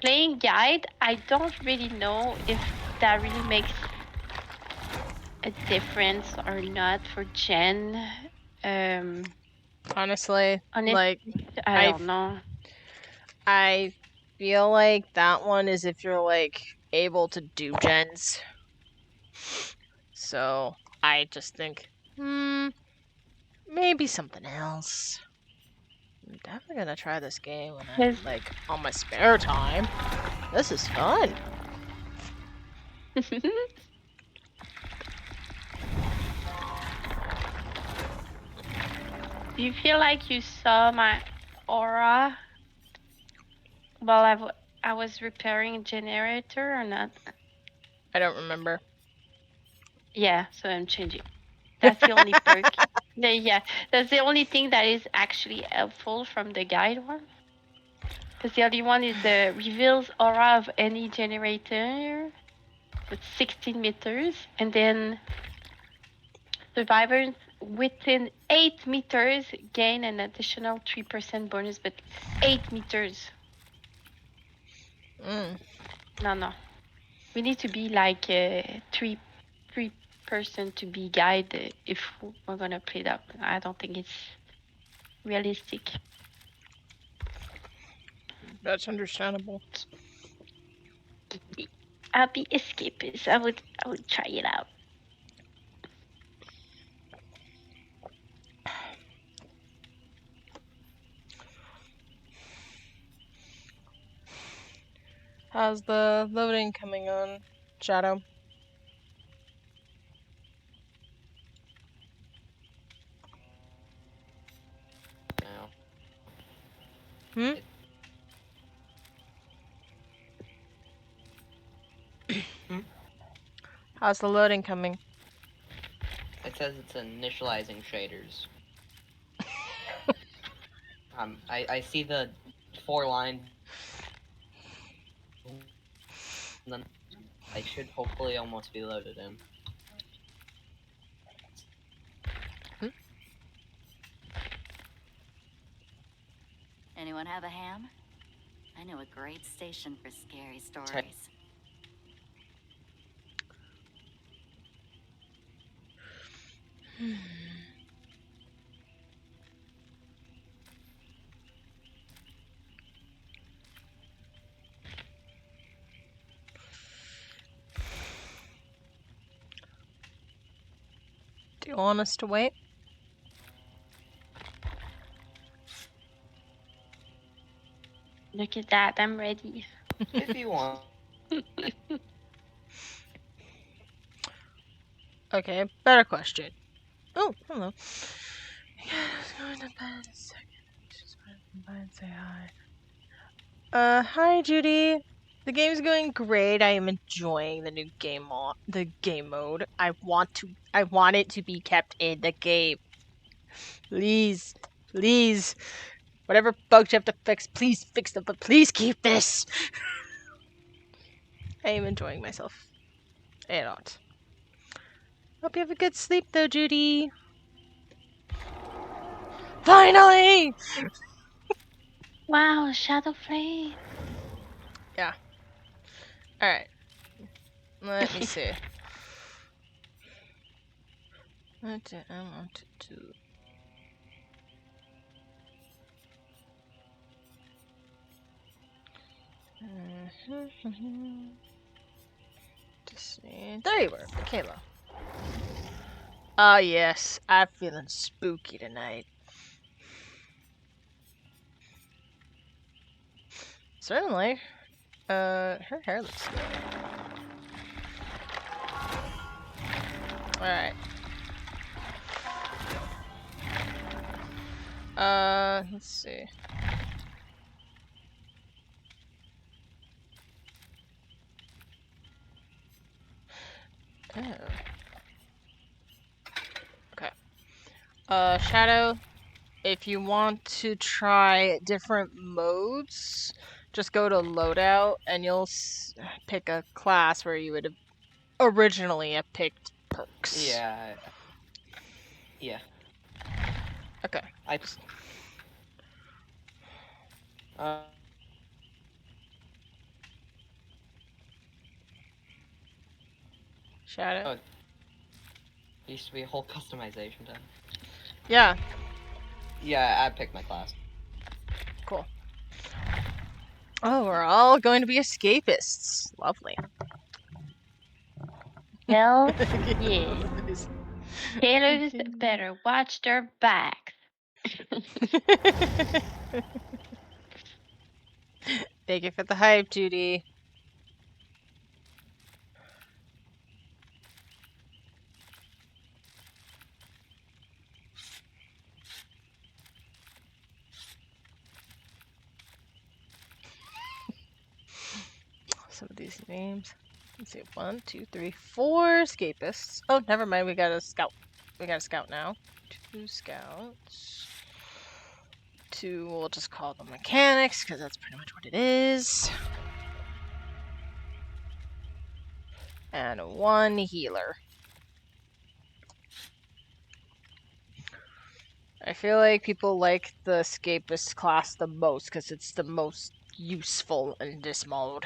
playing guide, I don't really know if that really makes a difference or not for Jen. Honestly, Honest, like, I I, don't know. I feel like that one is if you're, like, able to do gens. So, I just think, maybe something else. I'm definitely gonna try this game when I'm, like, on my spare time. This is fun. Do you feel like you saw my aura while I was repairing a generator or not? I don't remember. Yeah, so I'm changing. That's the only perk. Yeah, that's the only thing that is actually helpful from the guide one. Because the other one is reveals aura of any generator with 16 meters, and then survivors within 8 meters gain an additional 3% bonus, but 8 meters. Mm. No. We need to be like three person to be guide if we're gonna play that. I don't think it's realistic. That's understandable. I'll be escapist. I would try it out. How's the loading coming on, Shadow? Now. Hmm? How's the loading coming? It says it's initializing shaders. I see the 4 lines, and then I should hopefully almost be loaded in. Anyone have a ham? I know a great station for scary stories. Do you want us to wait? Look at that, I'm ready. If you want. Okay, better question. Oh, hello. Yeah, I was going to bed in a second. Just want to come by and say hi. Hi, Judy. The game's going great. I am enjoying the new the game mode. I want it to be kept in the game. Please, please. Whatever bugs you have to fix, please fix them, but please keep this. I am enjoying myself a lot. Hope you have a good sleep, though, Judy. Finally! Wow, Shadow Flame. Yeah. Alright. Let me see. What do I want to do? Just see. There you were, Michaela. Oh yes, I'm feeling spooky tonight. Certainly. Her hair looks good. Alright. Let's see. Oh. Okay. Shadow, if you want to try different modes, just go to loadout and you'll pick a class where you would have originally have picked perks. Yeah. Yeah. Okay. Uh, Shadow? oh, used to be a whole customization done. Yeah. Yeah, I picked my class. Cool. Oh, we're all going to be escapists. Lovely. Hell yeah. Tailors better watch their backs. Thank you for the hype, Judy. Some of these names. Let's see. 1, 2, 3, 4 escapists. Oh, never mind. We got a scout. We got a scout now. 2 scouts. 2, we'll just call them mechanics, because that's pretty much what it is. And 1 healer. I feel like people like the escapist class the most, because it's the most useful in this mode.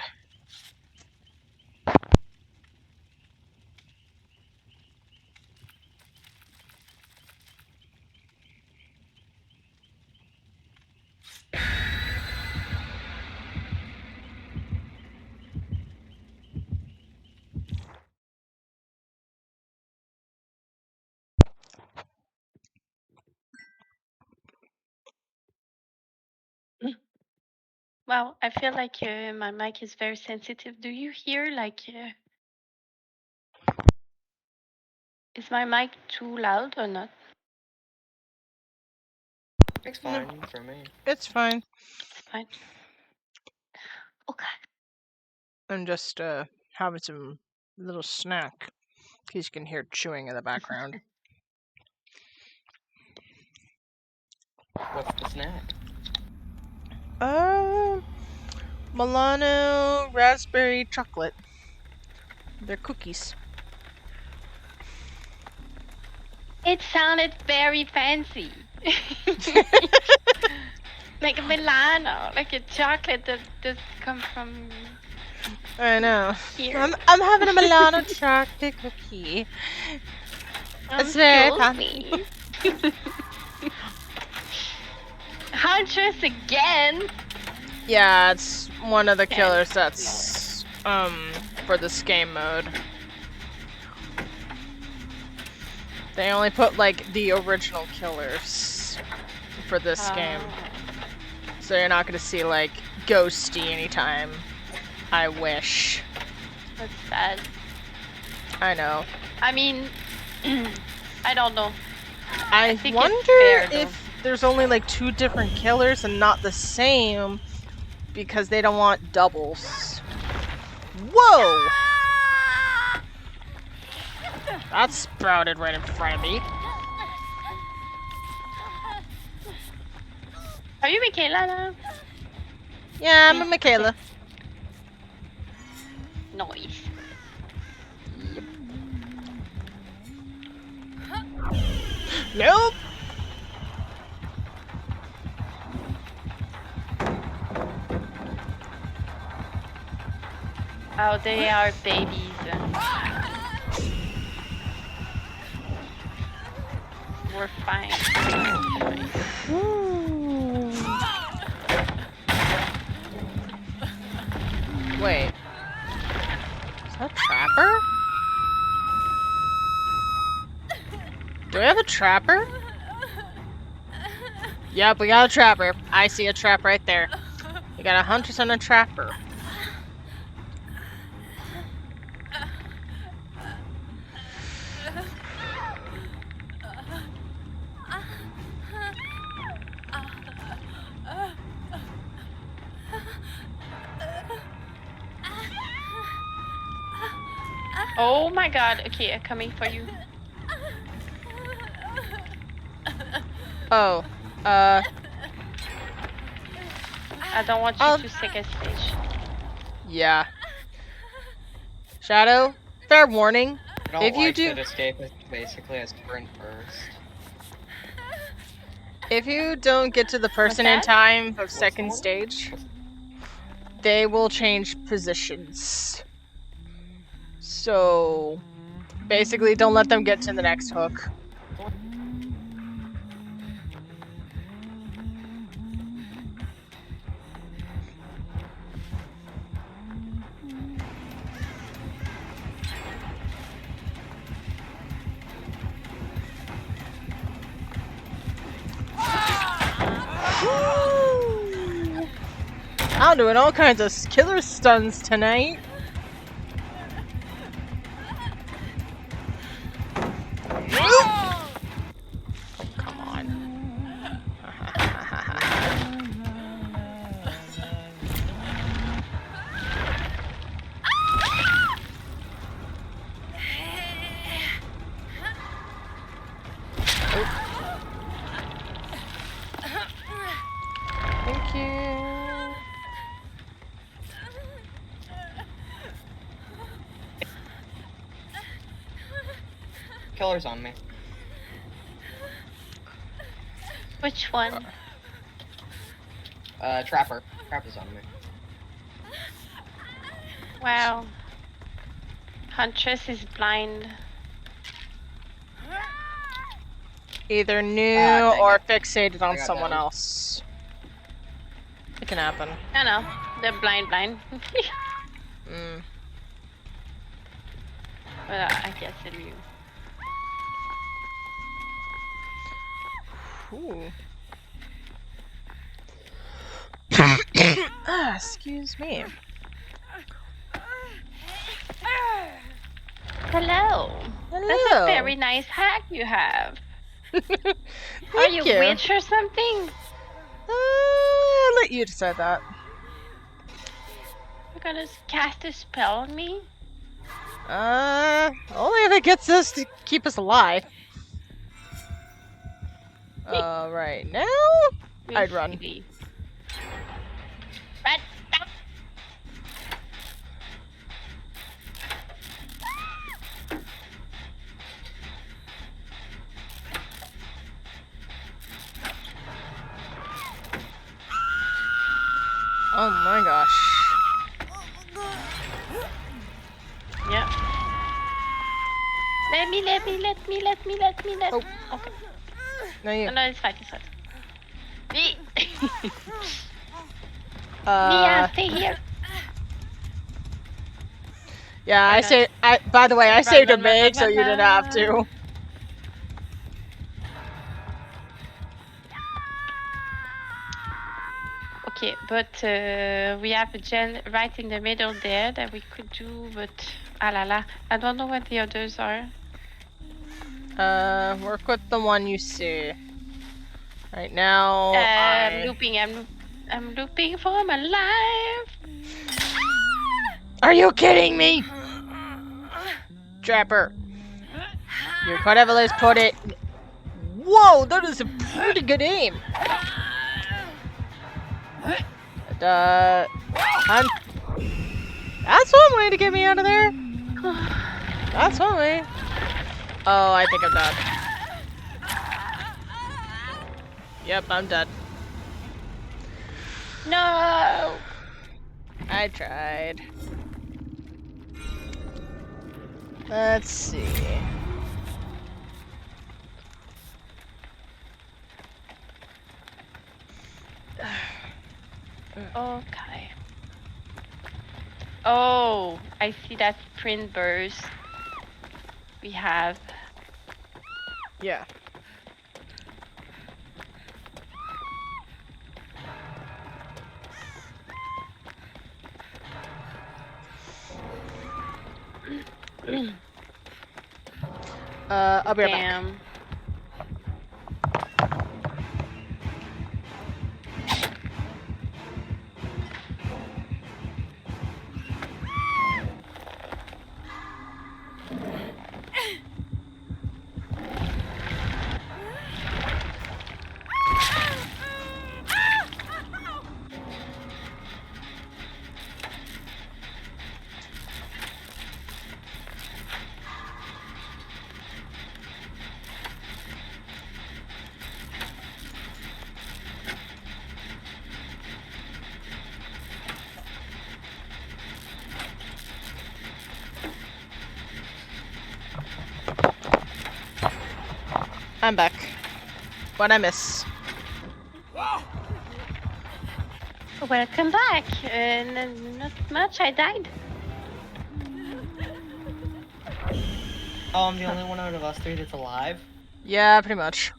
Wow, I feel like my mic is very sensitive. Do you hear like... is my mic too loud or not? It's fine for me. It's fine. It's fine. Okay. I'm just having some little snack. In case you can hear chewing in the background. What's the snack? Milano raspberry chocolate. They're cookies. It sounded very fancy. Like a Milano, like a chocolate that does come from I know. here. I'm having a Milano chocolate cookie. It's very fancy. Huntress again. Yeah, it's one of the killer sets for this game mode. They only put like the original killers for this game. So you're not gonna see like Ghosty anytime. I wish. That's sad. I know. I mean, I don't know. I think wonder it's fair, though. if there's only like 2 different killers and not the same because they don't want doubles. Whoa! That sprouted right in front of me. Are you Michaela now? Yeah, I'm a Michaela. Noise. Nope. Oh, they are babies. We're fine. Wait. Is that a trapper? Do we have a trapper? Yep, we got a trapper. I see a trap right there. We got a huntress and a trapper. Oh my god. Okay, I'm coming for you. Oh, I don't want you I'll- to take a stage. yeah. Shadow, fair warning. I don't If you like do- that escape is basically a sprint first. If you don't get to the person What's in that? time for What's the second one? stage, they will change positions. So, basically, don't let them get to the next hook. I'm doing all kinds of killer stuns tonight. Oh, come on. Thank you. Killer's on me. Which one? Trapper. Trapper's on me. Wow. Huntress is blind. Either new dang or it. fixated I on got someone down. else. It can happen. I know. They're blind. Mm. But I guess it's you. Ooh. Excuse me. Hello. That's a Hello. very nice hat you have. Are Thank you you. witch or something? I'll let you decide that. You're gonna cast a spell on me? Only if it gets us to keep us alive. Right now? I'd run. Maybe. Run. Oh my gosh. Yeah. Let me. Oh. Okay. No, you. No, it's fine. Me. Mia, stay here. Yeah, Why I not? saved. By the way, I Run, saved a run, run, Meg, run, so run, you didn't have to. run. Okay, but we have a gen right in the middle there that we could do, but ah la la, I don't know what the others are. Work with the one you see. Right now, I'm looping. I'm looping for my life. Are you kidding me? Trapper. You could have at least put it. Whoa, that is a pretty good aim. Hunt. That's one way to get me out of there. That's one way. Oh, I think I'm dead. Yep, I'm dead. No. I tried. Let's see. Okay. Oh, I see that sprint burst. We have. Yeah. I'll be right back. Damn. I'm back. What'd I miss? Welcome back. Not much. I died. Oh, I'm the only one out of us three that's alive? Yeah, pretty much.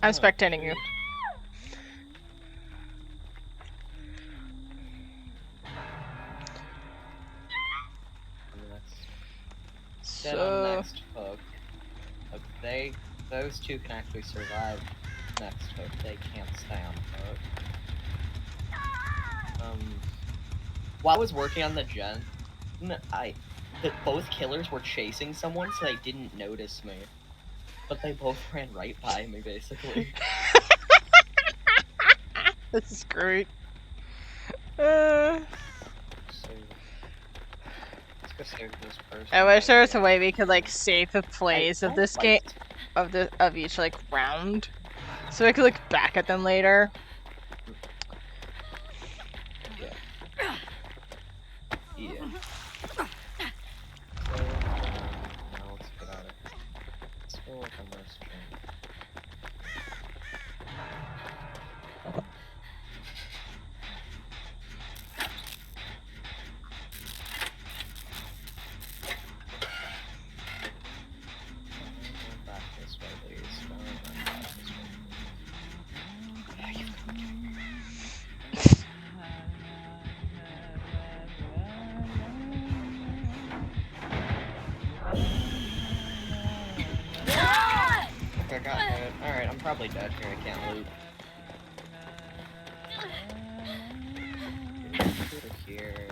I'm Oh, spectating you. Then on So, next hook, those two can actually survive next hook. They can't stay on hook. While I was working on the gen, both killers were chasing someone, so they didn't notice me. But they both ran right by me, basically. this is great. So, let's go save this person. I wish there was a way we could like save the plays of this game, of each like round, so I could look back at them later. Yeah. So, now let's get out of here. Let's go work on this gen. Back this way, please. Don't run back this way. Yeah, you've got to. Okay, I got hit. Alright, I'm probably dead here. I can't loot. Go to here.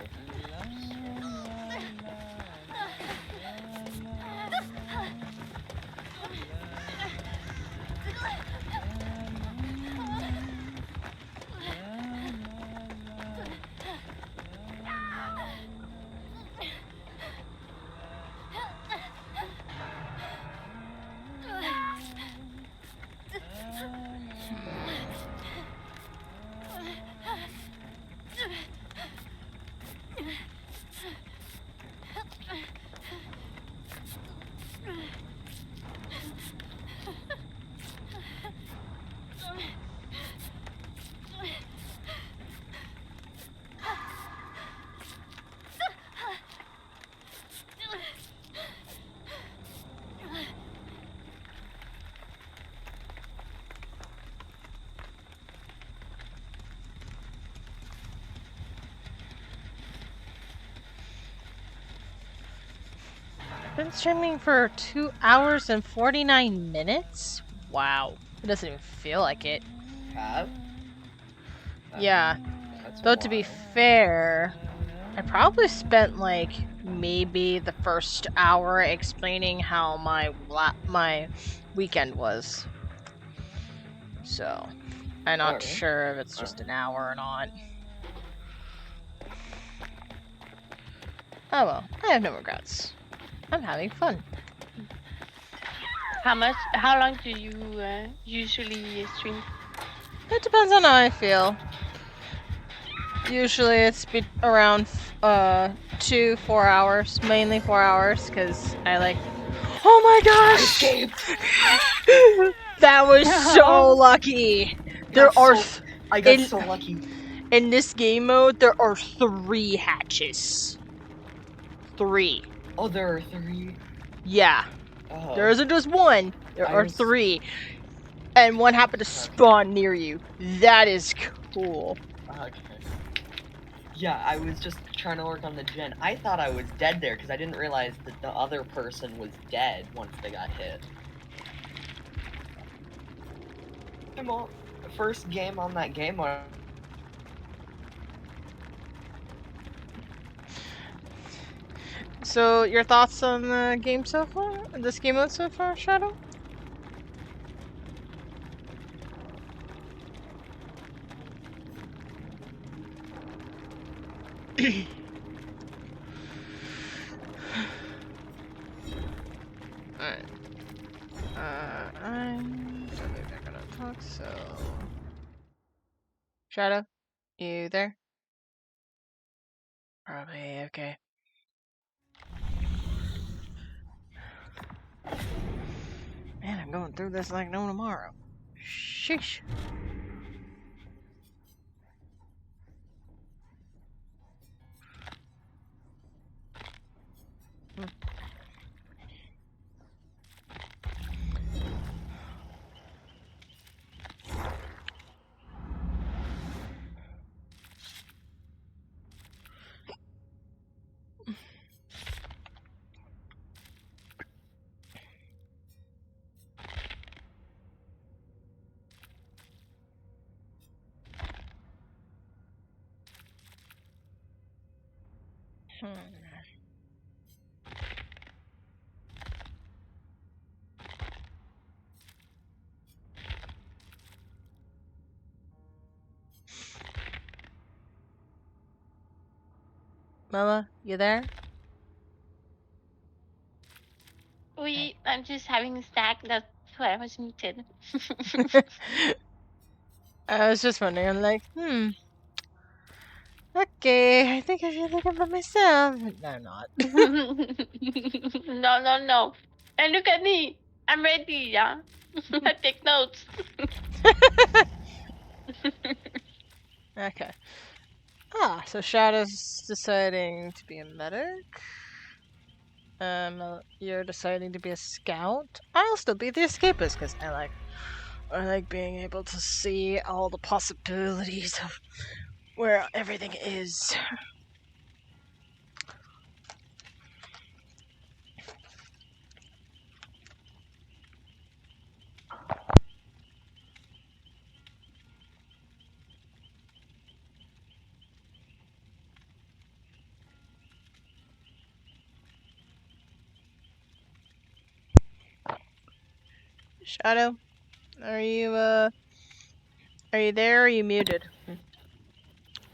Been streaming for 2 hours and 49 minutes? Wow. It doesn't even feel like it. Have? Yeah. That's a Though to be while. fair, I probably spent like maybe the first hour explaining how my weekend was. So, I'm not Alright. sure if it's just an hour or not. Oh well, I have no regrets. I'm having fun. How long do you usually stream? It depends on how I feel. Usually it's around 2-4 hours, mainly 4 hours, because I like. Oh my I gosh! escaped! That was so lucky. There are I got in so lucky. in this game mode there are 3 hatches. 3. Oh, there are 3. Yeah, Oh. there isn't just one. There I are was- 3, and one happened to spawn near you. That is cool. Okay. Yeah, I was just trying to work on the gen. I thought I was dead there because I didn't realize that the other person was dead once they got hit. First game on that game mode. So, your thoughts on the game so far? This game mode so far, Shadow? Alright. I'm totally not gonna talk, so. Shadow? You there? Probably okay. Man, I'm going through this like no tomorrow. Sheesh. Mama, you there? Oui, I'm just having a snack. That's why I was muted. I was just wondering, I'm like, okay, I think I feel like I'm by myself. No, I'm not. No. And look at me. I'm ready, yeah. I take notes. Okay. So Shadow's deciding to be a medic. You're deciding to be a scout. I'll still be the escapist because I like being able to see all the possibilities of where everything is. Shadow, are you there? Or are you muted?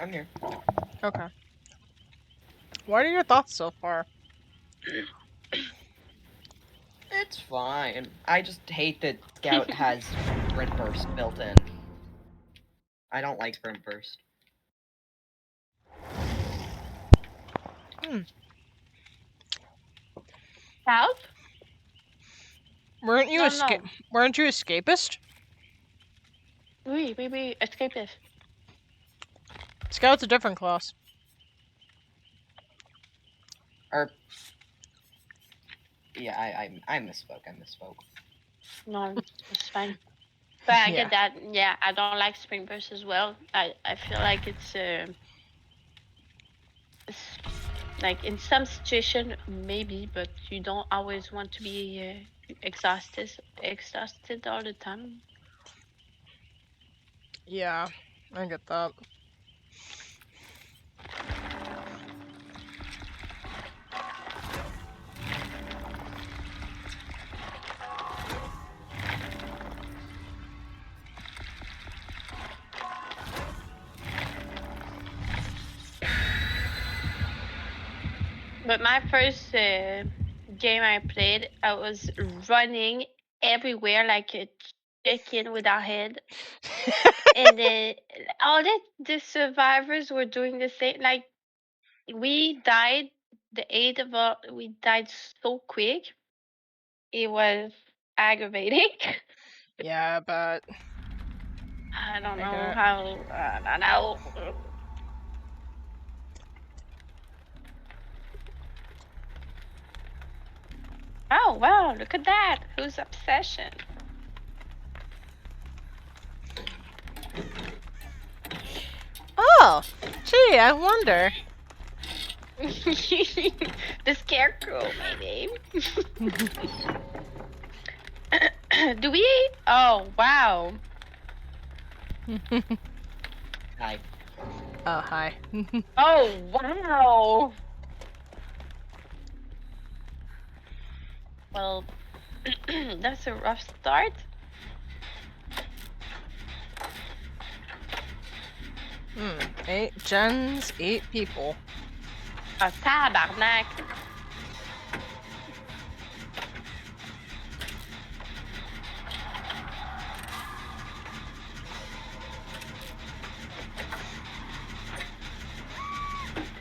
I'm here. Okay. What are your thoughts so far? It's fine. I just hate that Scout has sprint burst built in. I don't like sprint burst. Out? Weren't you No. Weren't you escapist? Oui, escapist. Scout's a different class. Or yeah, I misspoke. I misspoke. No, it's fine. But I Yeah. get that. Yeah, I don't like spring burst as well. I feel like it's Like in some situation, maybe, but you don't always want to be exhausted all the time. Yeah, I get that. But my first game I played, I was running everywhere like a chicken without head, and then all the survivors were doing the same. Like we died, the eight of us, we died so quick. It was aggravating. Yeah, but I don't I know got. how. I don't know. Oh wow! Look at that. Whose obsession? Oh, gee, I wonder. The scarecrow, maybe. Do we? Oh wow! Hi. Oh, hi. Oh wow! Well, that's a rough start. Hmm. 8 gens, 8 people. Oh tabarnak!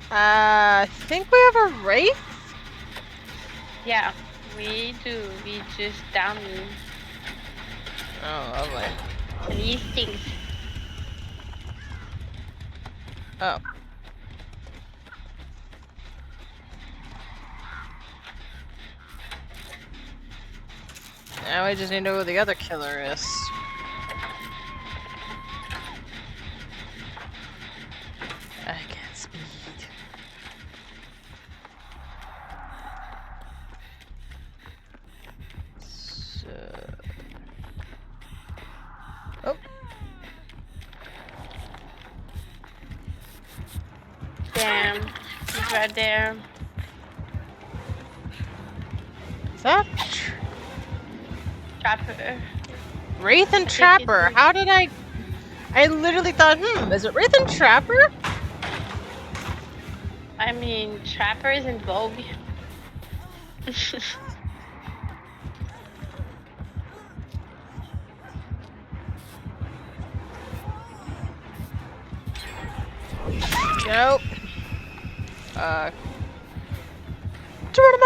I think we have a wraith. Yeah, we do. We just down him, Oh, lovely. and he stinks. Oh. Now we just need to know who the other killer is. I can't speed. So... Oh. Damn, he's right there. Is that Trapper. Wraith and I think Trapper? it's- How did I literally thought, is it Wraith and Trapper? I mean, Trapper is in vogue. Nope. Geronimo!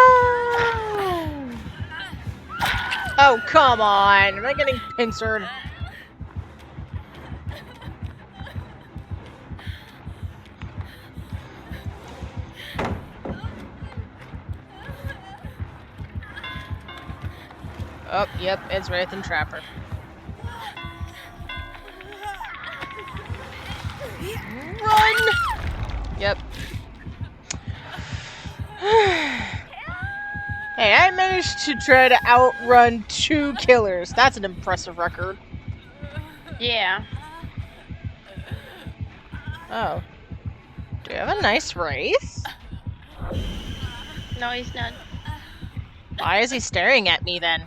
Oh, come on. Am I getting pincered? Oh, yep, it's Wraith and Trapper. Run! Yep. Hey, I managed to try to outrun 2 killers. That's an impressive record. Yeah. Oh. Do you have a nice Wraith? No, he's not. Why is he staring at me then?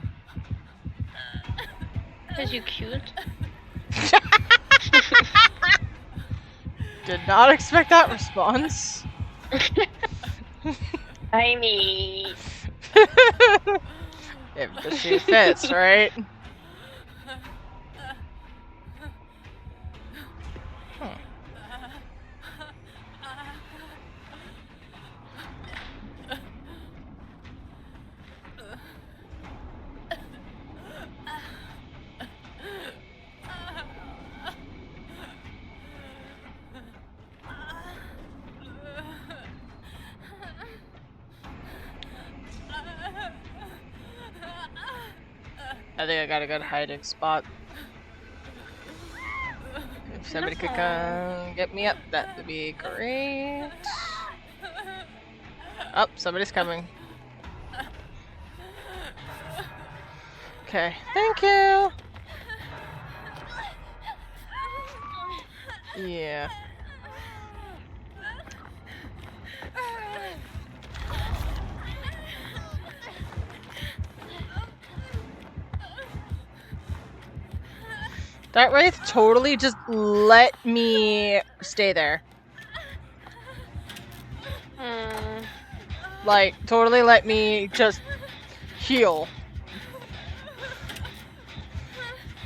Because you're cute. Did not expect that response. I mean, If the shoe fits, right? Hmm. I think I got a good hiding spot. If somebody could come get me up, that would be great. Oh, somebody's coming. Okay, thank you. Yeah. That Wraith totally just let me stay there. Like, totally let me just heal.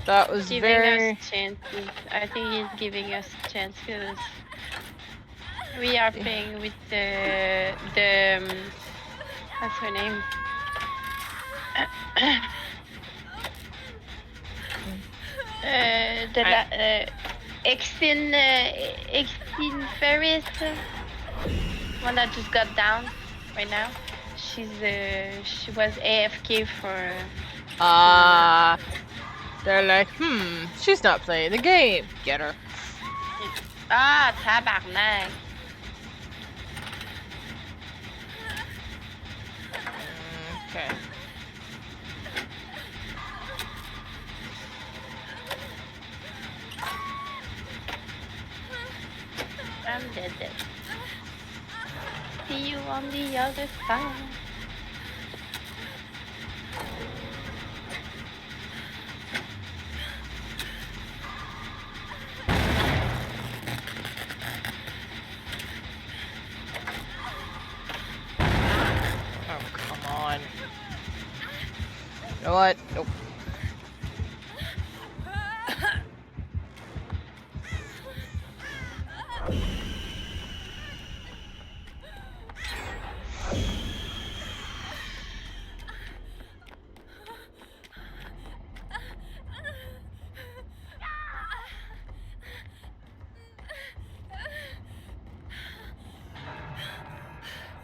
That was Giving very... us chances. I think he's giving us a chance because we are playing with the what's her name? Extin Ferris, one that just got down right now. She was AFK for. They're like, she's not playing the game. Get her. Tabarnak. Okay. I'm dead. See you on the other side. Oh, come on. You know what? Nope.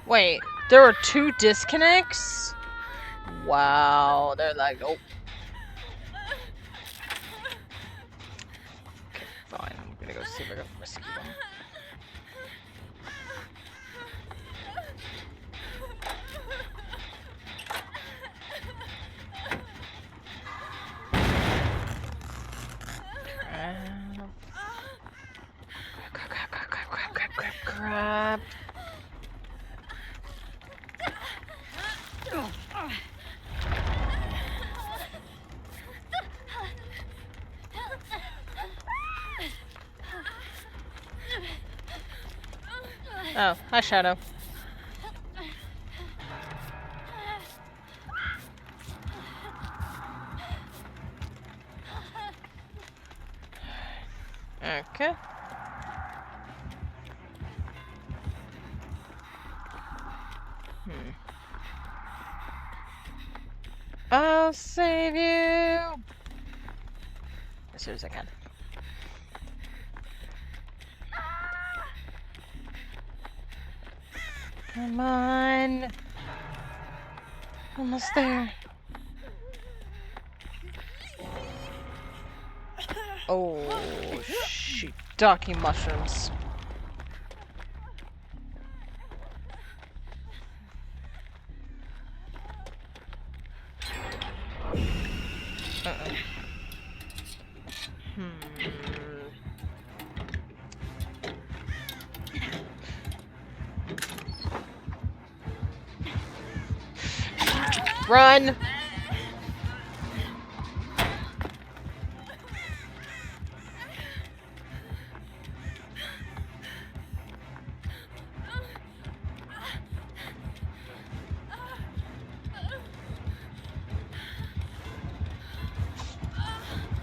Wait, there were 2 disconnects? Wow, they're like, nope. Okay, fine. I'm gonna go see if I can rescue them. Grab. Oh, hi, Shadow. Okay. I'll save you as soon as I can. Come on. Almost there. Oh, shiitake mushrooms. Run!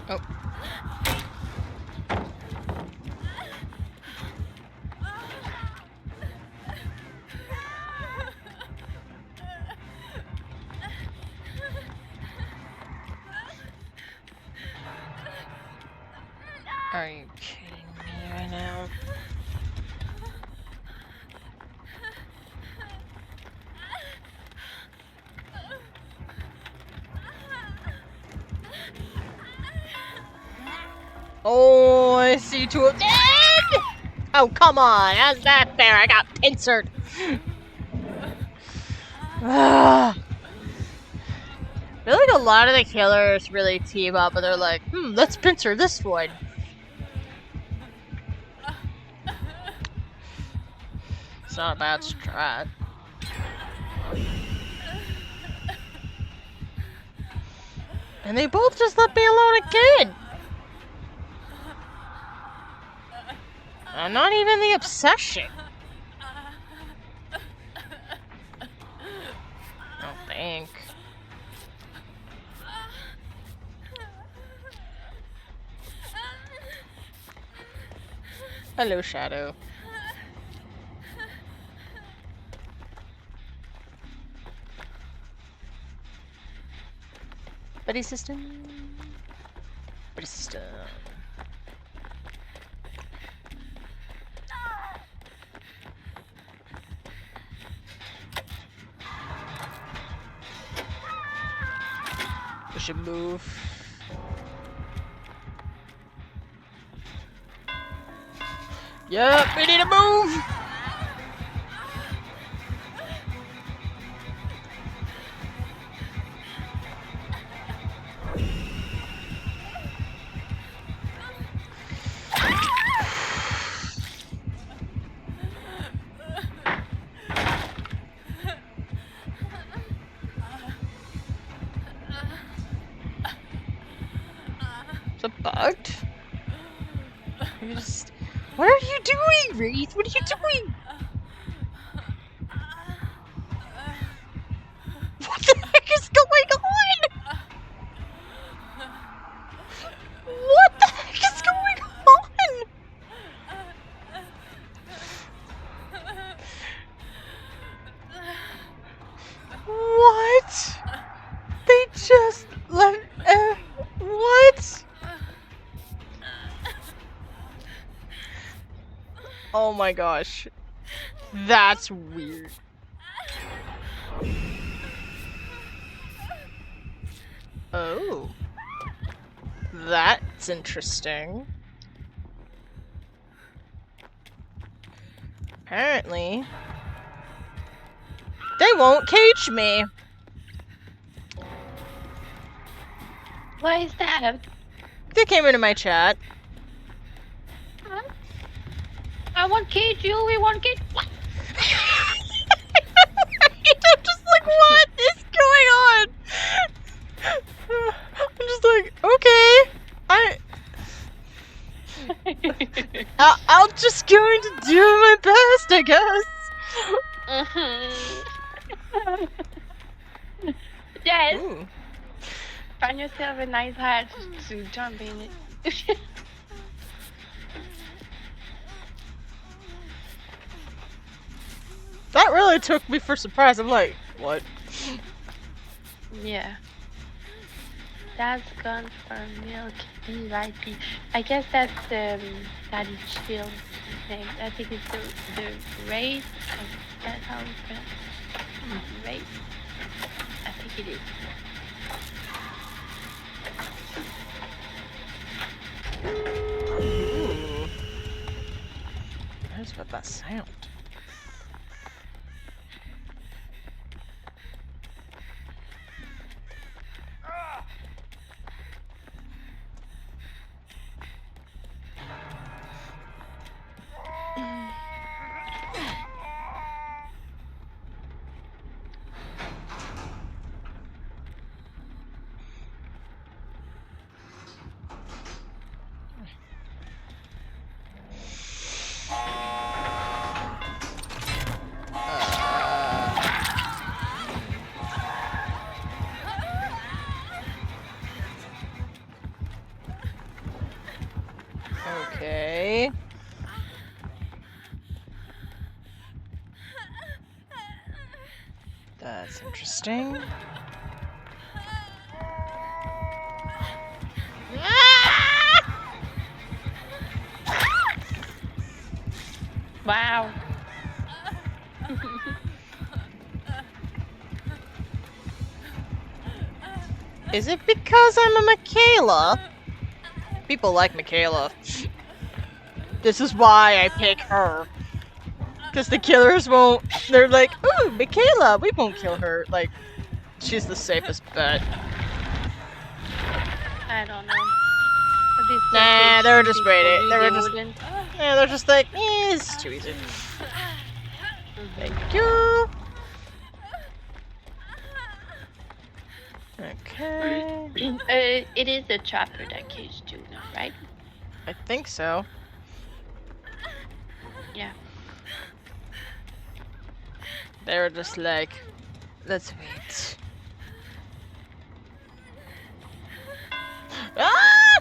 Oh. Are you kidding me right now? Oh, I see 2 of them. Oh, come on. How's that fair? I got pincered. I feel like a lot of the killers really team up and they're like, let's pincer this one. It's not a bad strat. And they both just let me alone again. And not even the obsession. I don't think. Hello, Shadow. Buddy system. Buddy system. We should move. Yep, we need to move! Is it bugged? You just... What are you doing, Wraith? What are you doing? What the heck is going on? What the heck is going on? What? They just let... what? Oh my gosh. That's weird. Oh. That's interesting. Apparently, they won't cage me. What is that? They came into my chat. Huh? I want cage you, we want cage. What? I'm just like, what is going on? I'm just like, okay. I'll just going to do my best, I guess. Yes. Ooh. Find yourself a nice hat to jump in it. That really took me for surprise. I'm like, what? Yeah. That's gone for milk and VIP. I guess that's the Daddy Chill thing. I think it's the race. That's how it's pronounced. Race. I think it is. Ooh. Where's that sound? Okay. That's interesting. Wow. Is it because I'm a Michaela? People like Michaela. This is why I pick her. Because the killers won't. They're like, ooh, Michaela, we won't kill her. Like, she's the safest bet. I don't know. These Nah, they were just people waiting. knew They were they just. wouldn't. Yeah, they're just like, it's too easy. Thank you. Okay. It is a trapper that caged Juno, right? I think so. Yeah. They were just like, let's wait. Ah!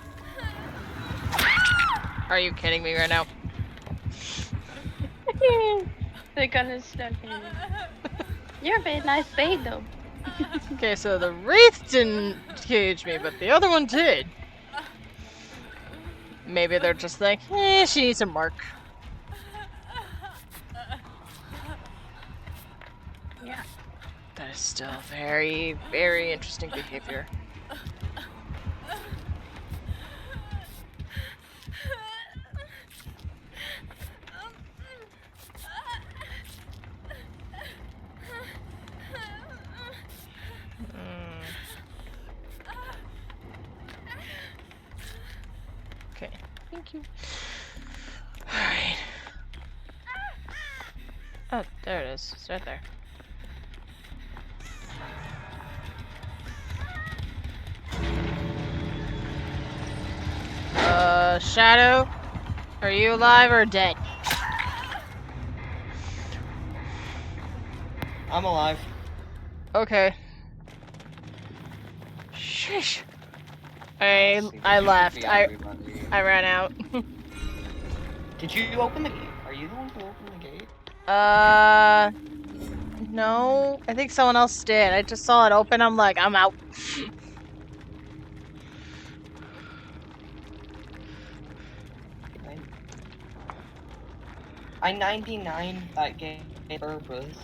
Are you kidding me right now? They're gonna start hitting. You're a very nice fade though. Okay, so the wraith didn't cage me, but the other one did. Maybe they're just like, she needs a mark. Yeah. That is still very, very interesting behavior. Okay, thank you. Alright. Oh, there it is. It's right there. Shadow? Are you alive or dead? I'm alive. Okay. Sheesh. I Let's see, I this should left. be everybody. I ran out. Did you open the gate? Are you the one who opened the gate? No. I think someone else did. I just saw it open. I'm like, I'm out. I 99 that game on purpose.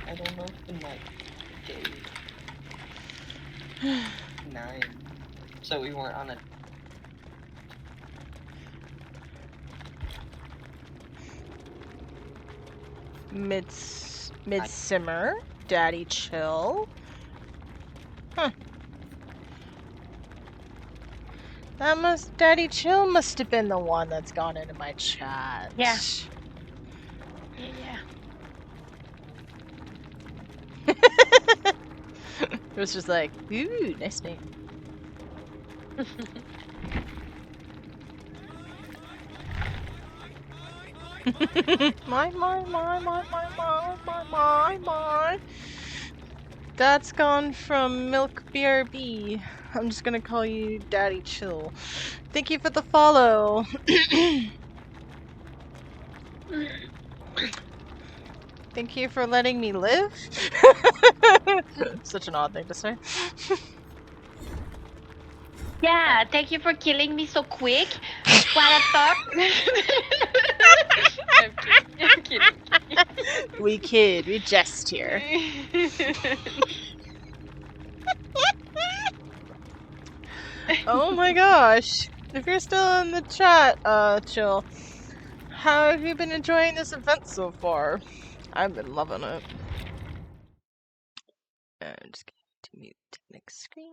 I don't open that gate. 9. So we weren't on a. Mid-simmer. Daddy chill. Huh. Daddy chill must have been the one that's gone into my chat. Yeah. Yeah. It was just like, ooh, nice name. My. That's gone from Milk BRB. I'm just gonna call you Daddy Chill. Thank you for the follow. Thank you for letting me live. Such an odd thing to say. Yeah, thank you for killing me so quick. What a thought. I'm kidding. We kid, we jest here. Oh my gosh. If you're still in the chat, Chill, how have you been enjoying this event so far? I've been loving it. I'm just going to mute next screen.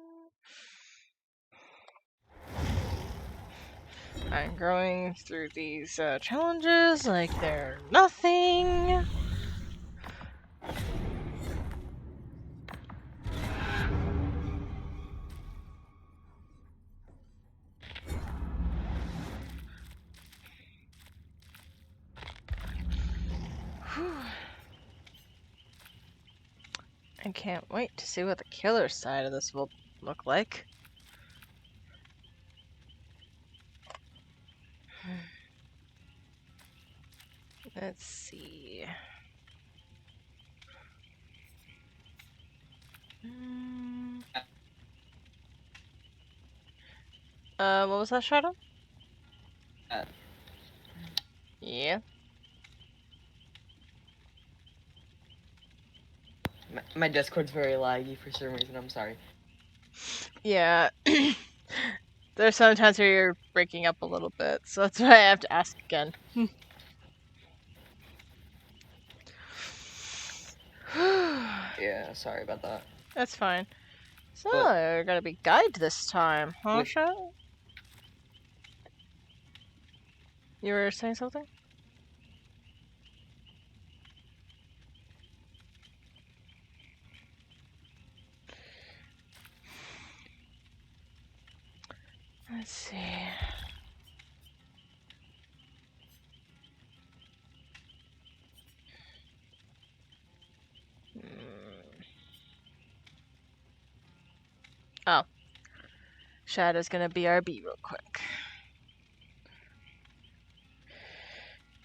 I'm going through these challenges like they're nothing. I can't wait to see what the killer side of this will look like. Let's see. What was that, Shadow? Yeah. My Discord's very laggy for some reason. I'm sorry. Yeah. There's sometimes where you're breaking up a little bit, so that's why I have to ask again. Yeah, sorry about that. That's fine. So, But- you're gonna be guide this time, huh, With- Sha? You were saying something? Let's see. Oh. Shadow's gonna BRB real quick.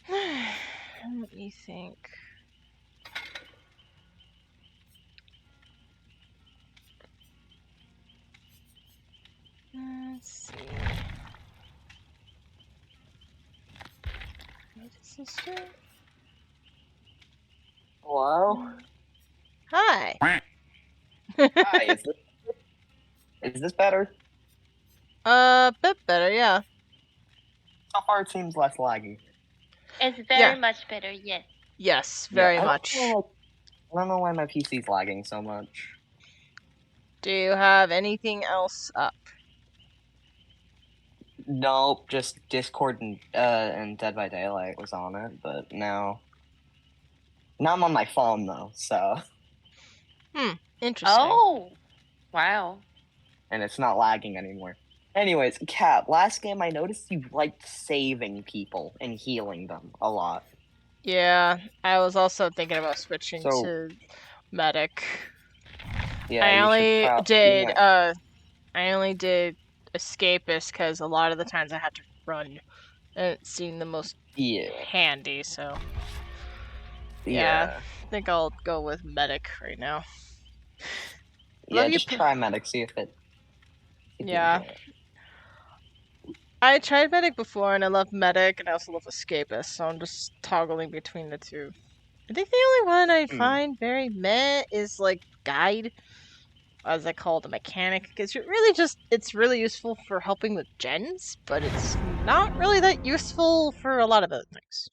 Let me think. Let's see. Wait, sister? Hello? Hi. Hi, is this better? Bit better, yeah. So far it seems less laggy. It's very much better, yes. Yes, Yeah, very I don't much. know, I don't know why my PC's lagging so much. Do you have anything else up? Nope, just Discord and Dead by Daylight was on it, but now I'm on my phone though, so Interesting. Oh, wow. and it's not lagging anymore. Anyways, Kat, last game I noticed you liked saving people and healing them a lot. Yeah, I was also thinking about switching So- to medic. Yeah, I you only should did yeah. I only did escapist because a lot of the times I had to run, and it seemed the most Yeah. handy. So yeah, Yeah. I think I'll go with medic right now. Yeah, Love you, just try medic, see if it if you Yeah. enjoy it. I tried medic before, and I love medic, and I also love escapist. So I'm just toggling between the two. I think the only one I find very meh is like guide, as I call it, the mechanic, because it's really useful for helping with gens, but it's not really that useful for a lot of other things.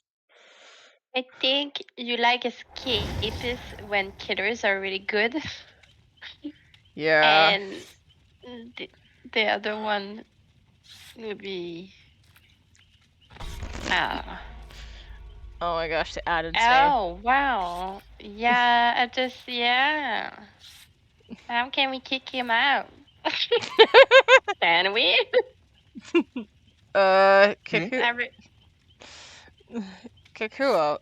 I think you like escapists when killers are really good, Yeah. and the other one would be. Uh, Oh my gosh, the added name. oh, wow. Yeah, yeah. How can we kick him out? Can we? Kiku out.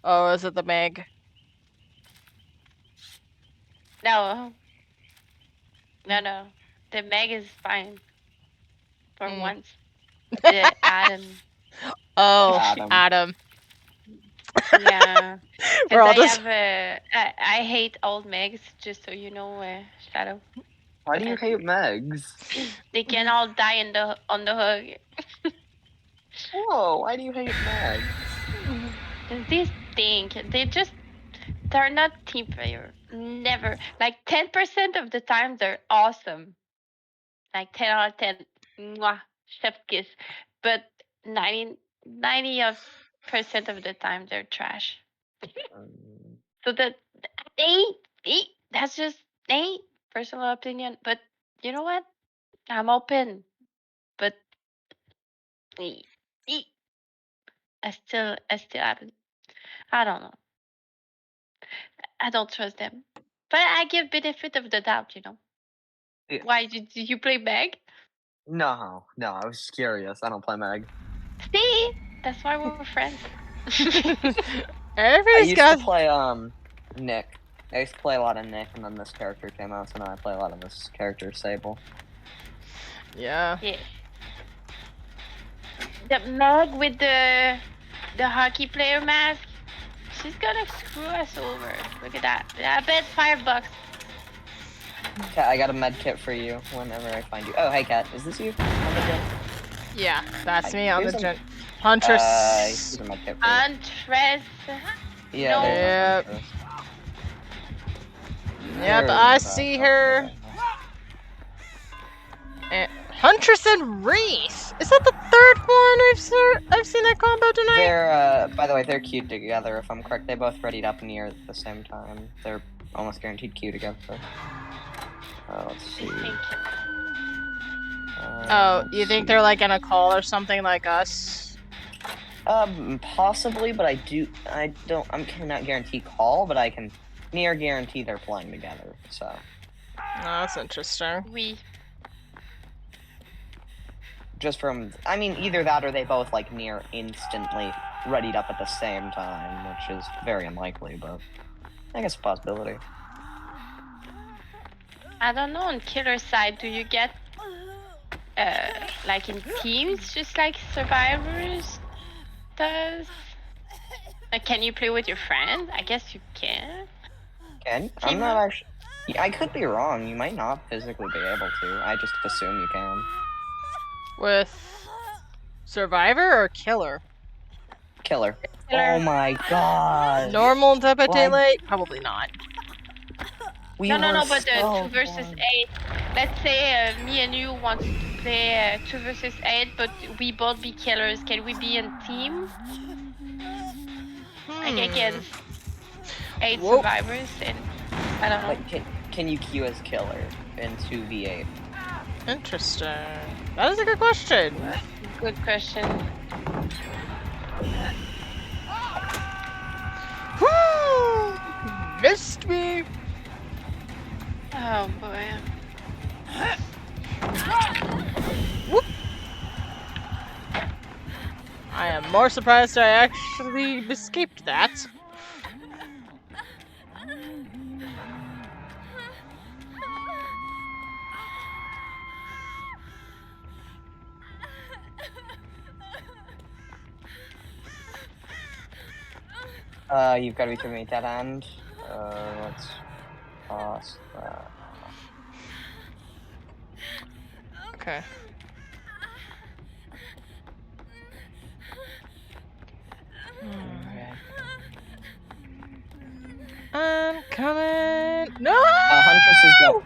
Oh, is it the Meg? No. No. The Meg is fine. For once. The Adam. Oh, Adam. Adam. Yeah. We're Because all I just. have I hate old Megs, just so you know, Shadow. Why do you hate Megs? They can all die on the hook. Whoa, why do you hate Megs? They stink. They're not team player. Never. Like 10% of the time they're awesome. Like 10 out of 10. Mwah, chef kiss. But 90% of the time they're trash. So they that's just a personal opinion. But you know what? I'm open. But eh, eh, I still haven't. I don't know. I don't trust them. But I give benefit of the doubt, you know. Yeah. Why did you play Meg? No, I was just curious. I don't play Meg. See? That's why we're friends. I Everybody's used got. to play Nick. I used to play a lot of Nick, and then this character came out, so now I play a lot of this character, Sable. Yeah. Yeah. The Meg with the hockey player mask, she's gonna screw us over. Look at that. I bet $5. Kat, I got a med kit for you whenever I find you. Oh, hey, Kat, is this you on the gen? Yeah, that's Hi, me on the here's a- gen. Huntress. Here's a med kit for you. Huntress. Yeah, No. there's a Yep. Huntress. Yep, There's I a see backup her. there. Huntress and Reese. Is that the third one I've seen that combo tonight? They're, by the way, they're queued together, if I'm correct. They both readied up near at the same time. They're almost guaranteed queue together. Let's see. Oh, let's you think see. they're like in a call or something like us? Possibly, but I cannot guarantee call, but I can near guarantee they're playing together, so. Oh, that's interesting. We. Just from, I mean, either that or they both, like, near instantly readied up at the same time, which is very unlikely, but I guess a possibility. I don't know, on killer side, do you get, like in teams, just like Survivors does? Like, can you play with your friends? I guess you can. Can? I'm not actually... Yeah, I could be wrong. You might not physically be able to. I just assume you can. With Survivor or Killer? Killer. Killer. Oh my god. Normal type of Why? daylight? Probably not. No, but so 2 versus 8. Let's say me and you want to play 2 versus 8, but we both be killers. Can we be in team? Like against 8 Whoa. survivors? And I don't know. Like, can you queue as killer in 2v8? Interesting. That is a good question. Good question. Missed me. Oh boy. Whoop. I am more surprised I actually escaped that. You've got to be giving me dead end. Let's pause that. Okay. Okay. I'm coming. No! Huntress is go.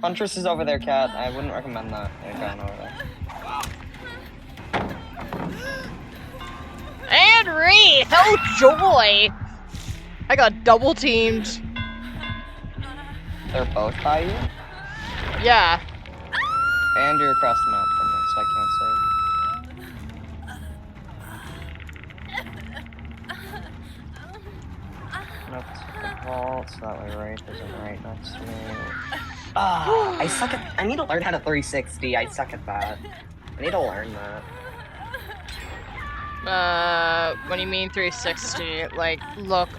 Huntress is over there, Cat. I wouldn't recommend that. They're going over there. And Reese! Oh joy! I got double teamed. They're both by you? Yeah. And you're across the map from me, so I can't save. Nope, it's the vault, so that way Wraith isn't right next to me. Ah, I need to learn how to 360. I suck at that. I need to learn that. What do you mean 360? Like, look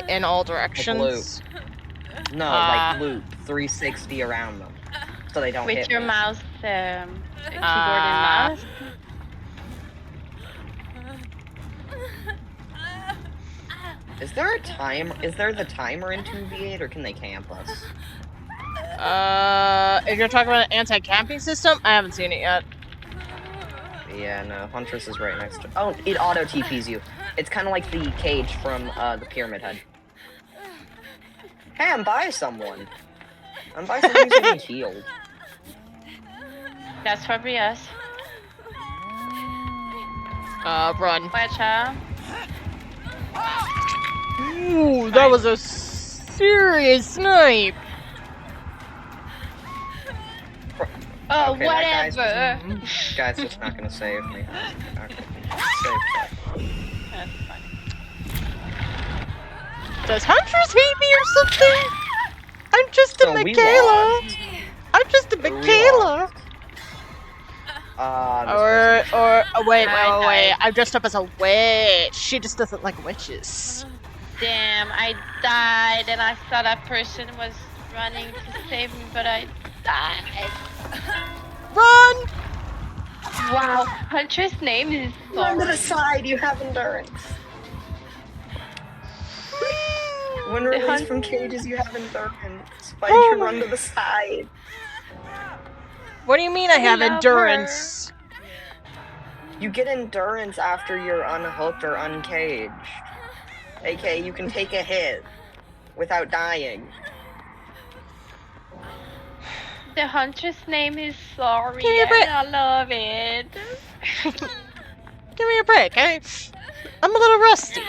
in all directions? No, like loop 360 around them, so they don't hit With your me. mouse, keyboard and mouse. Is there a time? Is there the timer in 2v8, or can they camp us? If you're talking about an anti-camping system, I haven't seen it yet. Yeah, no. Huntress is right next to. Oh, it auto TPs you. It's kind of like the cage from the Pyramid Head. Hey, I'm by someone. I'm by someone who's getting healed. That's probably us. Run. Watch out. Ooh, that was a serious snipe. Oh, Okay, that whatever. Guy's just not gonna save me. Okay. Save that. That's funny. Does Huntress hate me or something? I'm just a So we Michaela. lost. I'm just a We Michaela. This Wait. Hi. I'm dressed up as a witch. She just doesn't like witches. Damn, I died and I thought that person was running to save me, but I died. Run! Wow, Huntress' name is Run to the sorry. side, you have endurance. When released from cages, you have endurance. Spike Oh can my- run to the side. What do you mean I have love endurance? You get endurance after you're unhooked or uncaged. AK, you can take a hit without dying. The huntress name is Sorry, Give me a break. and I love it. Give me a break. I'm a little rusty.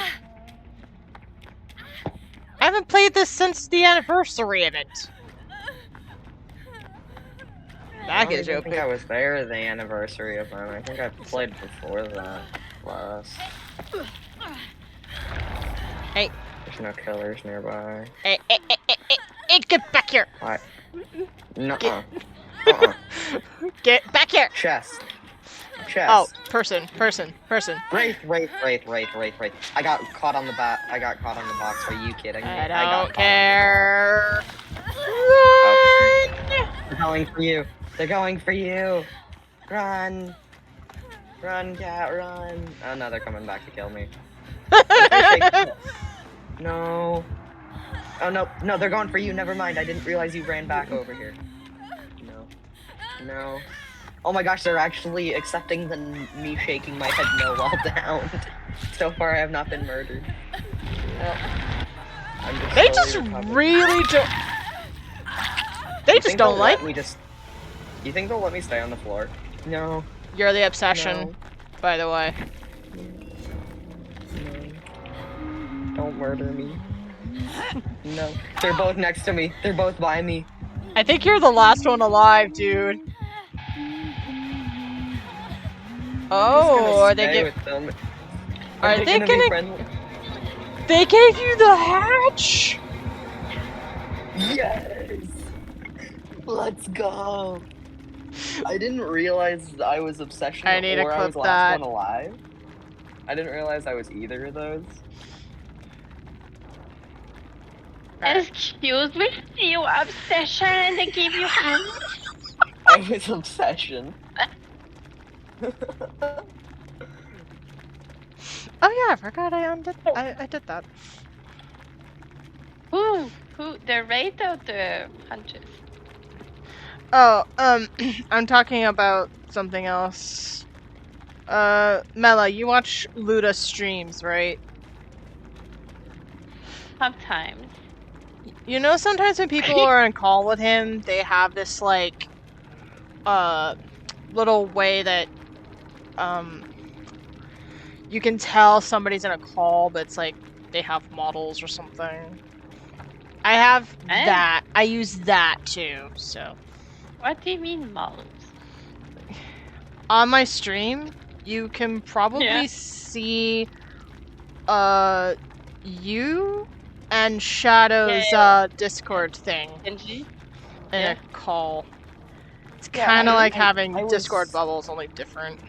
I haven't played this since the anniversary of it. I That don't is even think I OP. was there the anniversary of mine. I think I played before that. Plus, Hey, there's no killers nearby. hey, get back here. Why? Nuh-uh. Get- Uh-uh. Get back here. Chest. Oh, Chest. person. Wraith. I got caught on the I got caught on the box. Are you kidding me? I got don't caught on the box. care. Run! They're going for you. They're going for you. Run. Run, cat, run. Oh no, they're coming back to kill me. No. Oh no, no, they're going for you. Never mind. I didn't realize you ran back over here. No. No. Oh my gosh, they're actually accepting me shaking my head no while down. So far, I have not been murdered. They just really don't. They just don't like me. You think they'll let me stay on the floor? No. You're the obsession, No. by the way. No. Don't murder me. No. They're both next to me. They're both by me. I think you're the last one alive, dude. Oh, are they with them. Are they be gonna? friendly? They gave you the hatch. Yes. Let's go. I didn't realize I was obsession I need to or I was clip last that. one alive. I didn't realize I was either of those. Excuse me, you obsession, and they give you hands. I was obsession. Oh yeah, I forgot I undid. I did that. Who? The Wraith or the Huntress? Oh, I'm talking about something else. Mela, you watch Luda streams, right? Sometimes. You know, sometimes when people are on call with him, they have this, like, little way that, you can tell somebody's in a call, but it's like they have models or something. I have that. I use that too, so. What do you mean models? On my stream, you can probably see, you and Shadow's, Discord thing. Genji? In a call. It's Yeah, kind of like I having was- Discord bubbles, only different.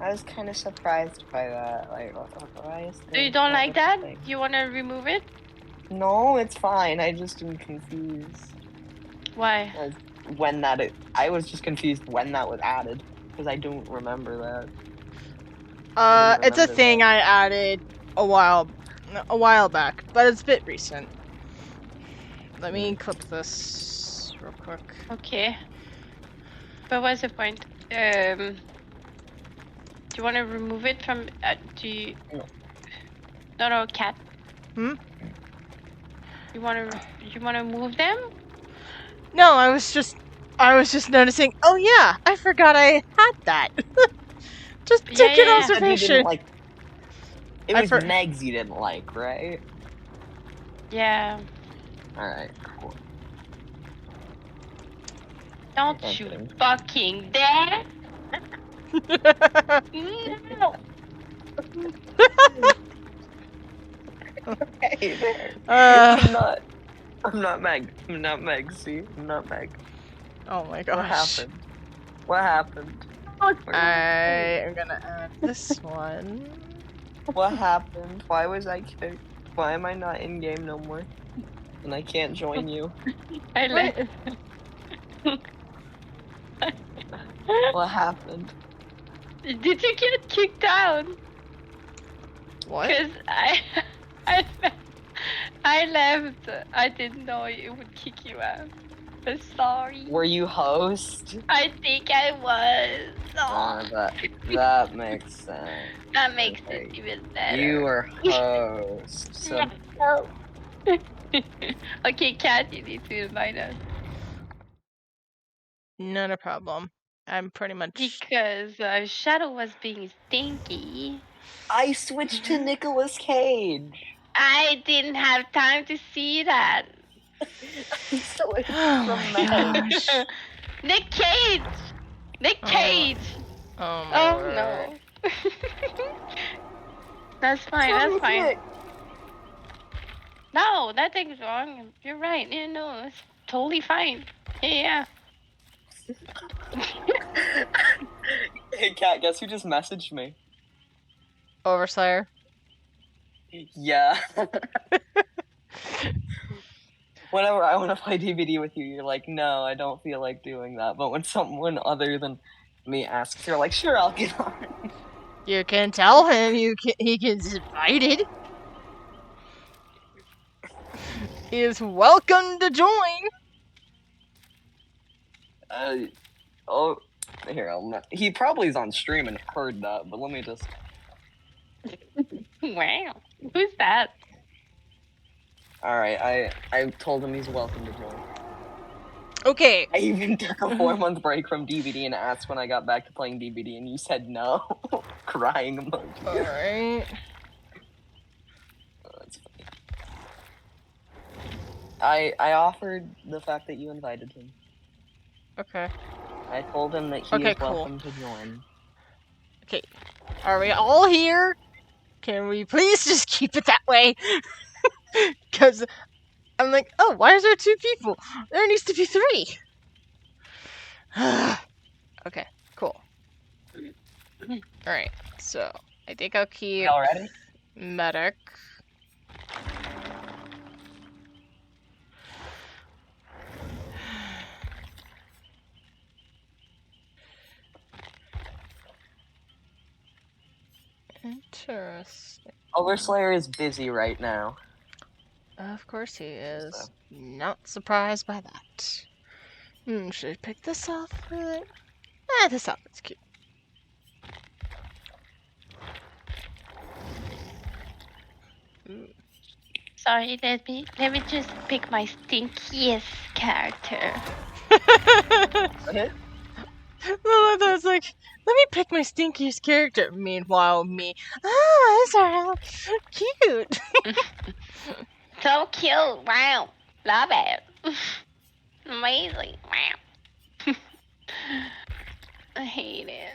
I was kind of surprised by that. Like, why is So you don't like that? You want to remove it? No, it's fine. I just am confused. Why? I was just confused when that was added because I don't remember that. It's a remember thing that. I added a while back, but it's a bit recent. Let me clip this real quick. Okay. But what's the point? Do you want to remove it from? No, cat. Hmm? You wanna move them? No, I was just noticing. Oh yeah, I forgot I had that. Just took an yeah. observation. It was Megs you didn't like, right? Yeah. Alright, cool. Don't Okay. you fucking dare! No. Hey there. I'm not Meg. I'm not Meg, see? I'm not Meg. Oh my gosh. What happened? I am gonna add this one. What happened? Why was I kicked? Why am I not in game no more? And I can't join you. I left. What happened? Did you get kicked out? What? Because I left. I didn't know it would kick you out. I'm sorry. Were you host? I think I was. That makes sense. That makes Okay. it even better. You were host. So No. Okay, Kat, you need to invite us. Not a problem. I'm pretty much. Because Shadow was being stinky. I switched to Nicolas Cage. I didn't have time to see that. So it's Oh my dramatic. gosh. Nick Cage! Nick Oh. Cage! Oh my Oh word. no. That's fine, What's wrong that's with fine. Nick? No, nothing's wrong. You're right. Yeah, no, it's totally fine. Yeah. Hey, Kat, guess who just messaged me? Overslayer. Yeah. Whenever I want to play DBD with you, you're like, no, I don't feel like doing that. But when someone other than me asks, you're like, sure, I'll get on. You can tell him he gets invited. He is welcome to join. Oh, here, he probably is on stream and heard that, but let me just. Wow. Who's that? Alright, I told him he's welcome to join. Okay. I even took a 4-month break from DBD and asked when I got back to playing DBD, and you said no. Crying emoji. Alright. Oh, that's funny. I offered the fact that you invited him. Okay. I told him that he Okay, is cool. welcome to join. Okay. Are we all here? Can we please just keep it that way? Because I'm like, oh, why is there 2 people? There needs to be 3. Okay, cool. Alright, so I think I'll keep Y'all ready? medic. Interesting. Overslayer is busy right now. Of course he is. So. Not surprised by that. Should I pick this up? This outfit's cute. Sorry, let me just pick my stinkiest character. Well, I was like, let me pick my stinkiest character. Meanwhile, me, that's all cute. So cute. Wow. Love it. Amazing. Wow. I hate it.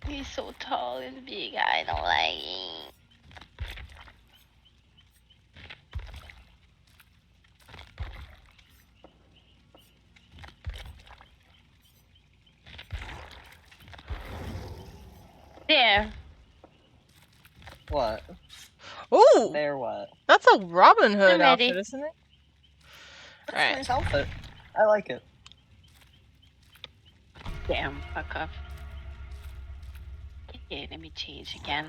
He's so tall and big. I don't like it. There. What? Ooh, There what? that's a Robin Hood I'm ready. outfit, isn't it? That's Alright. a nice outfit. I like it. Damn, fuck off. Okay, let me change again.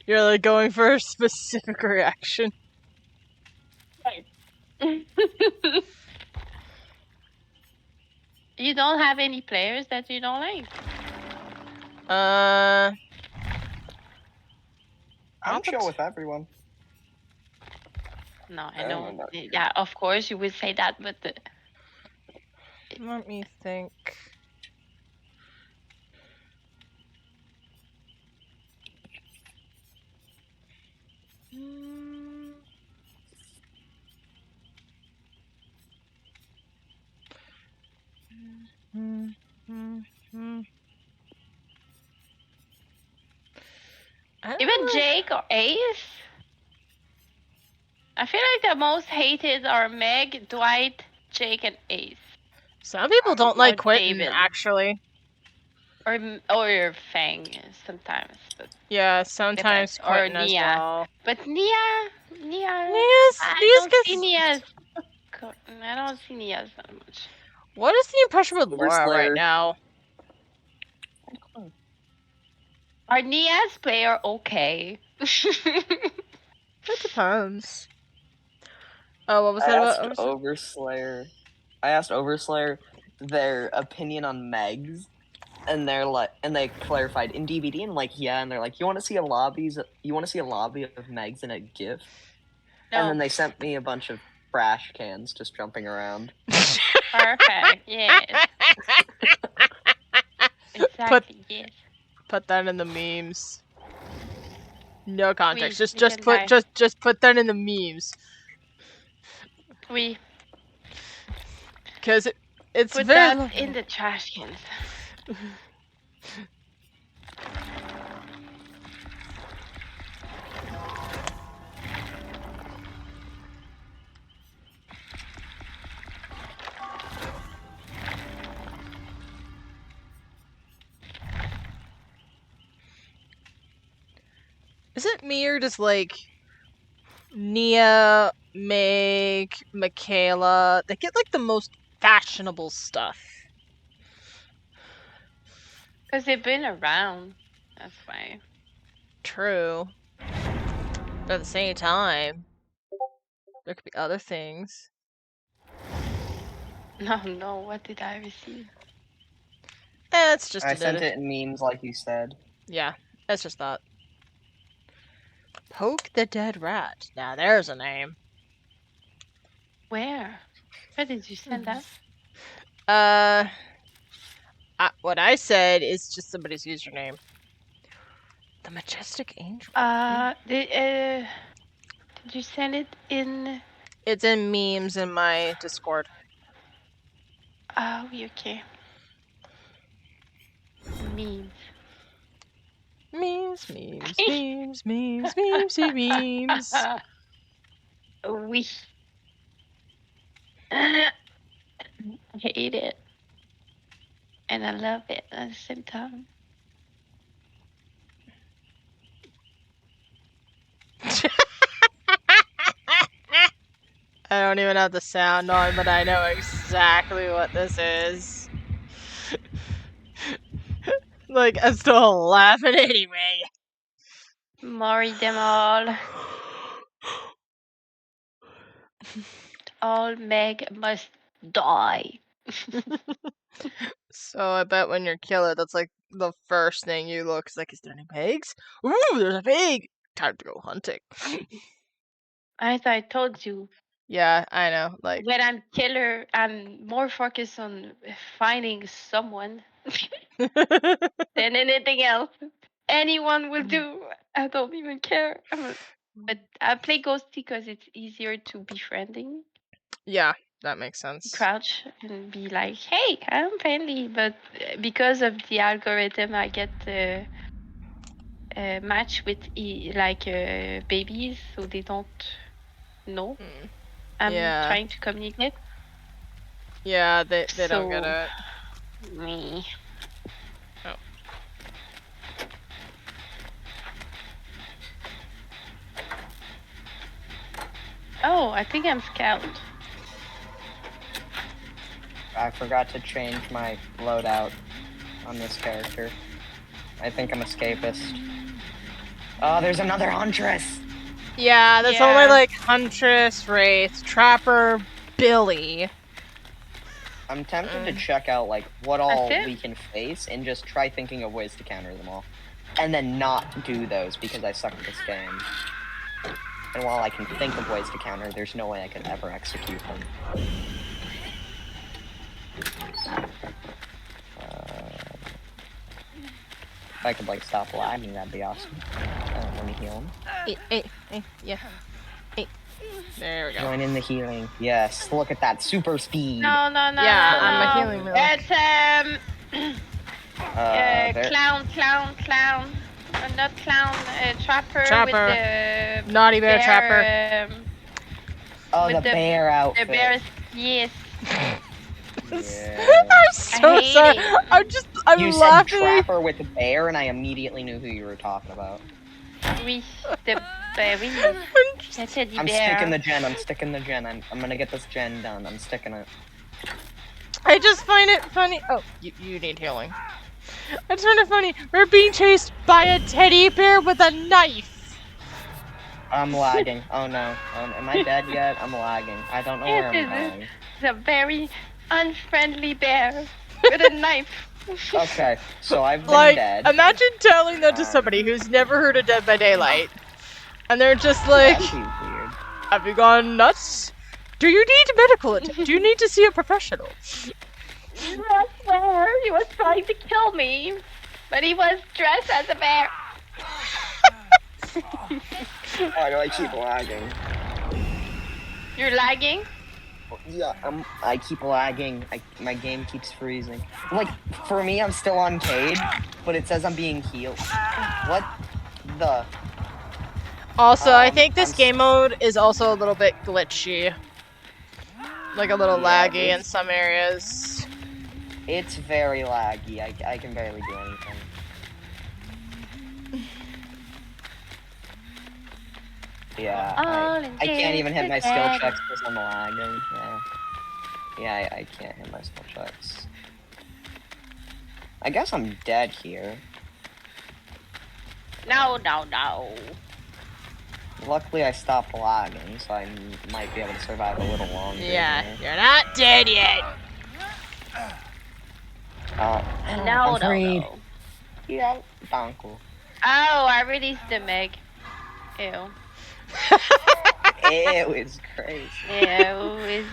You're like going for a specific reaction. You don't have any players that you don't like? I'm I'll chill put- with everyone. No, I I don't know. know about you. Yeah, of course you would say that, but Let me think. I don't even know. Jake or Ace? I feel like the most hated are Meg, Dwight, Jake, and Ace. Some people don't like Or Quentin, David. actually. Or Fang sometimes. But Yeah, sometimes depends. Or Quentin as Nia. well. But Nia, Nia's I don't see gets... Nia's. I don't see Nia's that much. What is the impression with Laura right Overslayer. now? Are Nia's player okay? It depends. Oh, what was I that asked about? Overslayer. I asked Overslayer their opinion on Megs, and they clarified in DVD, and like, yeah, and they're like, you want to see a lobby of Megs in a GIF? No. And then they sent me a bunch of trash cans just jumping around. Perfect. Yes. Exactly. Yes. Put that in the memes. No context. Oui, Just put that in the memes. Oui. Cause it's Put very that in the trash cans. Is it me or does like Nia, Meg, Michaela, they get like the most fashionable stuff. Because they've been around. That's why. True. But at the same time, there could be other things. No, what did I receive? It's just I a sent did. it in memes, like you said. Yeah, it's just that. Poke the dead rat. Now there's a name. Where? Where did you send that? What I said is just somebody's username. The Majestic Angel. Did you send it in? It's in memes in my Discord. Oh, okay. Memes. Memes, memes, memes. Oui. I hate it. And I love it at the same time. I don't even have the sound on, but I know exactly what this is. Like, I'm still laughing anyway. Marry them all. All Meg must die. So I bet when you're killer, that's like the first thing you look. It's like, is there any pigs? Ooh, there's a pig. Time to go hunting. As I told you, Yeah, I know. Like, when I'm killer, I'm more focused on finding someone than anything else. Anyone will do. I don't even care. But I play Ghosty because it's easier to befriending. yeah, that makes sense. Crouch and be like, "Hey, I'm friendly," but because of the algorithm, I get match with babies, so they don't know I'm Yeah. trying to communicate. Yeah, they don't get So, it. Me. Oh. Oh, I think I'm scout. I forgot to change my loadout on this character. I think I'm escapist. Oh, there's another huntress! Yeah, that's Yeah. only like Huntress, Wraith, Trapper, Billy. I'm tempted to check out like what all That's it? we can face and just try thinking of ways to counter them all. And then not do those because I suck at this game. And while I can think of ways to counter, there's no way I could ever execute them. If I could like stop lagging, that'd be awesome. Let me heal him. Yeah. There we go. Join in the healing. Yes, look at that super speed. No. Yeah, no. I'm a healing move. It's There- clown. Not clown. Trapper. Trapper. With the Naughty bear trapper. Oh, with the bear outfit. The bear. Yes. Yeah. I'm so hate sorry. it. I'm You said laughing. trapper with the bear, and I immediately knew who you were talking about. Oui, the bear. Oui. I said the I'm bear. sticking the gen. I'm gonna get this gen done. I'm sticking it. I just find it funny. Oh, you need healing. I just find it funny. We're being chased by a teddy bear with a knife. I'm lagging. Oh no. Am I dead yet? I'm lagging. I don't know where I'm going. It's a very unfriendly bear with a knife. Okay, so I've been Like, dead. imagine telling that to somebody who's never heard of Dead by Daylight, and they're just like, That'd be weird. "Have you gone nuts? Do you need medical attention? Do you need to see a professional? I swear, he was trying to kill me, but he was dressed as a bear. Why do I keep lagging? You're lagging? Yeah, I keep lagging. My game keeps freezing. Like, for me, I'm still on Cade, but it says I'm being healed. What the? Also, I think this I'm game mode is also a little bit glitchy. Like a little Yeah, laggy in some areas. It's very laggy. I can barely do anything. Yeah, I can't even hit my skill checks because I'm lagging. Yeah, I can't hit my skill checks. I guess I'm dead here. No. Luckily, I stopped lagging, so I might be able to survive a little longer. Yeah, here. you're not dead yet. I'm freed. Yeah, Donkel. Oh, I released the Meg. Ew. Ew, it's crazy. Ew.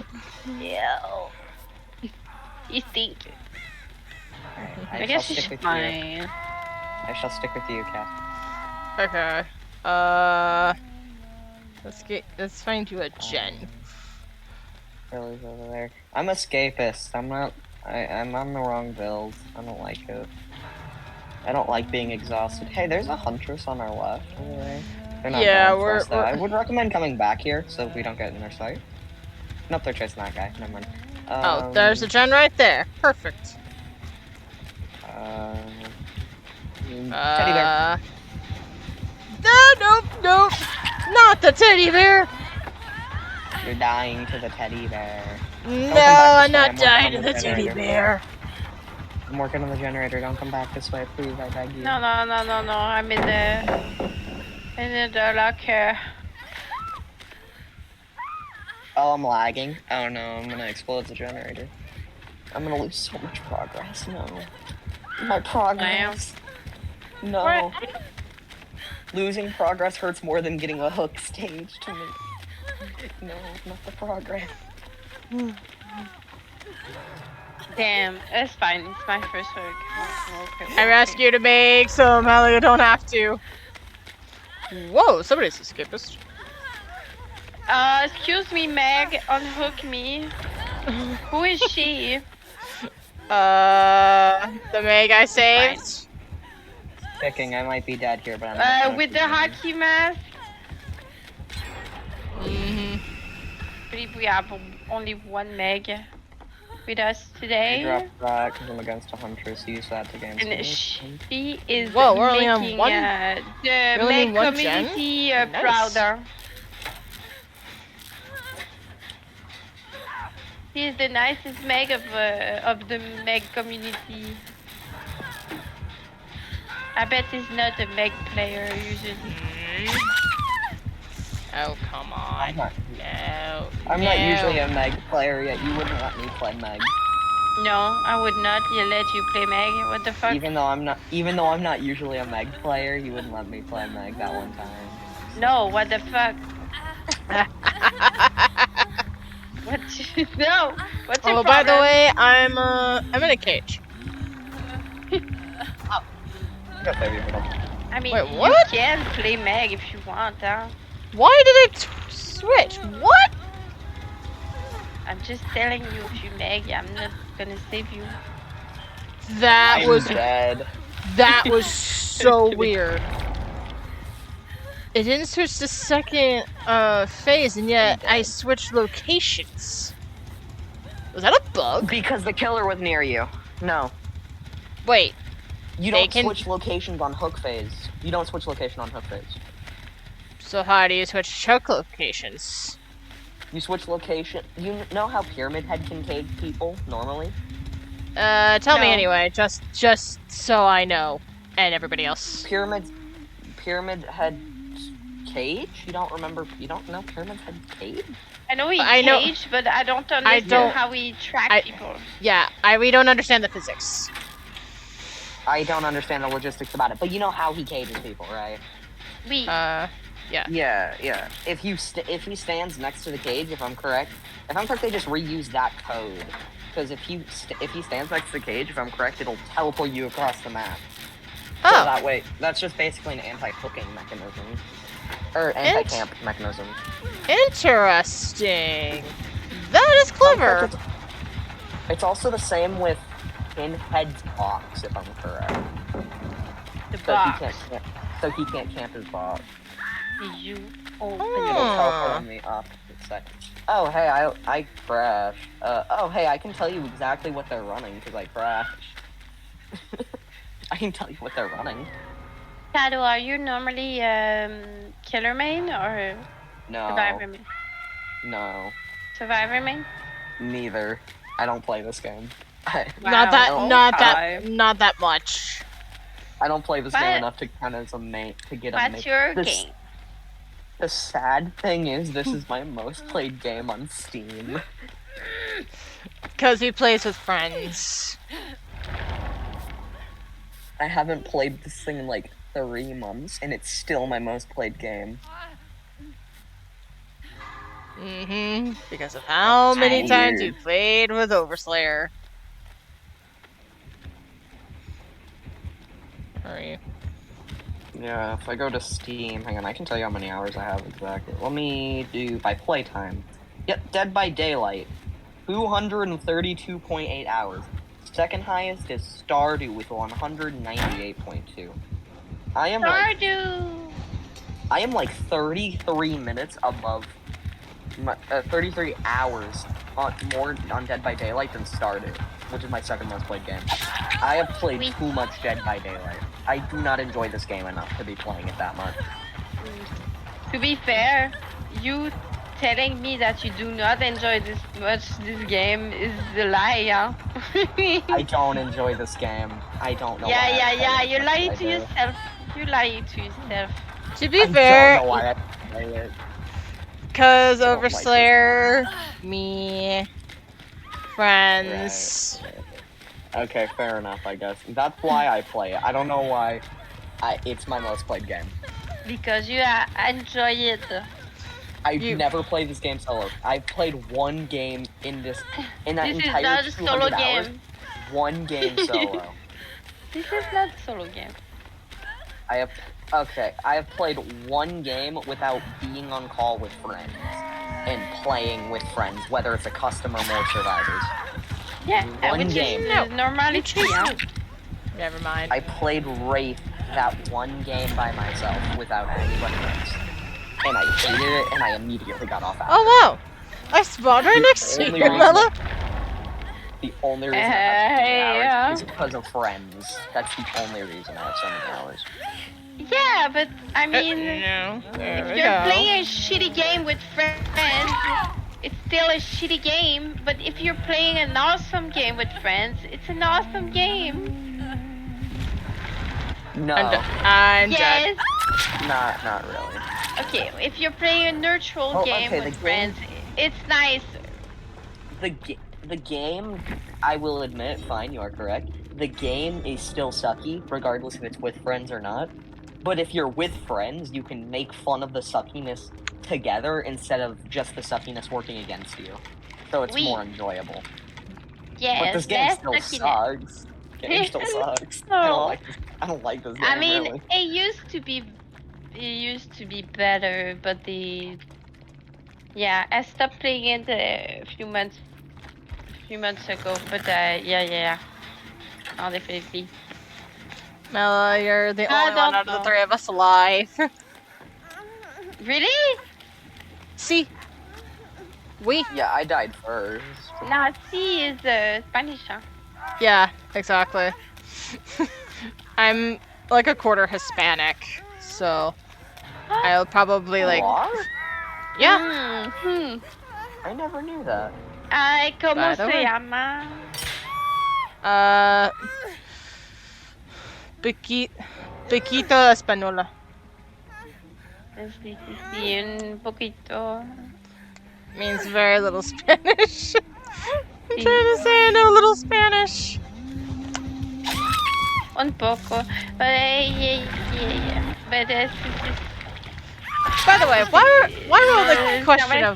You stink. Alright, I shall guess stick she's with fine. you. I shall stick with you, Cass. Okay. Let's find you a gen. Curly's over there. I'm escapist. I'm on the wrong build. I don't like it. I don't like being exhausted. Hey, there's a huntress on our left over there. They're not Yeah, going for we're- us, though. I would recommend coming back here so we don't get in their sight. Nope, they're chasing that guy. Never mind. Oh, there's a gen right there. Perfect. Teddy bear. Nope. Not the teddy bear. You're dying to the teddy bear. No, come back I'm this way, not I'm working dying on to the the teddy generator. bear. I'm working on the generator. Don't come back this way, please. I beg you. No. I'm in the locker. Oh, I'm lagging. Oh no, I'm gonna explode the generator. I'm gonna lose so much progress. No. My progress. No. What? Losing progress hurts more than getting a hook stage to me. No, not the progress. Damn, it's fine. It's my first hook. I rescued a Meg, so Melly, you don't have to. Whoa, somebody's escapist. Excuse me, Meg. Unhook me. Who is she? The Meg I saved. Picking, I might be dead here, but I'm not gonna With the keep going. hockey mask. Mm-hmm. I believe we have only one Meg with us I today. dropped that because I'm against a huntress. Use that to gain And speed. she is Whoa, we're only on making one- the only Meg one gen? community Nice. prouder. She is the nicest Meg of the Meg community. I bet he's not a Meg player usually. Oh, come I'm on. not, No. I'm not usually a Meg player, yet you wouldn't let me play Meg. No, I would not let you play Meg. What the fuck? Even though I'm not usually a Meg player, you wouldn't let me play Meg that one time. No, what the fuck? What? No. What's your Oh, by the problem? way, I'm in a cage. Go play with them. I mean, Wait, you what? can play Meg if you want, huh? Why did it switch? What? I'm just telling you, if you Meg, I'm not gonna save you. That I'm was dead. so weird. It didn't switch to second phase, and yet I switched locations. Was that a bug? Because the killer was near you. No. Wait. You They don't can- switch locations on hook phase. You don't switch location on hook phase. So how do you switch choke locations? You switch location. You know how Pyramid Head can cage people normally? Tell me No. anyway, just so I know, and everybody else. Pyramid Head cage? You don't know Pyramid Head cage? I know he's I know- caged, but I don't understand don't- how he tracks I- people. Yeah, we don't understand the physics. I don't understand the logistics about it, but you know how he cages people, right? We. Yeah. Yeah. Yeah. If he stands next to the cage, if I'm correct, they just reuse that code. Because if he stands next to the cage, if I'm correct, it'll teleport you across the map. So Oh, that way, that's just basically an anti-hooking mechanism. Or anti-camp mechanism. interesting. That is clever. It's also the same with Pinhead's box, if I'm correct. The So box. he can't camp his box. You open It'll it. teleport on the opposite side. Oh, hey, I crashed. Oh, hey, I can tell you exactly what they're running, because I crashed. I can tell you what they're running. Shadow, are you normally killer main or No. survivor main? No. Survivor main? Neither. I don't play this game. Not Wow. that much. I don't play this What? game enough to count as a main, to get a main. What's your game? The sad thing is, this is my most played game on Steam. Because he plays with friends. I haven't played this thing in like 3 months, and it's still my most played game. Because of how many Weird. times you played with Overslayer. Are you? Yeah, if I go to Steam, hang on, I can tell you how many hours I have exactly. Let me do by playtime. Yep, Dead by Daylight. 232.8 hours. Second highest is Stardew with 198.2. I am like 33 minutes above 33 hours more on Dead by Daylight than Stardew, which is my second most played game. I have played too much Dead by Daylight. I do not enjoy this game enough to be playing it that much. To be fair, you telling me that you do not enjoy this game is a lie, huh? I don't enjoy this game. I don't know why. Yeah, you lie to yourself. You lie to yourself. To be I fair, don't know why I play it. because I don't like Overslayer, me, friends. Right. Okay, fair enough, I guess. That's why I play it. I don't know why. It's my most played game. Because you enjoy it. I've never played this game solo. I've played one game in that This is entire not a solo 200 hours. game. One game solo. This is not a solo game. I have played one game without being on call with friends and playing with friends, whether it's a custom or more survivors. Yeah, One which game. is normally true. Never mind. I played Wraith that one game by myself without anybody else. And I hated it, and I immediately got off after. Oh wow! I spawned right next to you, Mella. The only reason I have so many hours is because of friends. That's the only reason I have so many hours. Yeah, but I mean, if you're playing a shitty game with friends, it's still a shitty game. But if you're playing an awesome game with friends, it's an awesome game. No. I'm Yes. Not really. Okay, if you're playing a neutral game with friends, it's nice. The game, I will admit, fine, you are correct. The game is still sucky, regardless if it's with friends or not. But if you're with friends, you can make fun of the suckiness together instead of just the suckiness working against you. So it's more enjoyable. Yes, but this game still sucks. The game still sucks. No. I don't like this game. I mean, really. it used to be better, but I stopped playing it a few months ago. But yeah, oh, definitely. Mella, you're the only one out of the three of us alive. Really? See? We? Yeah, I died first. No, C is Spanish, huh? Yeah, exactly. I'm like a quarter Hispanic, so I'll probably like. What? Yeah. I never knew that. ¿Cómo se llama? Piquita Española. Sí, un poquito. Means very little Spanish. I'm trying to say I know a little Spanish. Un poco. But yeah. But By the way, why were the question of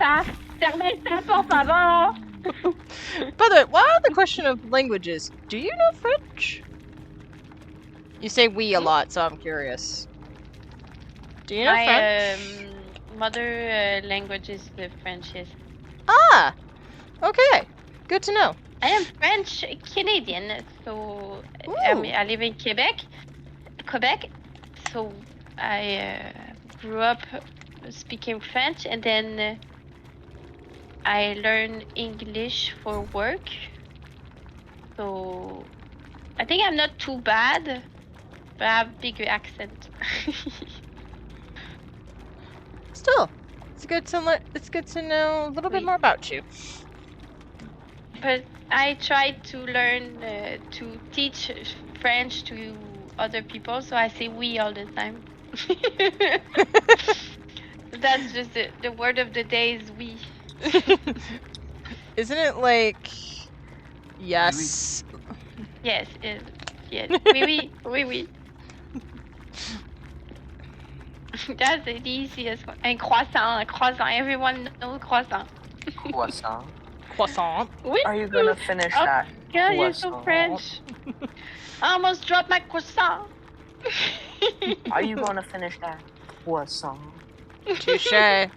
Fermez ça, por favor. by the way, why are the question of languages? Do you know French? You say we a lot, so I'm curious. Do you know French? My mother language is the French. Yes. Ah, okay, good to know. I am French Canadian, so I live in Quebec. So I grew up speaking French, and then I learned English for work. So I think I'm not too bad, but I have bigger accent. Still, it's good to know a little bit Oui. more about you. But I try to learn to teach French to other people, so I say we all the time. That's just the word of the day is we. Isn't it like yes? Yes, yes. Oui, oui. That's the easiest one. And croissant. Everyone knows croissant. Croissant. Croissant. Oui. Are you gonna finish Oh, that God, you're so croissant? French. I almost dropped my croissant. Are you gonna finish that croissant? Touche.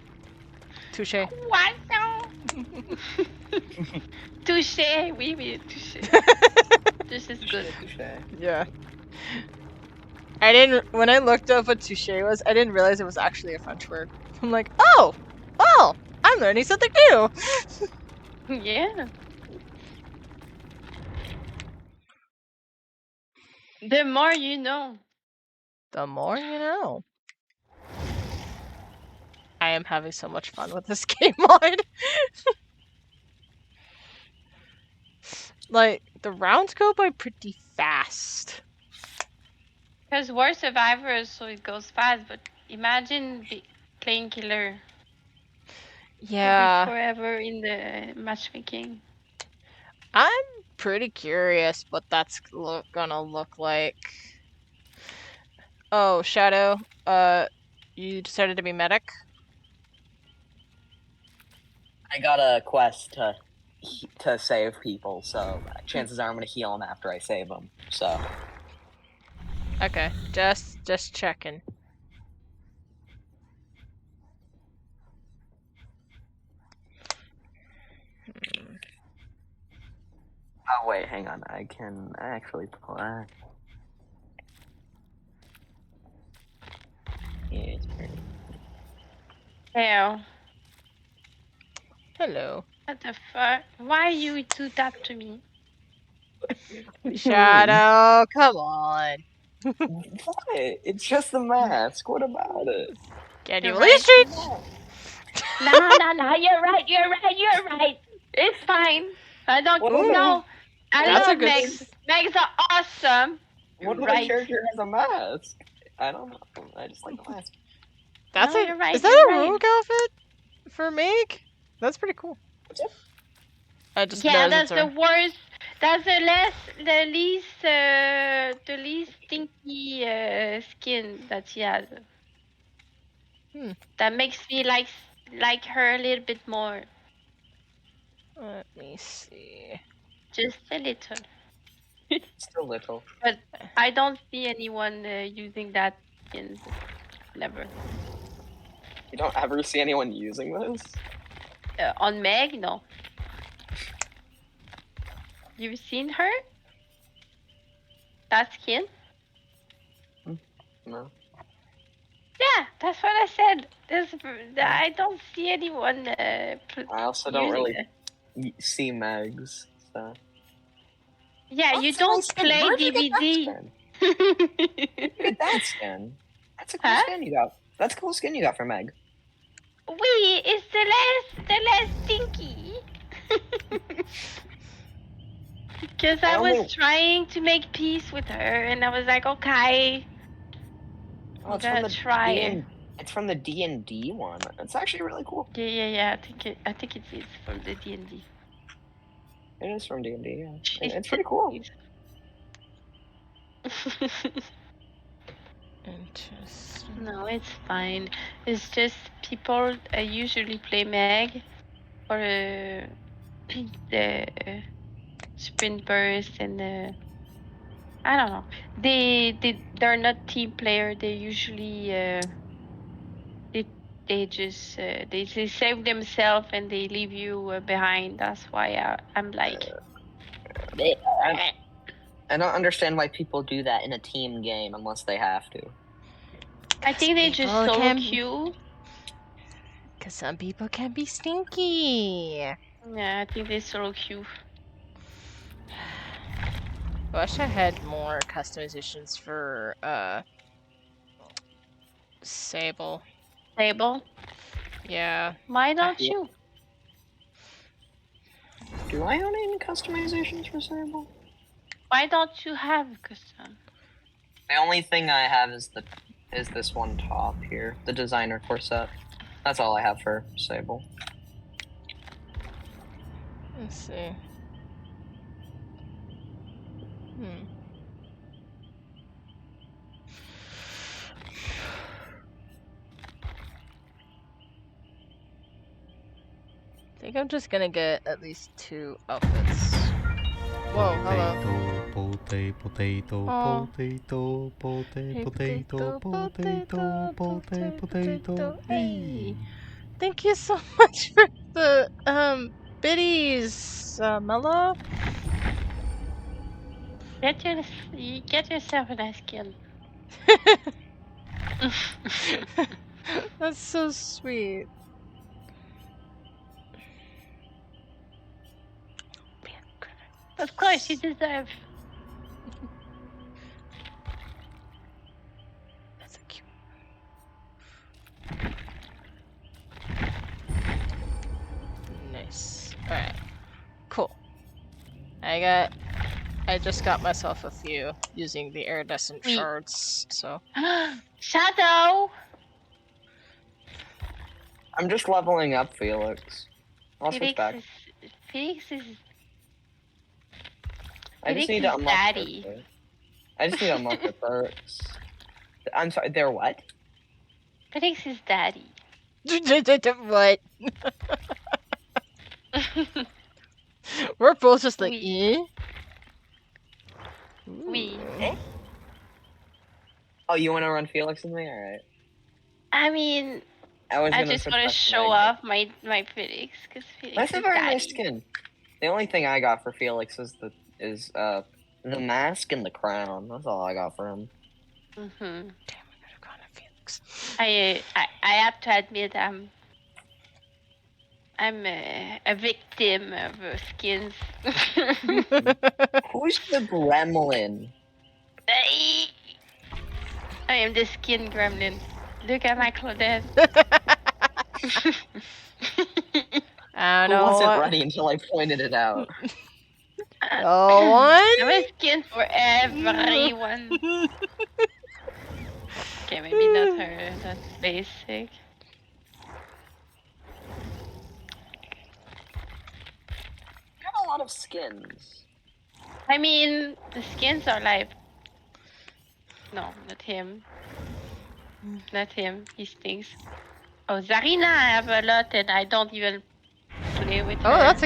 Touche. Croissant. Touché. Oui, touché. This is good. Yeah. When I looked up what touche was, I didn't realize it was actually a French word. I'm like, oh, well, I'm learning something new. Yeah. The more you know. The more you know. I am having so much fun with this game mod. Like, the rounds go by pretty fast. Because we're survivors, so it goes fast. But imagine playing killer. Yeah. It'll be forever in the matchmaking. I'm pretty curious what that's gonna look like. Oh, Shadow, you decided to be medic? I got a quest to save people, so chances are I'm gonna heal them after I save them. So Okay, just checking. oh wait, hang on. I can actually play. Yeah, it's pretty. Hell. Hello. What the fuck? Why you do that to me? Shadow, come on. What? It's just the mask. What about it? Can you You're release right. streets? No. You're right. It's fine. I don't Ooh, know. I that's a love good. Megs. Megs are awesome. What You're other right. character has a mask? I don't know. I just like the mask. That's No, a. you're right. Is that You're a right. rogue outfit for Meg? That's pretty cool. What's up? I just Yeah, noticed that's the her. worst. That's the least stinky skin that she has. Hmm. That makes me like her a little bit more, Let me see. just a little. Still little. But I don't see anyone using that skin. Never. You don't ever see anyone using this? On Meg, no. You've seen her? That skin? No. Yeah, that's what I said. I don't see anyone I also don't using really it. see Megs, so. Yeah, you That's a nice don't skin. play Where'd you get that DBD. skin? Where'd you get that skin? That's a cool Huh? skin you got. That's a cool skin you got for Meg. Wait, it's the less stinky. Because I was trying to make peace with her, and I was like, okay, Oh, I'm gonna try. It's from the D&D one. It's actually really cool. Yeah. I think it is from the D&D. It is from D&D, yeah. She's It's pretty cool. Interesting. No, it's fine. It's just people usually play Meg for the sprint burst and the I don't know. They're not team player. They usually they just they save themselves and they leave you behind. That's why I'm like. I don't understand why people do that in a team game unless they have to. I think they just solo queue. Because some people can be stinky. Yeah, I think they solo queue. I wish I had more customizations for Sable. Sable. Yeah. Why don't you? Do I own any customizations for Sable? Why don't you have custom? The only thing I have is this one top here, the designer corset. That's all I have for Sable. Let's see. I think I'm just gonna get at least 2 outfits. Whoa, hello. Potato, Oh. potato, Hey, potato, potato. Hey. Thank you so much for the biddies, Mello. Get yourself a nice skin. That's so sweet. Of course, you deserve. That's a cute. Nice. Alright. Cool. I just got myself a few using the iridescent shards, so. Shadow! I'm just leveling up Felix. I'll switch back. Felix is I just need to unlock daddy. perks. I just need to unlock the perks. I'm sorry, they're what? Felix is daddy. What? We're both just like, eh? We. Oh, you want to run Felix with me? Alright. I mean, I just want to show off my Felix, because Felix That's is a very daddy. nice skin. The only thing I got for Felix is the mask and the crown. That's all I got for him. Mhm. Damn, I could have gone to Felix. I have to admit, I'm a victim of skins. Who's the gremlin? I am the skin gremlin. Look at my Claudette. I Who don't know wasn't what. ready until I pointed it out? No one? I'm a skin for everyone. Okay, maybe not her. That's basic. You have a lot of skins. I mean, the skins are like... No, not him. Not him. He stinks. Oh, Zarina I have a lot and I don't even play with her. Oh, that's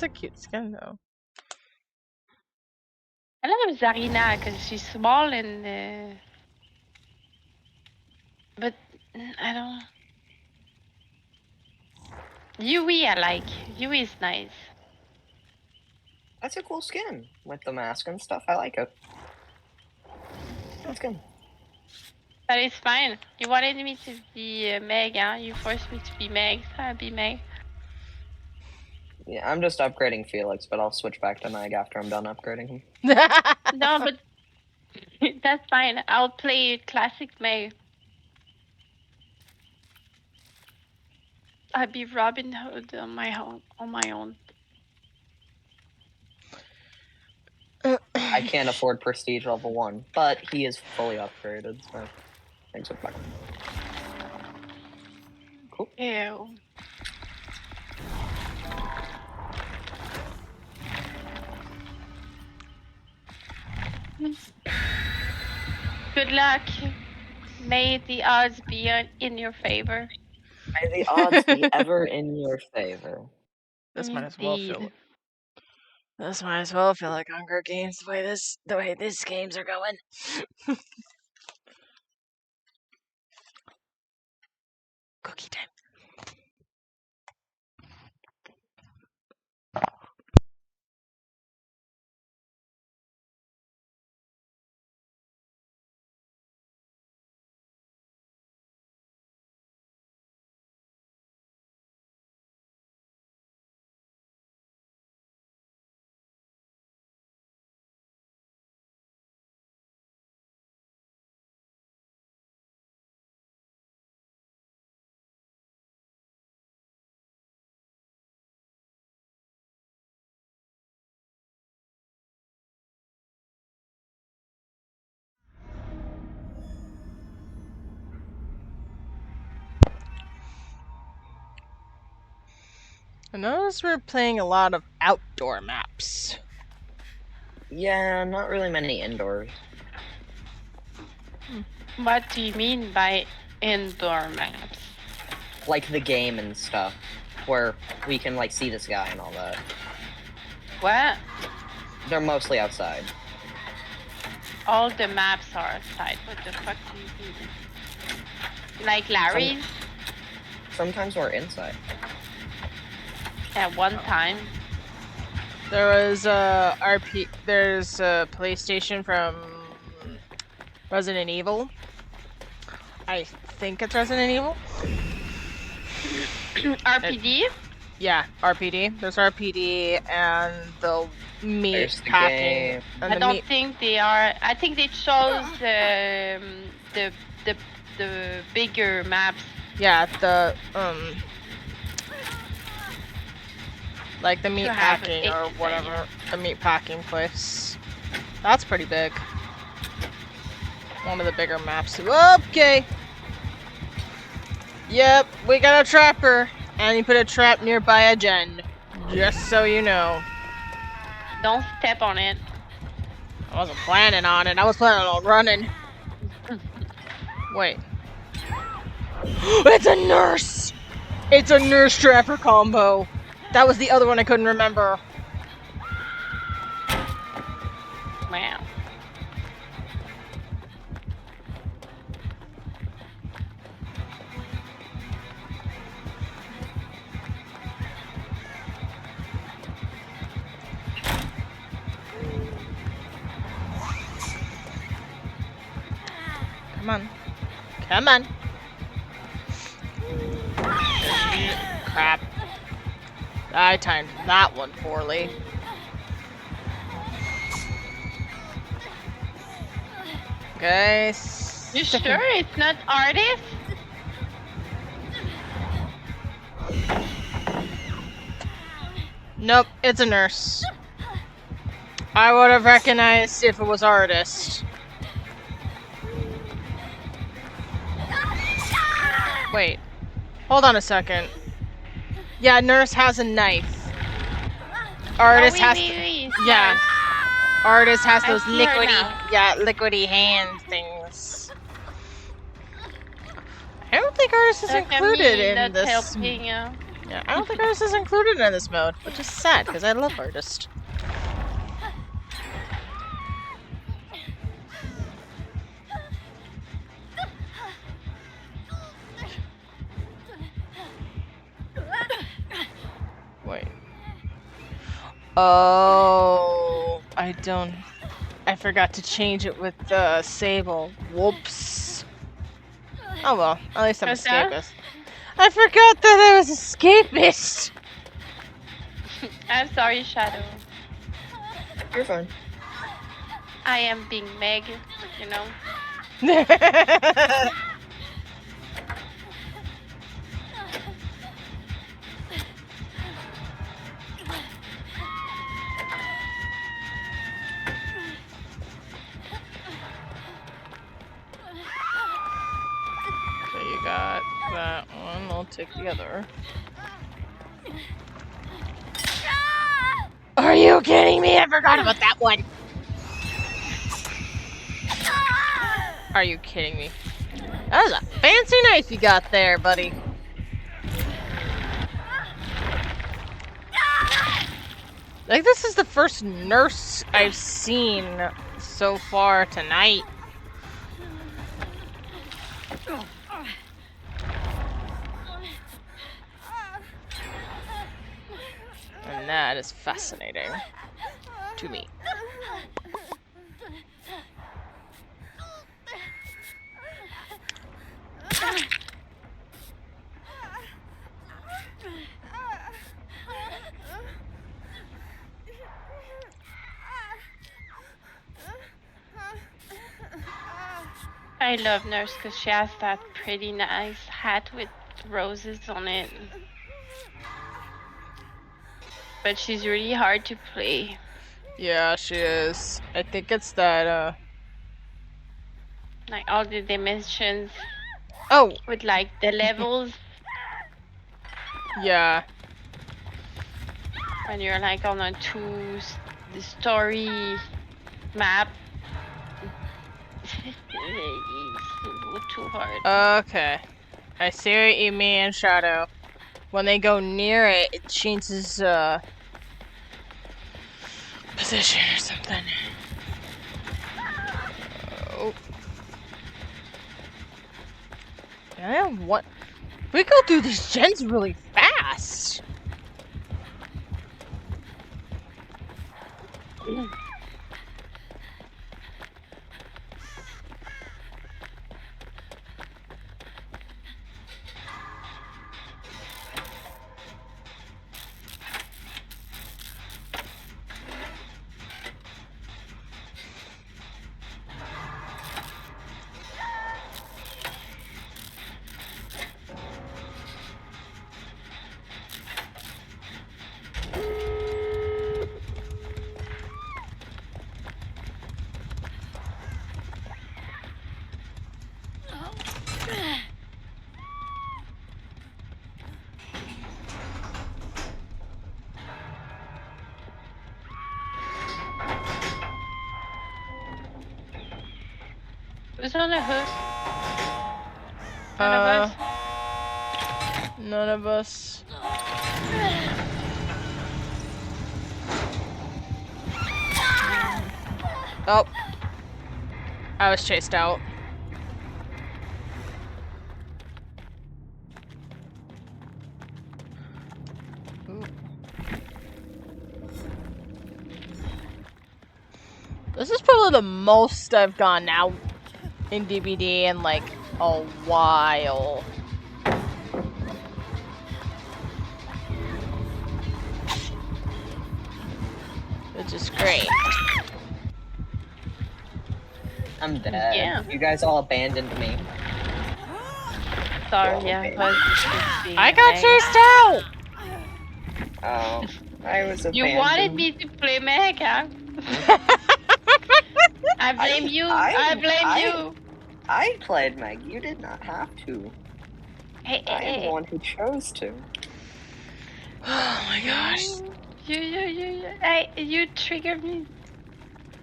a cute skin though. I love Zarina because she's small and... But I don't... Yui I like. Yui is nice. That's a cool skin with the mask and stuff. I like it. That's good. But it's fine. You wanted me to be Meg, huh? You forced me to be Meg, so I'll be Meg. Yeah, I'm just upgrading Felix, but I'll switch back to Meg after I'm done upgrading him. No, but that's fine. I'll play classic Meg. I'll be Robin Hood on my own. I can't afford prestige level 1, but he is fully upgraded, so thanks for back. Cool. Ew. Good luck. May the odds be in your favor. May the odds be ever in your favor. This might as well feel. Indeed. This might as well feel like Hunger Games the way these games are going. Cookie time. I notice we're playing a lot of outdoor maps. Yeah, not really many indoors. What do you mean by indoor maps? Like the game and stuff, where we can like see the sky and all that. What? They're mostly outside. All the maps are outside. What the fuck do you mean? Like Larry's? Sometimes we're inside. At one time. There was a There's a PlayStation from Resident Evil. I think it's Resident Evil. RPD? Yeah, RPD. There's RPD and the meat There's the packing. game. And I the don't meat. think they are. I think they chose the bigger maps. Yeah, the like the meat To have packing it or whatever, the meat packing place. That's pretty big. One of the bigger maps. Okay. Yep, we got a trapper, and he put a trap nearby a gen. Just so you know. Don't step on it. I wasn't planning on it. I was planning on running. Wait. It's a nurse! It's a nurse trapper combo. That was the other one I couldn't remember. Wow. Come on. Come on. Crap. I timed that one poorly. Guys. You sure it's not artist? Nope, it's a nurse. I would have recognized if it was artist. Wait. Hold on a second. Yeah, nurse has a knife. Artist has yeah. Artist has I those see her liquidy now. liquidy hand things. I don't think artist is Look at included me in not this. helping you. Yeah, I don't think artist is included in this mode, which is sad because I love artist. Wait. Oh, I forgot to change it with the Sable. Whoops. Oh well, at least I'm What's that? escapist. I forgot that I was escapist. I'm sorry, Shadow. You're fine. I am being Meg, you know. So you got that one. I'll take the other. Are you kidding me? I forgot about that one. Are you kidding me? That was a fancy knife you got there, buddy. Like, this is the first nurse I've seen so far tonight. And that is fascinating to me. I love Nurse because she has that pretty nice hat with roses on it. But she's really hard to play. Yeah, she is. I think it's that, Like all the dimensions Oh! with like the levels Yeah. when you're like on a the story map. It's too hard. Okay. I see what you mean, Shadow. When they go near it, it changes, position or something. Oh. I have one. We go through these gens really fast. Who's on the hook? None of us? None of us. Oh. I was chased out. Ooh. This is probably the most I've gone out in DBD in like a while. Which is great. I'm dead. Yeah. You guys all abandoned me. Sorry, yeah, but I got chased out! Oh, I was abandoned. You wanted me to play Meg, huh? I blame you. I blame you. I played Meg. You did not have to. Hey, I am the one who chose to. Oh my gosh. You triggered me.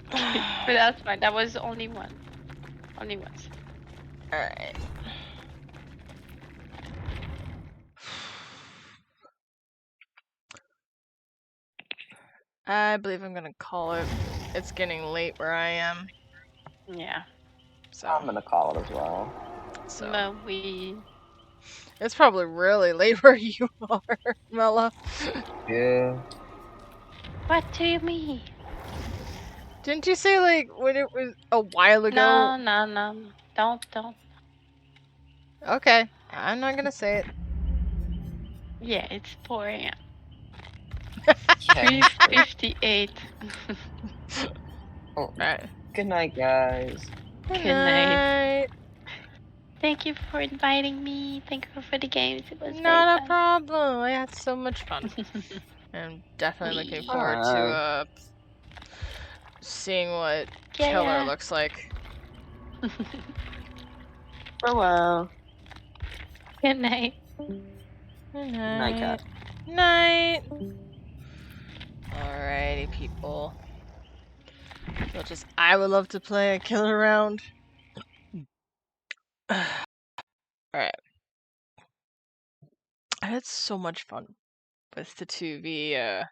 But that's fine. That was only one. Only once. Alright. I believe I'm gonna call it. It's getting late where I am. Yeah. So, I'm gonna call it as well. But we. It's probably really late where you are, Mella. Yeah. What do you mean? Didn't you say like when it was a while ago? No. Don't. Okay, I'm not gonna say it. Yeah, it's 4 a.m. Yeah. 3:58. Oh, Right. good night, guys. Good Good night. night. Thank you for inviting me. Thank you for the games. It was Not a very problem. I had so much fun. fun. I'm definitely looking Yeah. forward to seeing what Yeah, Killer yeah. looks like. Farewell. Good night. Good Night, night. cat. Night. Alrighty, people. I would love to play a killer round. Alright. I had so much fun with the 2v8.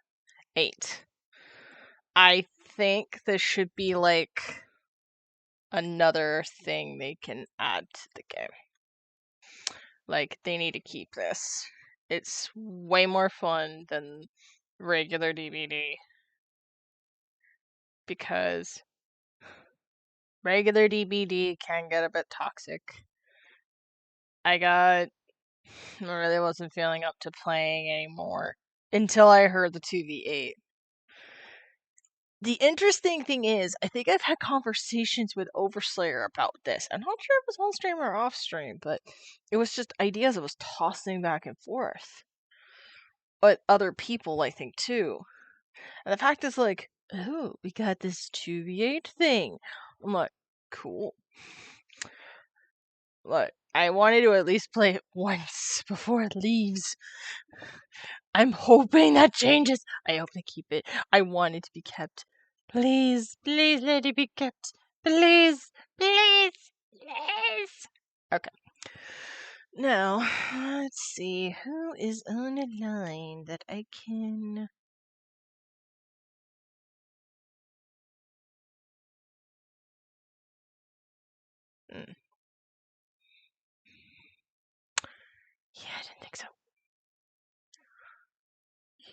I think this should be like another thing they can add to the game. Like, they need to keep this. It's way more fun than regular DBD. Because regular DBD can get a bit toxic. I really wasn't feeling up to playing anymore until I heard the 2v8. The interesting thing is, I think I've had conversations with Overslayer about this. I'm not sure if it was on stream or off stream, but it was just ideas I was tossing back and forth. But other people, I think, too. And the fact is, like, oh, we got this 2v8 thing. I'm like, cool. Look, I wanted to at least play it once before it leaves. I'm hoping that changes. I hope they keep it. I want it to be kept. Please, please let it be kept. Please, please, please. Okay. Now, let's see. Who is on a line that I can... Yeah, I didn't think so.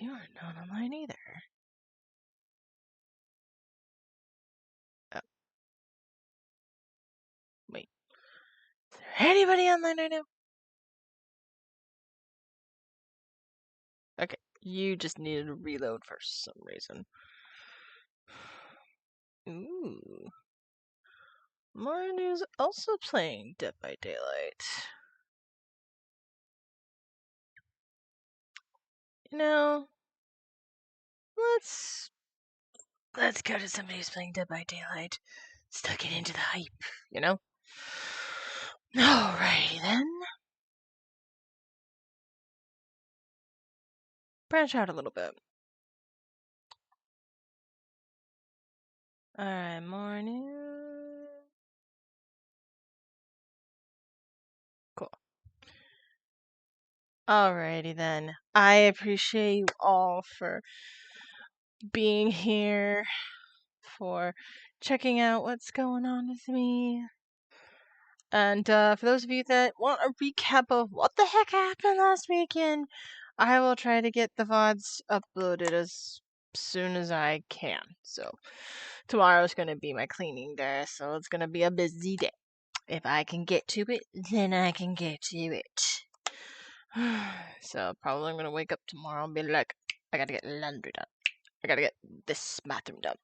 You are not online either. Oh. Wait. Is there anybody online right now? Okay, you just needed to reload for some reason. Ooh. Marnie's also playing Dead by Daylight. You know, let's go to somebody who's playing Dead by Daylight. Still get into the hype, you know? Alrighty then. Branch out a little bit. Alright, Marnie. Cool. Alrighty then. I appreciate you all for being here, for checking out what's going on with me. And for those of you that want a recap of what the heck happened last weekend, I will try to get the VODs uploaded as soon as I can. So tomorrow's going to be my cleaning day, so it's going to be a busy day. If I can get to it, then I can get to it. So probably I'm going to wake up tomorrow and be like, I gotta get laundry done. I gotta get this bathroom done.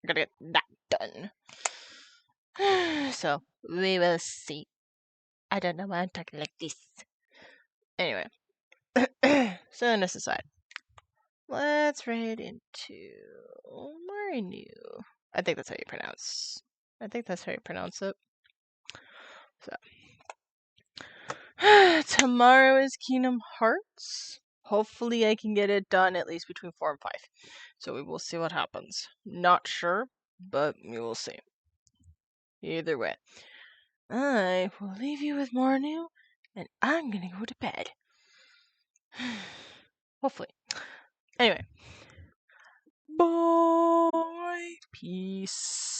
I gotta get that done. So we will see. I don't know why I'm talking like this. Anyway, setting this aside, let's raid into Marinu. I think that's how you pronounce. I think that's how you pronounce it. So tomorrow is Kingdom Hearts. Hopefully, I can get it done at least between 4 and 5. So we will see what happens. Not sure, but we will see. Either way, I will leave you with Marinu, and I'm gonna go to bed. Hopefully. Anyway. Bye. Peace.